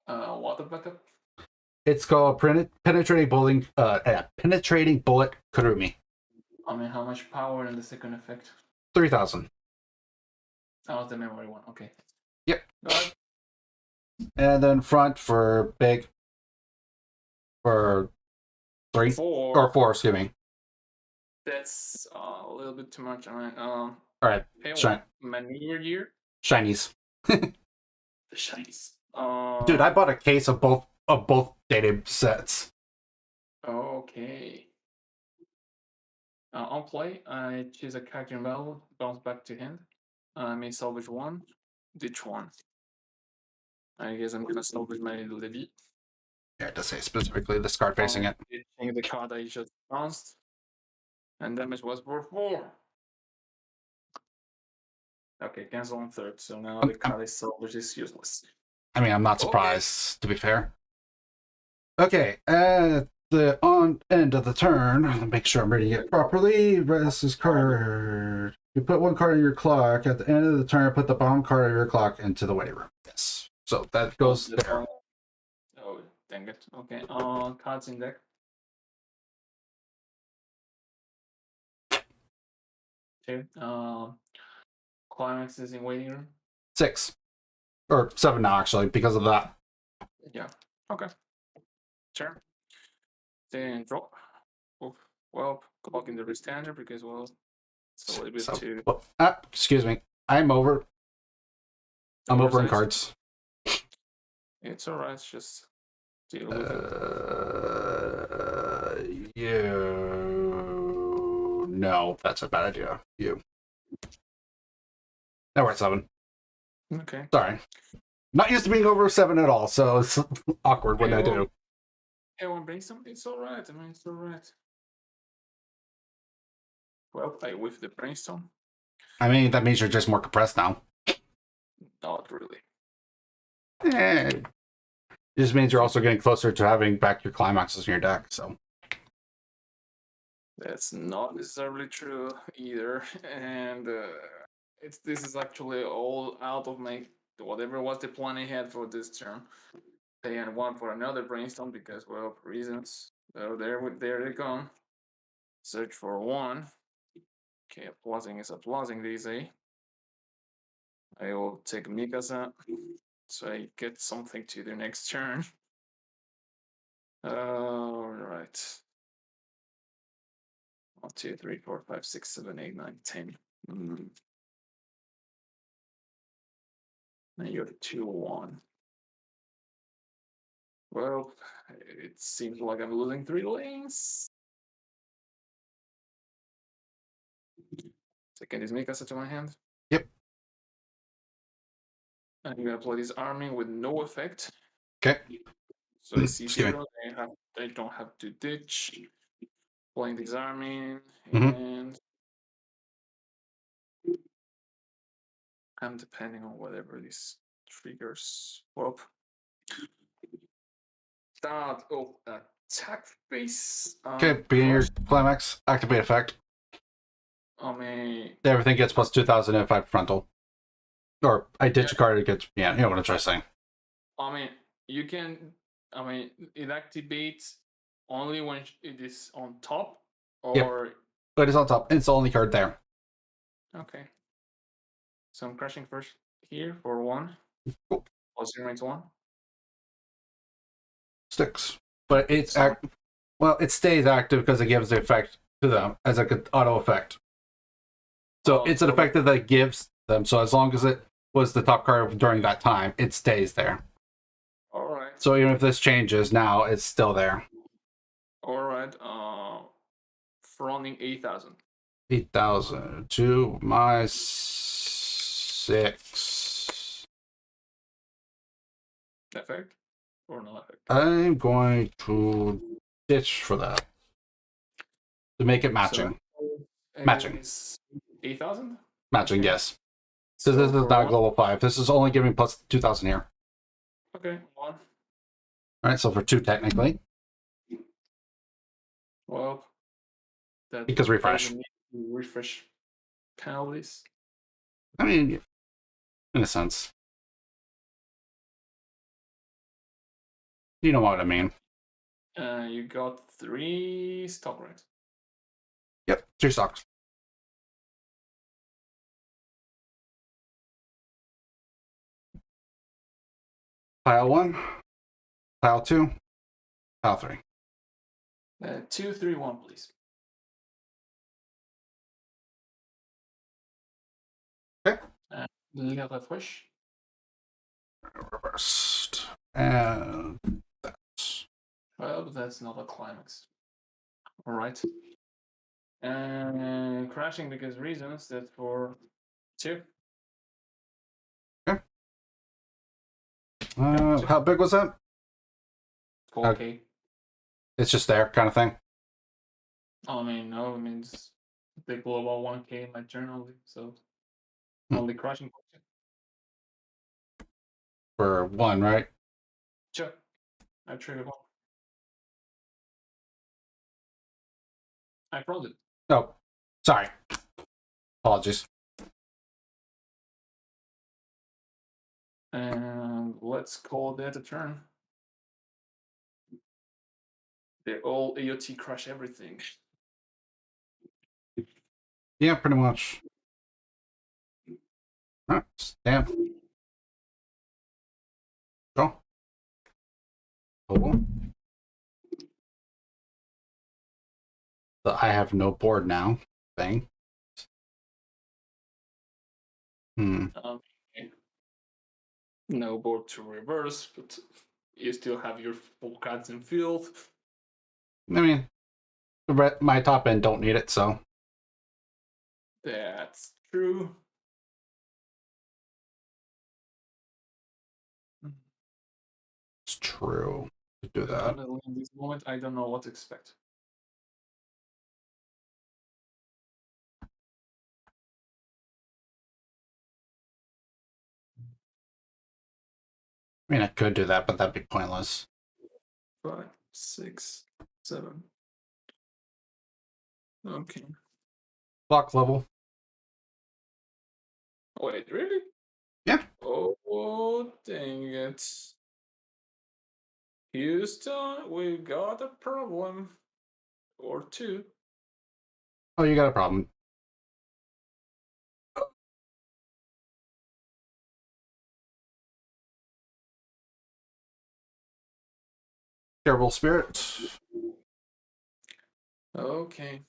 What the backup? It's called penetrating bullet Kurumi. I mean, how much power in the second effect? 3,000. Oh, the memory one. Okay. Yep. Go ahead. And then front for big. For 3 4. or 4, excuse me. That's a little bit too much. All right. All right, Hey, Shine. Manure year? Shinies. The shinies. Dude, I bought a case of both dated sets. Okay. On play, I choose a character in battle, bounce back to hand. I may salvage 1, ditch 1. I guess I'm gonna salvage my Levy. Yeah, it does say specifically discard facing it. Ditching the card I just bounced. And damage was for 4. Okay, cancel on 3rd, so now the card is salvaged is useless. I mean, I'm not Okay. surprised, to be fair. Okay, at the on end of the turn, make sure I'm reading it properly. Rest this card. You put 1 card in your clock. At the end of the turn, put the bottom card of your clock into the waiting room. Yes. So that goes there. Oh, dang it. Okay, cards in deck. 2. Climax is in waiting room. 6. Or 7 now, actually, because of that. Yeah. Okay. Sure. Then draw. Oof. Well, clock in the wristhander because well, it's a little bit So, too. well, excuse me. I'm over in oversized. cards. It's alright. It's just deal with it. You. No, that's a bad idea. You. Now we're at 7. Okay. Sorry. Not used to being over 7 at all, so it's awkward when I do. Everyone brings some. It's alright. I mean, it's alright. Well, I whiff the brainstorm. I mean, that means you're just more compressed now. Not really. It just means you're also getting closer to having back your climaxes in your deck, so. That's not necessarily true either, and this is actually all out of my whatever was the plan I had for this turn. I had 1 for another brainstorm because well reasons. So there they go. Search for 1. Okay, applauding is applauding they say. I will take Mikasa, so I get something to the next turn. Alright. 1, 2, 3, 4, 5, 6, 7, 8, 9, 10. Now you're 2-1. Well, it seems like I'm losing 3 lanes. Second is Mikasa to my hand. Yep. I'm gonna play this army with no effect. Okay. So I see Excuse me. 0. I don't have to ditch. Playing this army Mhm. and I'm depending on whatever this triggers. Well, start of attack phase. Okay, beginning your climax, activate effect. I mean, Everything gets plus 2,000 if I frontal. Or I ditch a card, it gets, yeah, you know what I'm trying to say. I mean, you can. I mean, it activates only when it is on top, or But it's on top. It's the only card there. okay. So I'm crashing first here for 1. Cool. Plus remains 1. Sticks. But it's So- well, it stays active because it gives the effect to them as like an auto effect. So it's an effect that it gives them. So as long as it was the top card during that time, it stays there. All right. So even if this changes now, it's still there. All right. Fronting 8,000. 8,000 to my 6. Effect or no effect? I'm going to ditch for that to make it matching. Matching. 8,000. Matching, okay. yes. So this is for not one- global 5. This is only giving plus 2,000 here. Okay, 1. All right, so for 2 technically, Well, that because refresh. doesn't need to refresh penalties. I mean, in a sense, you know what I mean. You got 3 stock ranks. Yep, 3 stocks. Pile 1, pile 2, pile 3. 2, 3, 1, please. Okay. Le refresh. Reversed. And that's Well, that's not a climax. All right. And crashing because reasons. That's for 2. how big was that? 4K. It's just there, kind of thing. I mean, no, it means they blow about 1K in my turn only, so Hmm. only crashing. For 1, right? Sure. I triggered 1. I froze it. Oh, sorry. Apologies. And let's call that a turn. They all AOT crush everything. Yeah, pretty much. Alright, stamp. Draw. Cool. So I have no board now. Thing. Okay. No board to reverse, but you still have your 4 cards in field. I mean, my top end don't need it, so That's true. it's true to do that. Honestly, in this moment, I don't know what to expect. I mean, I could do that, but that'd be pointless. 5, 6, 7. Okay. Block level. Wait, really? Yeah. Oh, dang it. Houston, we got a problem. Or 2. Oh, you got a problem. Terrible spirit. Okay.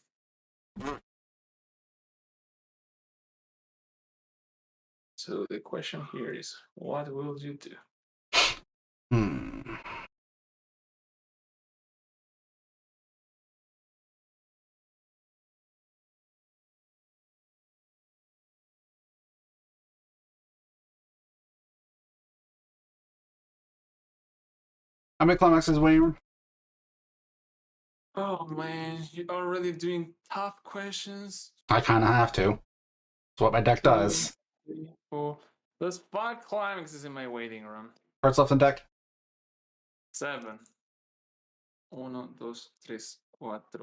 So the question here is, what will you do? How many climaxes waiting? Oh man, you're already doing tough questions. I kind of have to. It's what my deck does. 3, 4. There's 5 climaxes in my waiting room. Cards left in deck. 7. 1, 2, 3, 4, 5,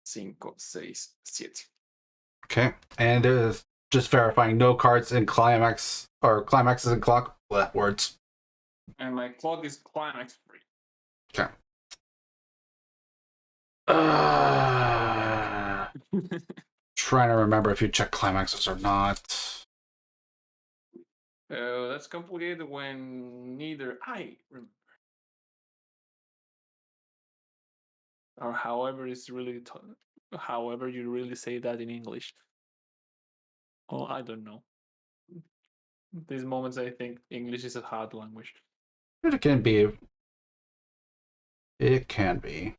6, 7. Okay, and there's just verifying no cards in climax or climaxes in clock words. And my clock is climax free. Okay. Trying to remember if you check climaxes or not. That's complicated when neither I remember. Or however it's really however you really say that in English. Oh, I don't know. These moments I think English is a hard language. It can be. It can be.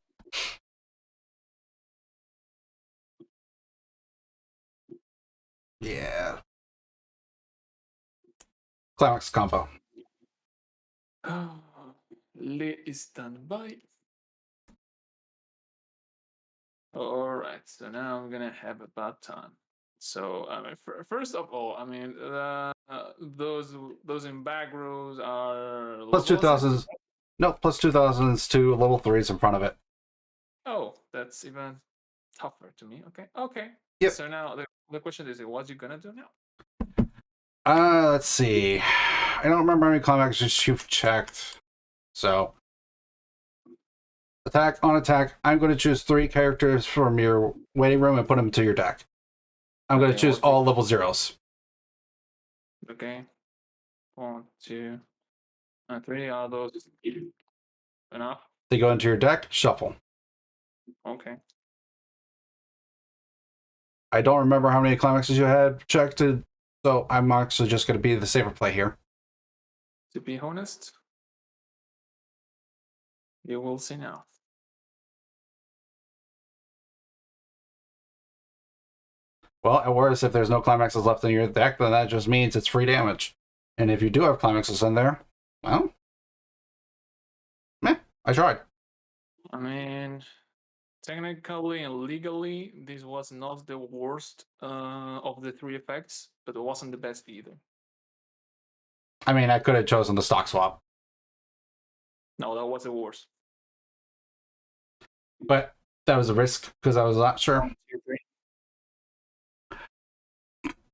Yeah. Climax combo. Lee is standby. Alright, so now I'm gonna have a bad time. So I mean, first of all, I mean, those in back rows are Plus level 2000s. No, plus 2000s to level 3s in front of it. Oh, that's even tougher to me. Okay, okay. Yep. So now the question is, what you gonna do now? Let's see. I don't remember how many climaxes you've checked. So, attack on attack. I'm going to choose 3 characters from your waiting room and put them to your deck. I'm going to Okay, choose what all level 0s. Okay. 1, 2, and 3 are those enough? They go into your deck, shuffle. Okay. I don't remember how many climaxes you had checked, so I'm actually just going to be the safer play here. To be honest, you will see now. Well, at worst, if there's no climaxes left in your deck, then that just means it's free damage. And if you do have climaxes in there, well, meh, I tried. I mean, technically and legally, this was not the worst of the 3 effects, but it wasn't the best either. I mean, I could have chosen the stock swap. No, that was the worst. But that was a risk because I was not sure. 1, 2, 3.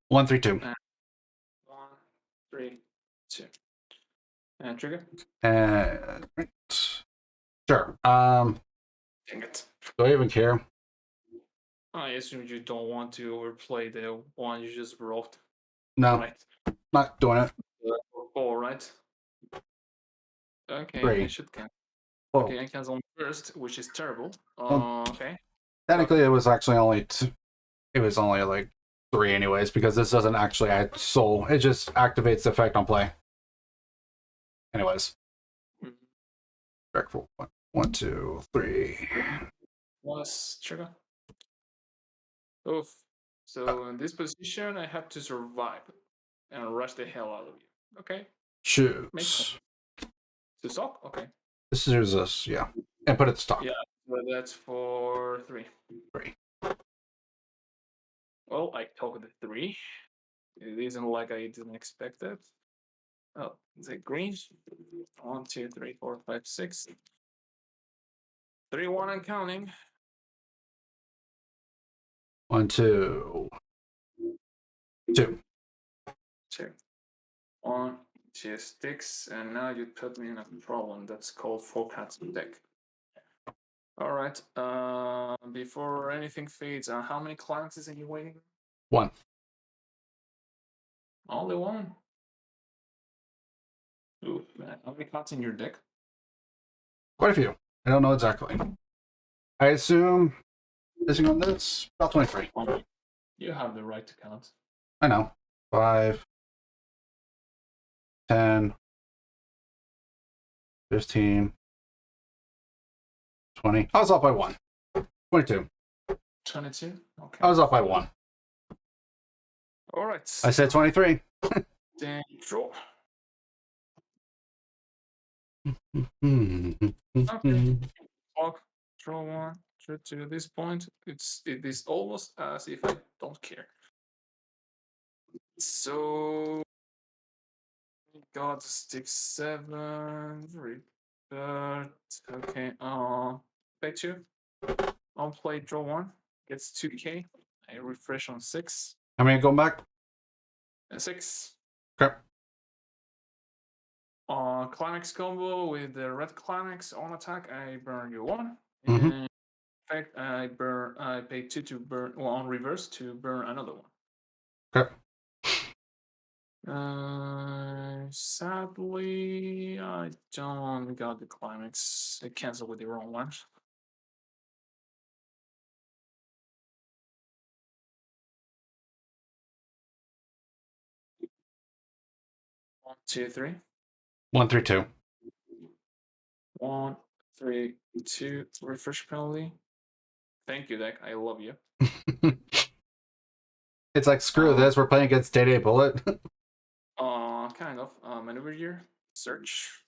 1, 3, 2. 1, 3, 2. And trigger. Right. Sure. Dang it. Do I even care? I assume you don't want to overplay the one you just wrote. No, Right. not doing it. 4, right? Okay, 3. I should cancel. Whoa. Okay, I cancel first, which is terrible. Okay. Technically, it was actually only it was only like 3 anyways, because this doesn't actually add soul. It just activates the effect on play. Anyways. Mhm. Back for 1, 2, 3. Was trigger. Oof. So in this position, I have to survive and rush the hell out of you. Okay. Makes Choose. sense. To stop? Okay. This is this, yeah. And put it to stock. Yeah, but that's for 3. 3. Well, I took the 3. It isn't like I didn't expect it. Oh, is it green? 1, 2, 3, 4, 5, 6. 3, 1, and counting. 1, 2. 2. 2. 1, 2 sticks, and now you put me in a problem that's called forecasting deck. All right. Before anything fades, how many climaxes are you waiting? 1. Only 1. Ooh, man. How many cards in your deck? Quite a few. I don't know exactly. I assume, missing on this, about 23. You have the right to count. I know. 5, 10, 15, 20. I was off by 1. 22. 22? Okay. I was off by 1. All right. I said 23. Then draw. Okay. Clock. Draw 1. To this point, it is almost as if I don't care. So got stick 7. Revert. Okay. Play 2. On play draw 1. Gets 2k. I refresh on 6. How many going back? And 6. Okay. Climax combo with the red climax on attack, I burn you 1. Mhm. And in fact, I pay 2 to burn, well, on reverse to burn another one. Okay. Sadly, I don't got the climax. I cancel with the wrong one. One, two, three. 1 through 2. 1, 3, 2. Refresh penalty. Thank you, deck. I love you. It's like, screw this, we're playing against Day Bullet. Kind of. Maneuver here. Search.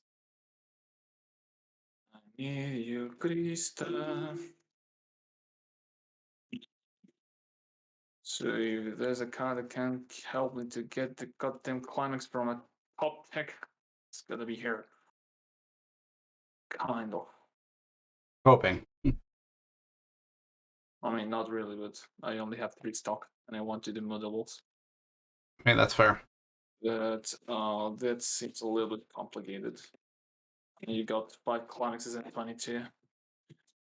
I need you, Krista. So if there's a card that can help me to get the goddamn climax from a top tech, it's gonna be here. Kind of. Hoping. I mean, not really, but I only have 3 stock, and I want to do modables. I mean, that's fair. That seems a little bit complicated. And you got 5 climaxes and 22.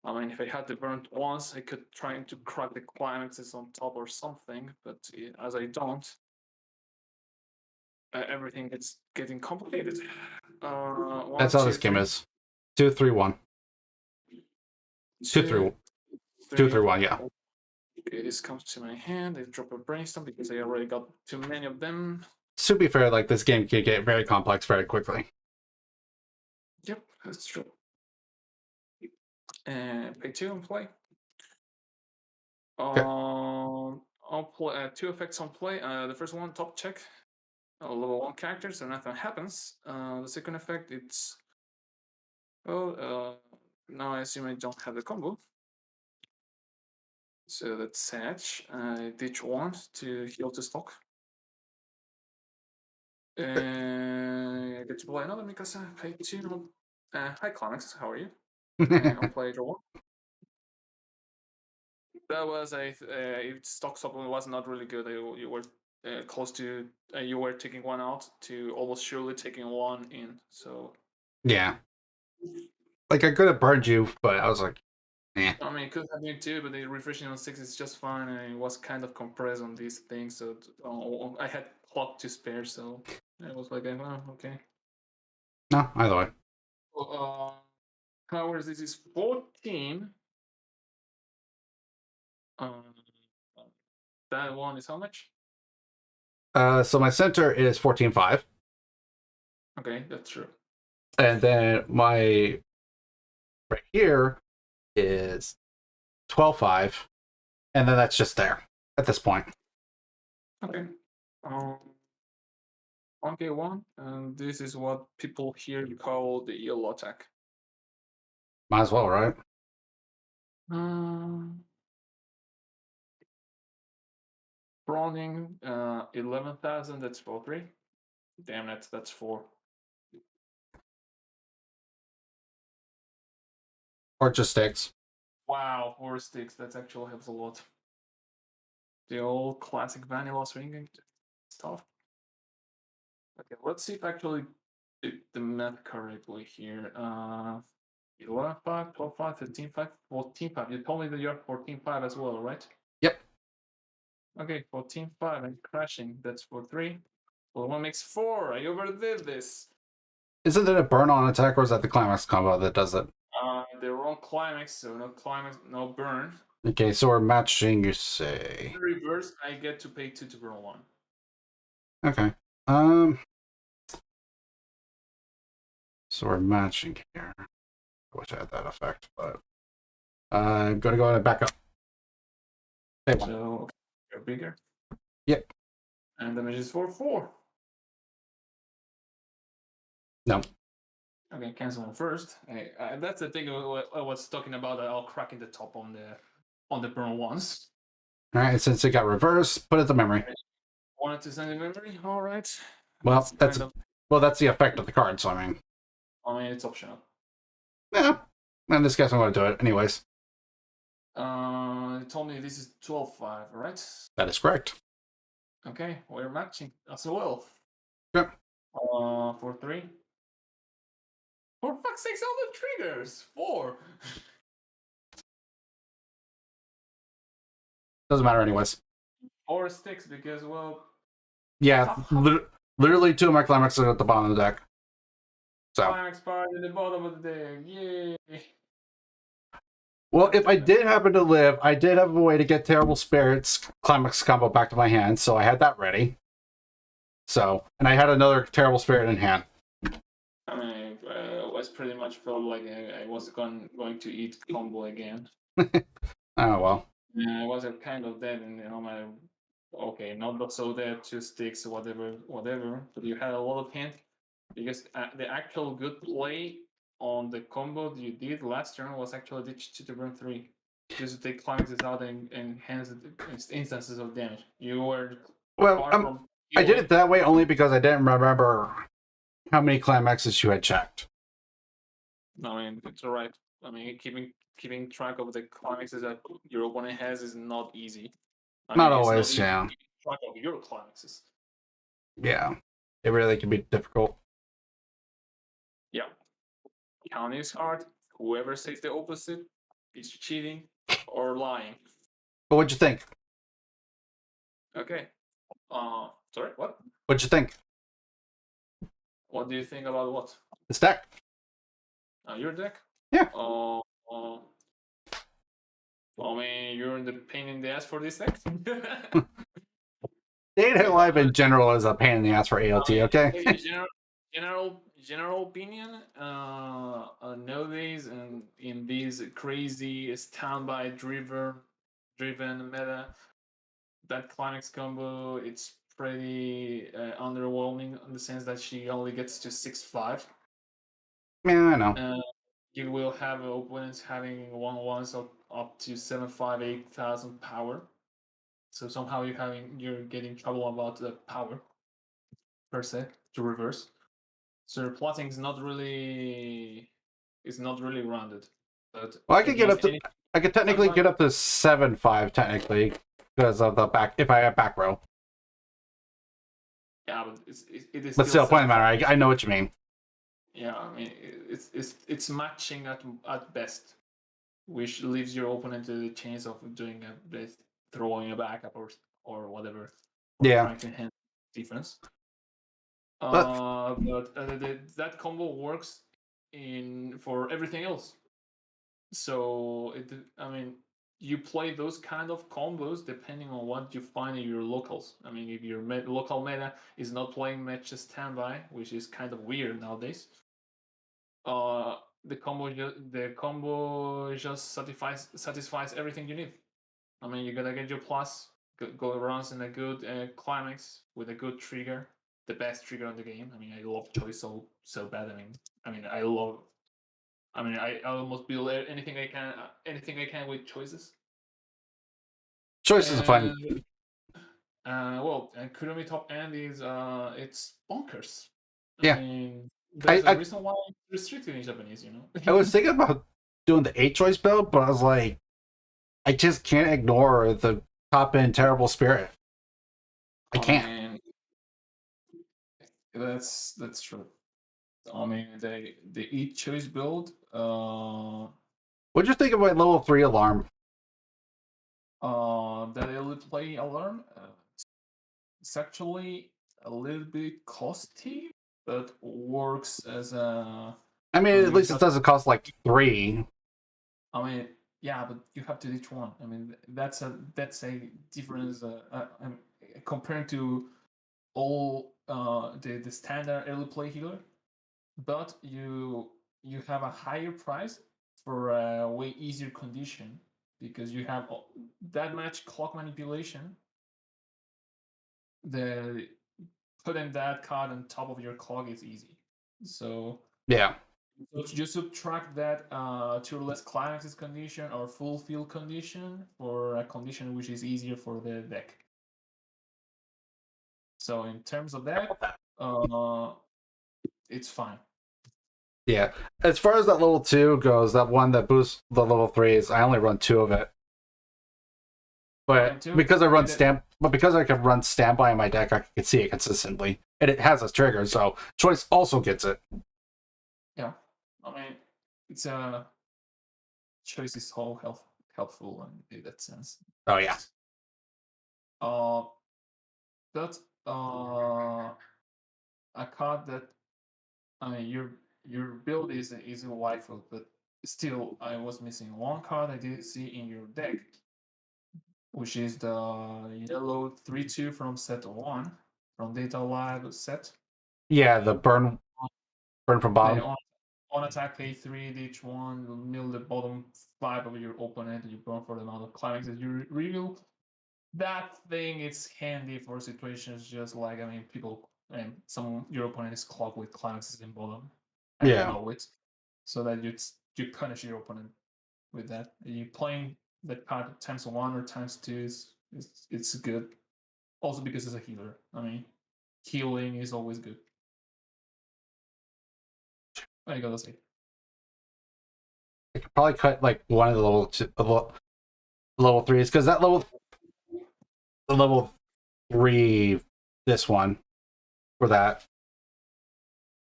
I mean, if I had to burn it once, I could try to crack the climaxes on top or something, but as I don't, everything is getting complicated. That's how this game is. 2, 3, 1. 2 through 2 through 1, yeah. Okay, this comes to my hand. I drop a brainstorm because I already got too many of them. To be fair, like, this game can get very complex very quickly. Yep, that's true. And pay 2 and play. Okay. I'll play 2 effects on play. The first one, top check. Level 1 character, so nothing happens. The second effect, it's now I assume I don't have the combo. So that's sad. I ditch 1 to heal to stock. And I get to play another because I pay 2. Hi Climax, how are you? I'll play draw 1. That was stock supplement was not really good. You were close to you were taking 1 out to almost surely taking 1 in. So yeah, like, I could have burned you, but I was like, eh. I mean, it could have been 2, but the refreshing on 6 is just fine. And it was kind of compressed on these things, so I had clock to spare, so I was like, oh, okay. No, either way. Powers, this is 14. That one is how much? So my center is 14.5. Okay, that's true. And then my right here is 12.5. And then that's just there at this point. Okay. 1k1, and this is what people here call the yellow attack. Might as well, right? Brawling, 11,000, that's for 3. Damn it, that's 4. Or just sticks. Wow, 4 sticks, that actually helps a lot. The old classic vanilla swinging stuff. Okay, let's see if I actually did the math correctly here. 11.5, 12.5, 15.5, 14.5. You told me that you're 14.5 as well, right? Yep. Okay, 14.5 and crashing. That's for 3. Well, one makes 4. I overdid this. Isn't it a burn on attack, or is that the climax combo that does it? The wrong climax, so no climax, no burn. Okay, so we're matching, you say. In reverse, I get to pay 2 to burn 1. Okay. So we're matching here. I wish I had that effect, but I'm gonna go ahead and back up. Hey, one. So you're bigger. Yep. And damage is for 4. No. Okay, cancel on first. That's the thing I was talking about. I'll cracking the top on the burn once. All right, since it got reversed, put it to memory. Wanted to send in memory. All right. Well, that's the effect of the card. So I mean, it's optional. Yeah. In this case, I'm going to do it anyways. You told me this is 12.5, right? That is correct. Okay, we're matching as well. Yep. For 3. For fuck's sake, all the triggers! 4! Doesn't matter anyways. Or sticks, because, well... Yeah, literally 2 of my climaxes are at the bottom of the deck. So. Climax part at the bottom of the deck, yay! Well, if I did happen to live, I did have a way to get Terrible Spirits Climax combo back to my hand, so I had that ready. So, and I had another Terrible Spirit in hand. I mean, I was pretty much felt like I was going to eat combo again. Oh, well. Yeah, I was kind of dead in my... Okay, not so dead, 2 sticks, whatever. But you had a lot of hint, because the actual good play on the combo that you did last turn was actually ditch to turn 3. Just to take climaxes out and enhance instances of damage. You were Well, I did it that way only because I didn't remember how many climaxes you had checked. No, I mean, it's alright. I mean, keeping track of the climaxes that your opponent has is not easy. Not always, yeah. Keeping track of your climaxes. Yeah, it really can be difficult. Yeah. Counting is hard. Whoever says the opposite is cheating or lying. But what'd you think? Okay. Sorry, what? What'd you think? What do you think about what? This deck? Your deck? Yeah. I mean, you're in the pain in the ass for this deck? Data Live in general is a pain in the ass for ALT, okay? General opinion, nowadays and in these crazy standby driven meta, that climax combo, it's pretty underwhelming in the sense that she only gets to 6-5. Yeah, I know. You will have opponents having 1/1s up to 7,500, 8,000 power. So somehow you're getting trouble about the power per se to reverse. So your plotting is not really rounded. But Well, I could get up to. I could technically get up to 7-5 technically because of the back. If I have back row. Yeah, but it is. But still, point of the matter, I know what you mean. Yeah, I mean it's matching at best, which leaves your opponent the chance of doing throwing a backup or whatever. Yeah. Trying to enhance defense. But That combo works for everything else. So you play those kind of combos depending on what you find in your locals. I mean, if your local meta is not playing match standby, which is kind of weird nowadays, the combo just satisfies everything you need. I mean, you're gonna get your plus, go runs in a good climax with a good trigger, the best trigger in the game. I mean, I love choice so bad. I almost build anything I can with choices. Choices are fun. And Kurumi top end is it's bonkers. Yeah. I mean, there's a reason why it's restricted in Japanese, you know. I was thinking about doing the 8-choice build, but I was like, I just can't ignore the top end Terrible Spirit. I can't. That's true. I mean, the 8-choice build. What'd you think of my level 3 alarm? That elite play alarm. It's actually a little bit costly, but works as a. I mean, at least it doesn't cost like 3. I mean, yeah, but you have to ditch 1. I mean, that's a difference compared to all the standard early play healer. But you have a higher price for a way easier condition because you have that much clock manipulation. Putting that card on top of your clock is easy. So yeah, you subtract that to less climaxes condition or full field condition for a condition which is easier for the deck. So in terms of that, it's fine. Yeah, as far as that level 2 goes, that one that boosts the level 3s, I only run 2 of it. But because I can run standby in my deck, I can see it consistently, and it has a trigger, so choice also gets it. Yeah, I mean, it's a choice is so helpful in that sense. Oh yeah. Uh, that's a card that I mean your build is a waifu, but still I was missing one card I didn't see in your deck, which is the yellow 3/2 from set 1 from Data Lab set. Yeah, the burn from bottom. On attack, pay 3 each one, mill the bottom 5 of your opponent, you burn for the amount of climaxes you reveal. That thing is handy for situations just like, I mean, people, and some your opponent is clogged with climaxes in bottom, and Yeah. you know it, so that you punish your opponent with that. You playing that card times 1 or times 2 it's good. Also because it's a healer. I mean, healing is always good. I gotta say. I could probably cut like one of the level 3s because that level 3, this one for that.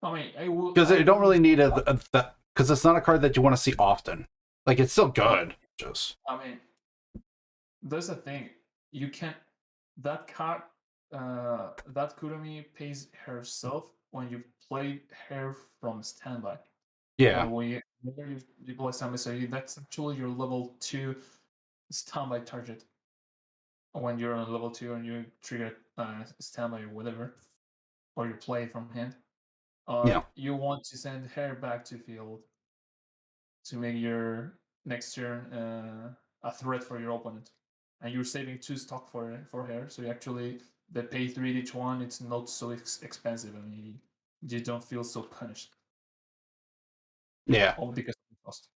I mean, I will Because you don't really need because it's not a card that you want to see often. Like it's still good. Just I mean, there's a thing. You can't. That card, that Kurumi pays herself when you play her from standby. yeah. Whenever you play standby, so that's actually your level 2 standby target. When you're on level 2 and you trigger standby or whatever, or you play from hand, Yeah. you want to send her back to field to make your next turn a threat for your opponent, and you're saving 2 stock for her. So you actually the pay 3 each one. It's not so expensive. I mean, you don't feel so punished. Yeah. All because of the cost.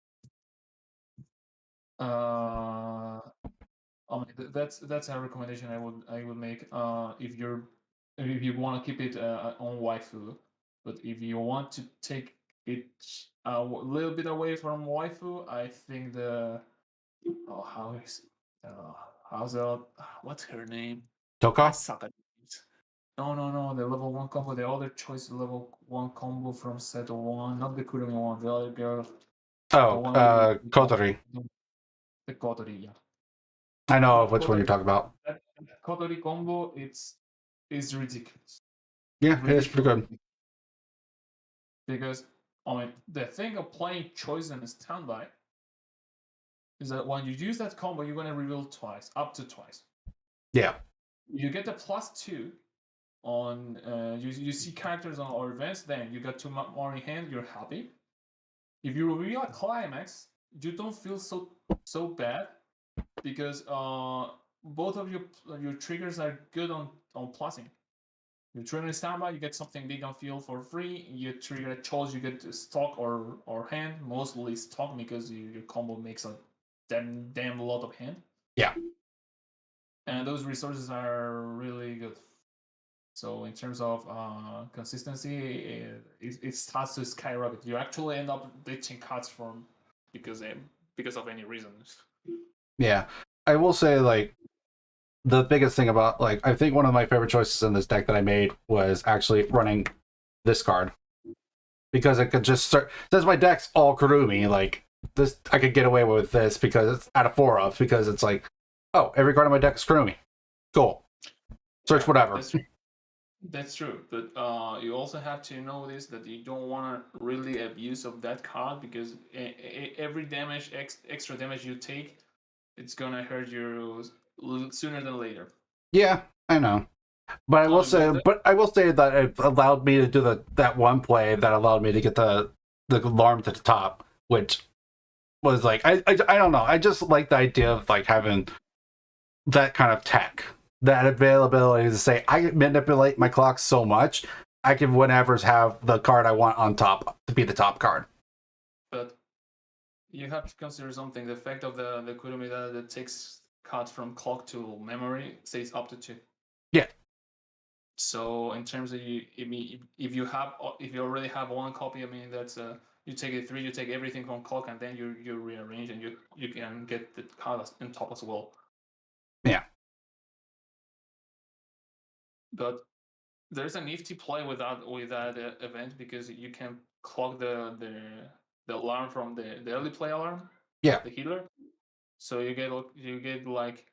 I mean, that's a recommendation I would make. If you want to keep it on waifu, but if you want to take it a little bit away from waifu, I think how's that? What's her name? I Toka? suck at names. No, the level 1 combo, the other choice level 1 combo from set 1, not the Kurumi one, the other girl, the Oh, one with Kotori. the Kotori, yeah. I know That which one you're talking about. That Kotori combo, is ridiculous. Yeah, it's pretty good. Because I mean, the thing of playing choice and standby is that when you use that combo, you're gonna reveal twice, up to twice. Yeah. You get the +2 on you see characters on or events, then you got 2 more in hand, you're happy. If you reveal a climax, you don't feel so bad because both of your triggers are good on plussing. You trigger a standby, you get something big on field for free. You trigger a choice, you get stock or hand. Mostly stock because your combo makes a damn lot of hand. Yeah. And those resources are really good. So in terms of consistency, it starts to skyrocket. You actually end up ditching cards because of any reason. Yeah. I will say, like, the biggest thing about, like, I think one of my favorite choices in this deck that I made was actually running this card. Because I could just start, since my deck's all Kurumi, like, this, I could get away with this because it's out of 4 of, because it's like, oh, every card in my deck is Kurumi. Cool. Search whatever. That's true, but you also have to notice that you don't want to really abuse of that card because every damage, extra damage you take, it's gonna hurt you sooner than later. Yeah, I know. But I will say that it allowed me to do that one play that allowed me to get the alarm to the top, which was like I don't know. I just like the idea of like having that kind of tech, that availability to say I manipulate my clock so much I can whenever have the card I want on top to be the top card. But you have to consider something. The effect of the Kurumi that takes cards from clock to memory says up to 2. Yeah. So in terms of if you already have 1 copy, I mean that's you take a 3, you take everything from clock, and then you rearrange, and you can get the card on top as well. Yeah. But there's a nifty play with that event because you can clock the alarm from the early play alarm. Yeah. The healer. So you get like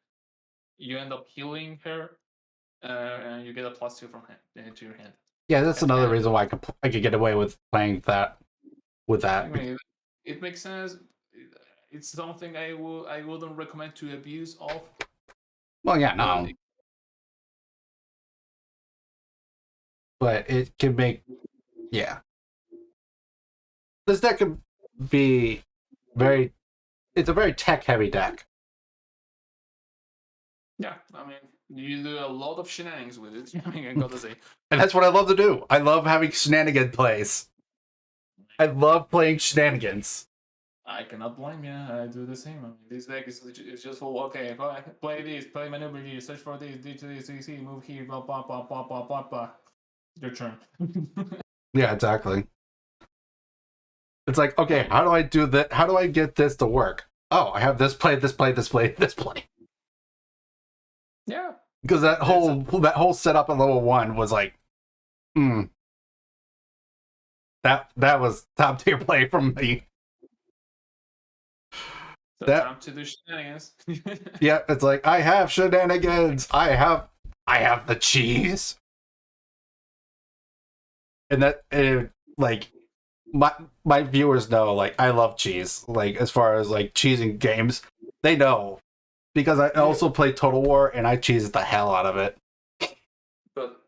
you end up healing her, and you get a +2 from hand to your hand. Yeah, that's And another reason why I could get away with playing that with that. I mean, it makes sense. It's something I wouldn't recommend to abuse of. Well, yeah, no. But it can make, yeah. This deck could be it's a very tech-heavy deck. Yeah, I mean, you do a lot of shenanigans with it. I mean, I gotta say. And that's what I love to do. I love having shenanigan plays. I love playing shenanigans. I cannot blame you. I do the same. I mean, this deck is just for, okay, play this, play maneuver here, search for this, do this, DC, move here, blah, blah, blah, blah, blah, blah, blah. Your turn. Yeah, exactly. It's like, okay, how do I do that? How do I get this to work? Oh, I have this play, this play, this play, this play. Yeah. Because that whole setup at level 1 was like, that was top tier play from me. So time to do shenanigans. Yeah, it's like, I have shenanigans. I have the cheese. And that like my viewers know, like, I love cheese. Like, as far as like cheese in games, they know. Because I also play Total War and I cheese the hell out of it. But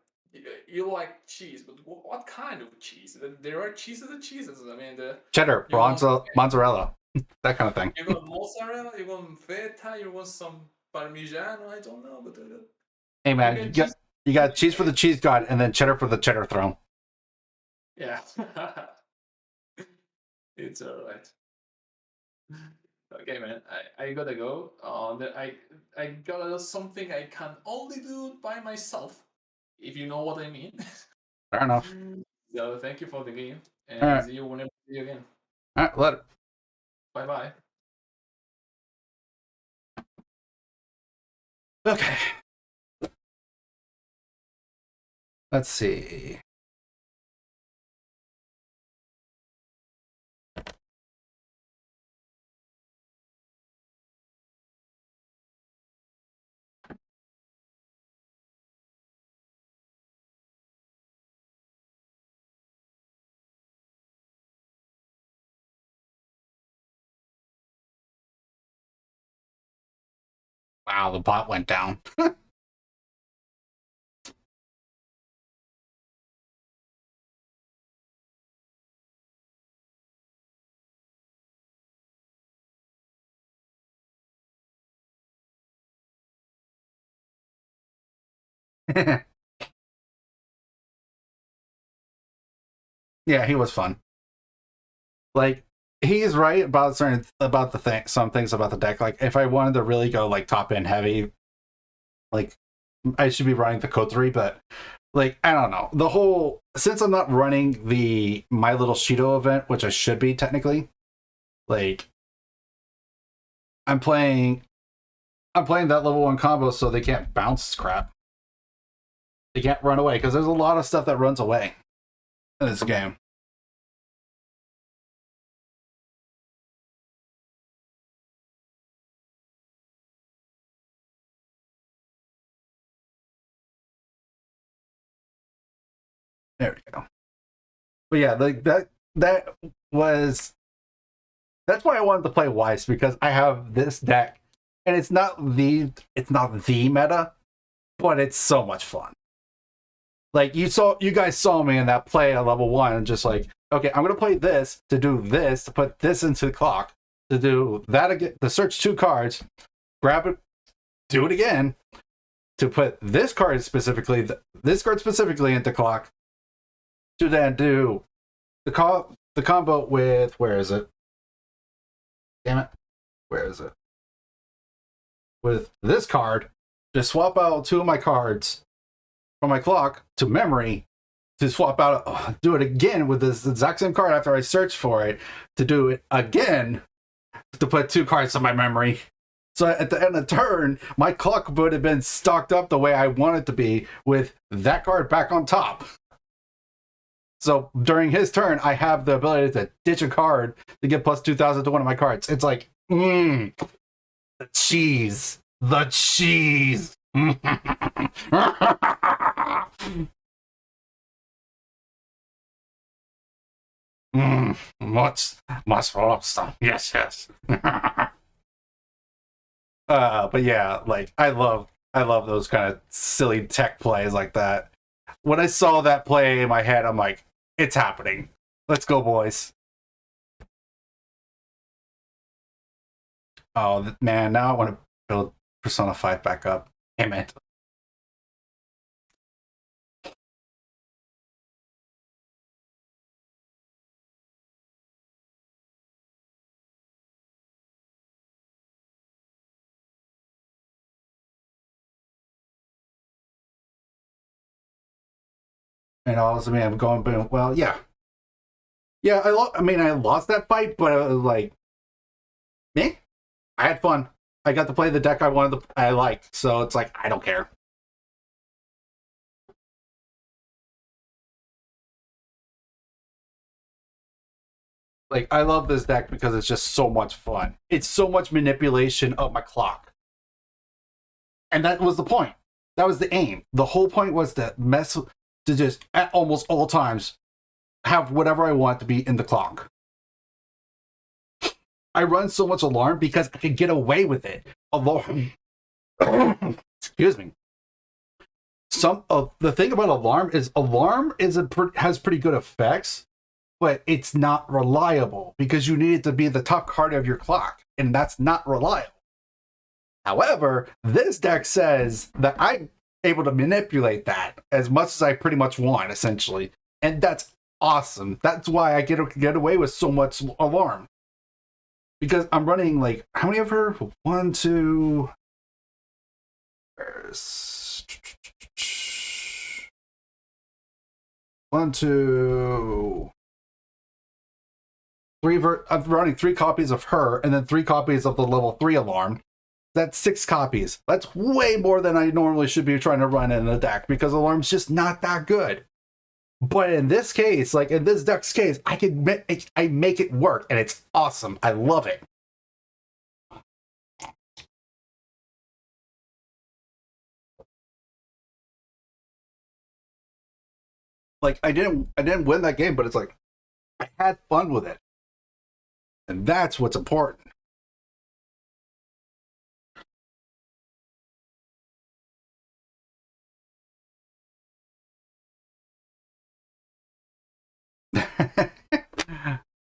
you like cheese, but what kind of cheese? There are cheeses and cheeses. I mean, the Cheddar, mozzarella, that kind of thing. You want mozzarella, you want feta, you want some parmigiano, I don't know. But hey man, you got cheese for the cheese god and then cheddar for the cheddar throne. Yeah. It's alright. Okay, man, I gotta go. I gotta do something I can only do by myself, if you know what I mean. Fair enough. So thank you for the game, and All right. see you whenever we see you again. All right, later. Bye bye. Okay. Let's see. Wow, the bot went down. Yeah, he was fun. Like, he's right about some things about the deck. Like, if I wanted to really go like top end heavy, like, I should be running the code 3, but like, I don't know. The whole, since I'm not running the My Little Shido event, which I should be technically, like, I'm playing that level 1 combo so they can't bounce crap. They can't run away, because there's a lot of stuff that runs away in this game. There we go. But yeah, like that's why I wanted to play Weiss, because I have this deck and it's not the meta, but it's so much fun. Like, you guys saw me in that play at level 1 and just like, okay, I'm gonna play this to do this, to put this into the clock, to do that again, to search 2 cards, grab it, do it again, to put this card specifically into clock, to then do the combo with, where is it? Damn it. Where is it? With this card, to swap out 2 of my cards from my clock to memory, to swap out, do it again with this exact same card after I search for it, to do it again, to put 2 cards to my memory. So at the end of the turn, my clock would have been stocked up the way I want it to be, with that card back on top. So during his turn, I have the ability to ditch a card to get plus 2,000 to one of my cards. It's like, the cheese. The cheese. Much awesome. Yes, yes. But yeah, like I love those kind of silly tech plays like that. When I saw that play in my head, I'm like, it's happening. Let's go, boys. Oh man, now I want to build Persona 5 back up. Damn it. And also, I'm going, well, yeah. Yeah, I mean, I lost that fight, but I was like, me? I had fun. I got to play the deck I liked, so it's like, I don't care. Like, I love this deck because it's just so much fun. It's so much manipulation of my clock. And that was the point. That was the aim. The whole point was to to just, at almost all times, have whatever I want to be in the clock. I run so much alarm because I can get away with it. Alarm. Excuse me. The thing about alarm is has pretty good effects, but it's not reliable because you need it to be the top card of your clock, and that's not reliable. However, this deck says that I'm able to manipulate that as much as I pretty much want, essentially, and that's awesome. That's why I get away with so much alarm. Because I'm running, like, how many of her? 1, 2... There's... 1, 2... 3... I'm running 3 copies of her, and then 3 copies of the level 3 alarm. That's 6 copies. That's way more than I normally should be trying to run in a deck, because alarm's just not that good. But in this case, like in this deck's case, I make it work, and it's awesome. I love it. Like I didn't win that game, but it's like I had fun with it, and that's what's important.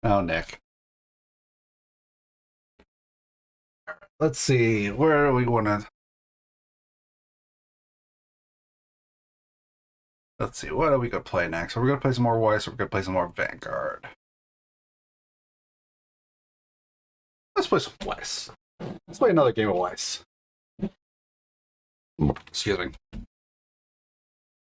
Oh, Nick. Let's see. Where do we want to... Let's see. What are we going to play next? Are we going to play some more Weiss, or are we going to play some more Vanguard? Let's play some Weiss. Let's play another game of Weiss. Excuse me.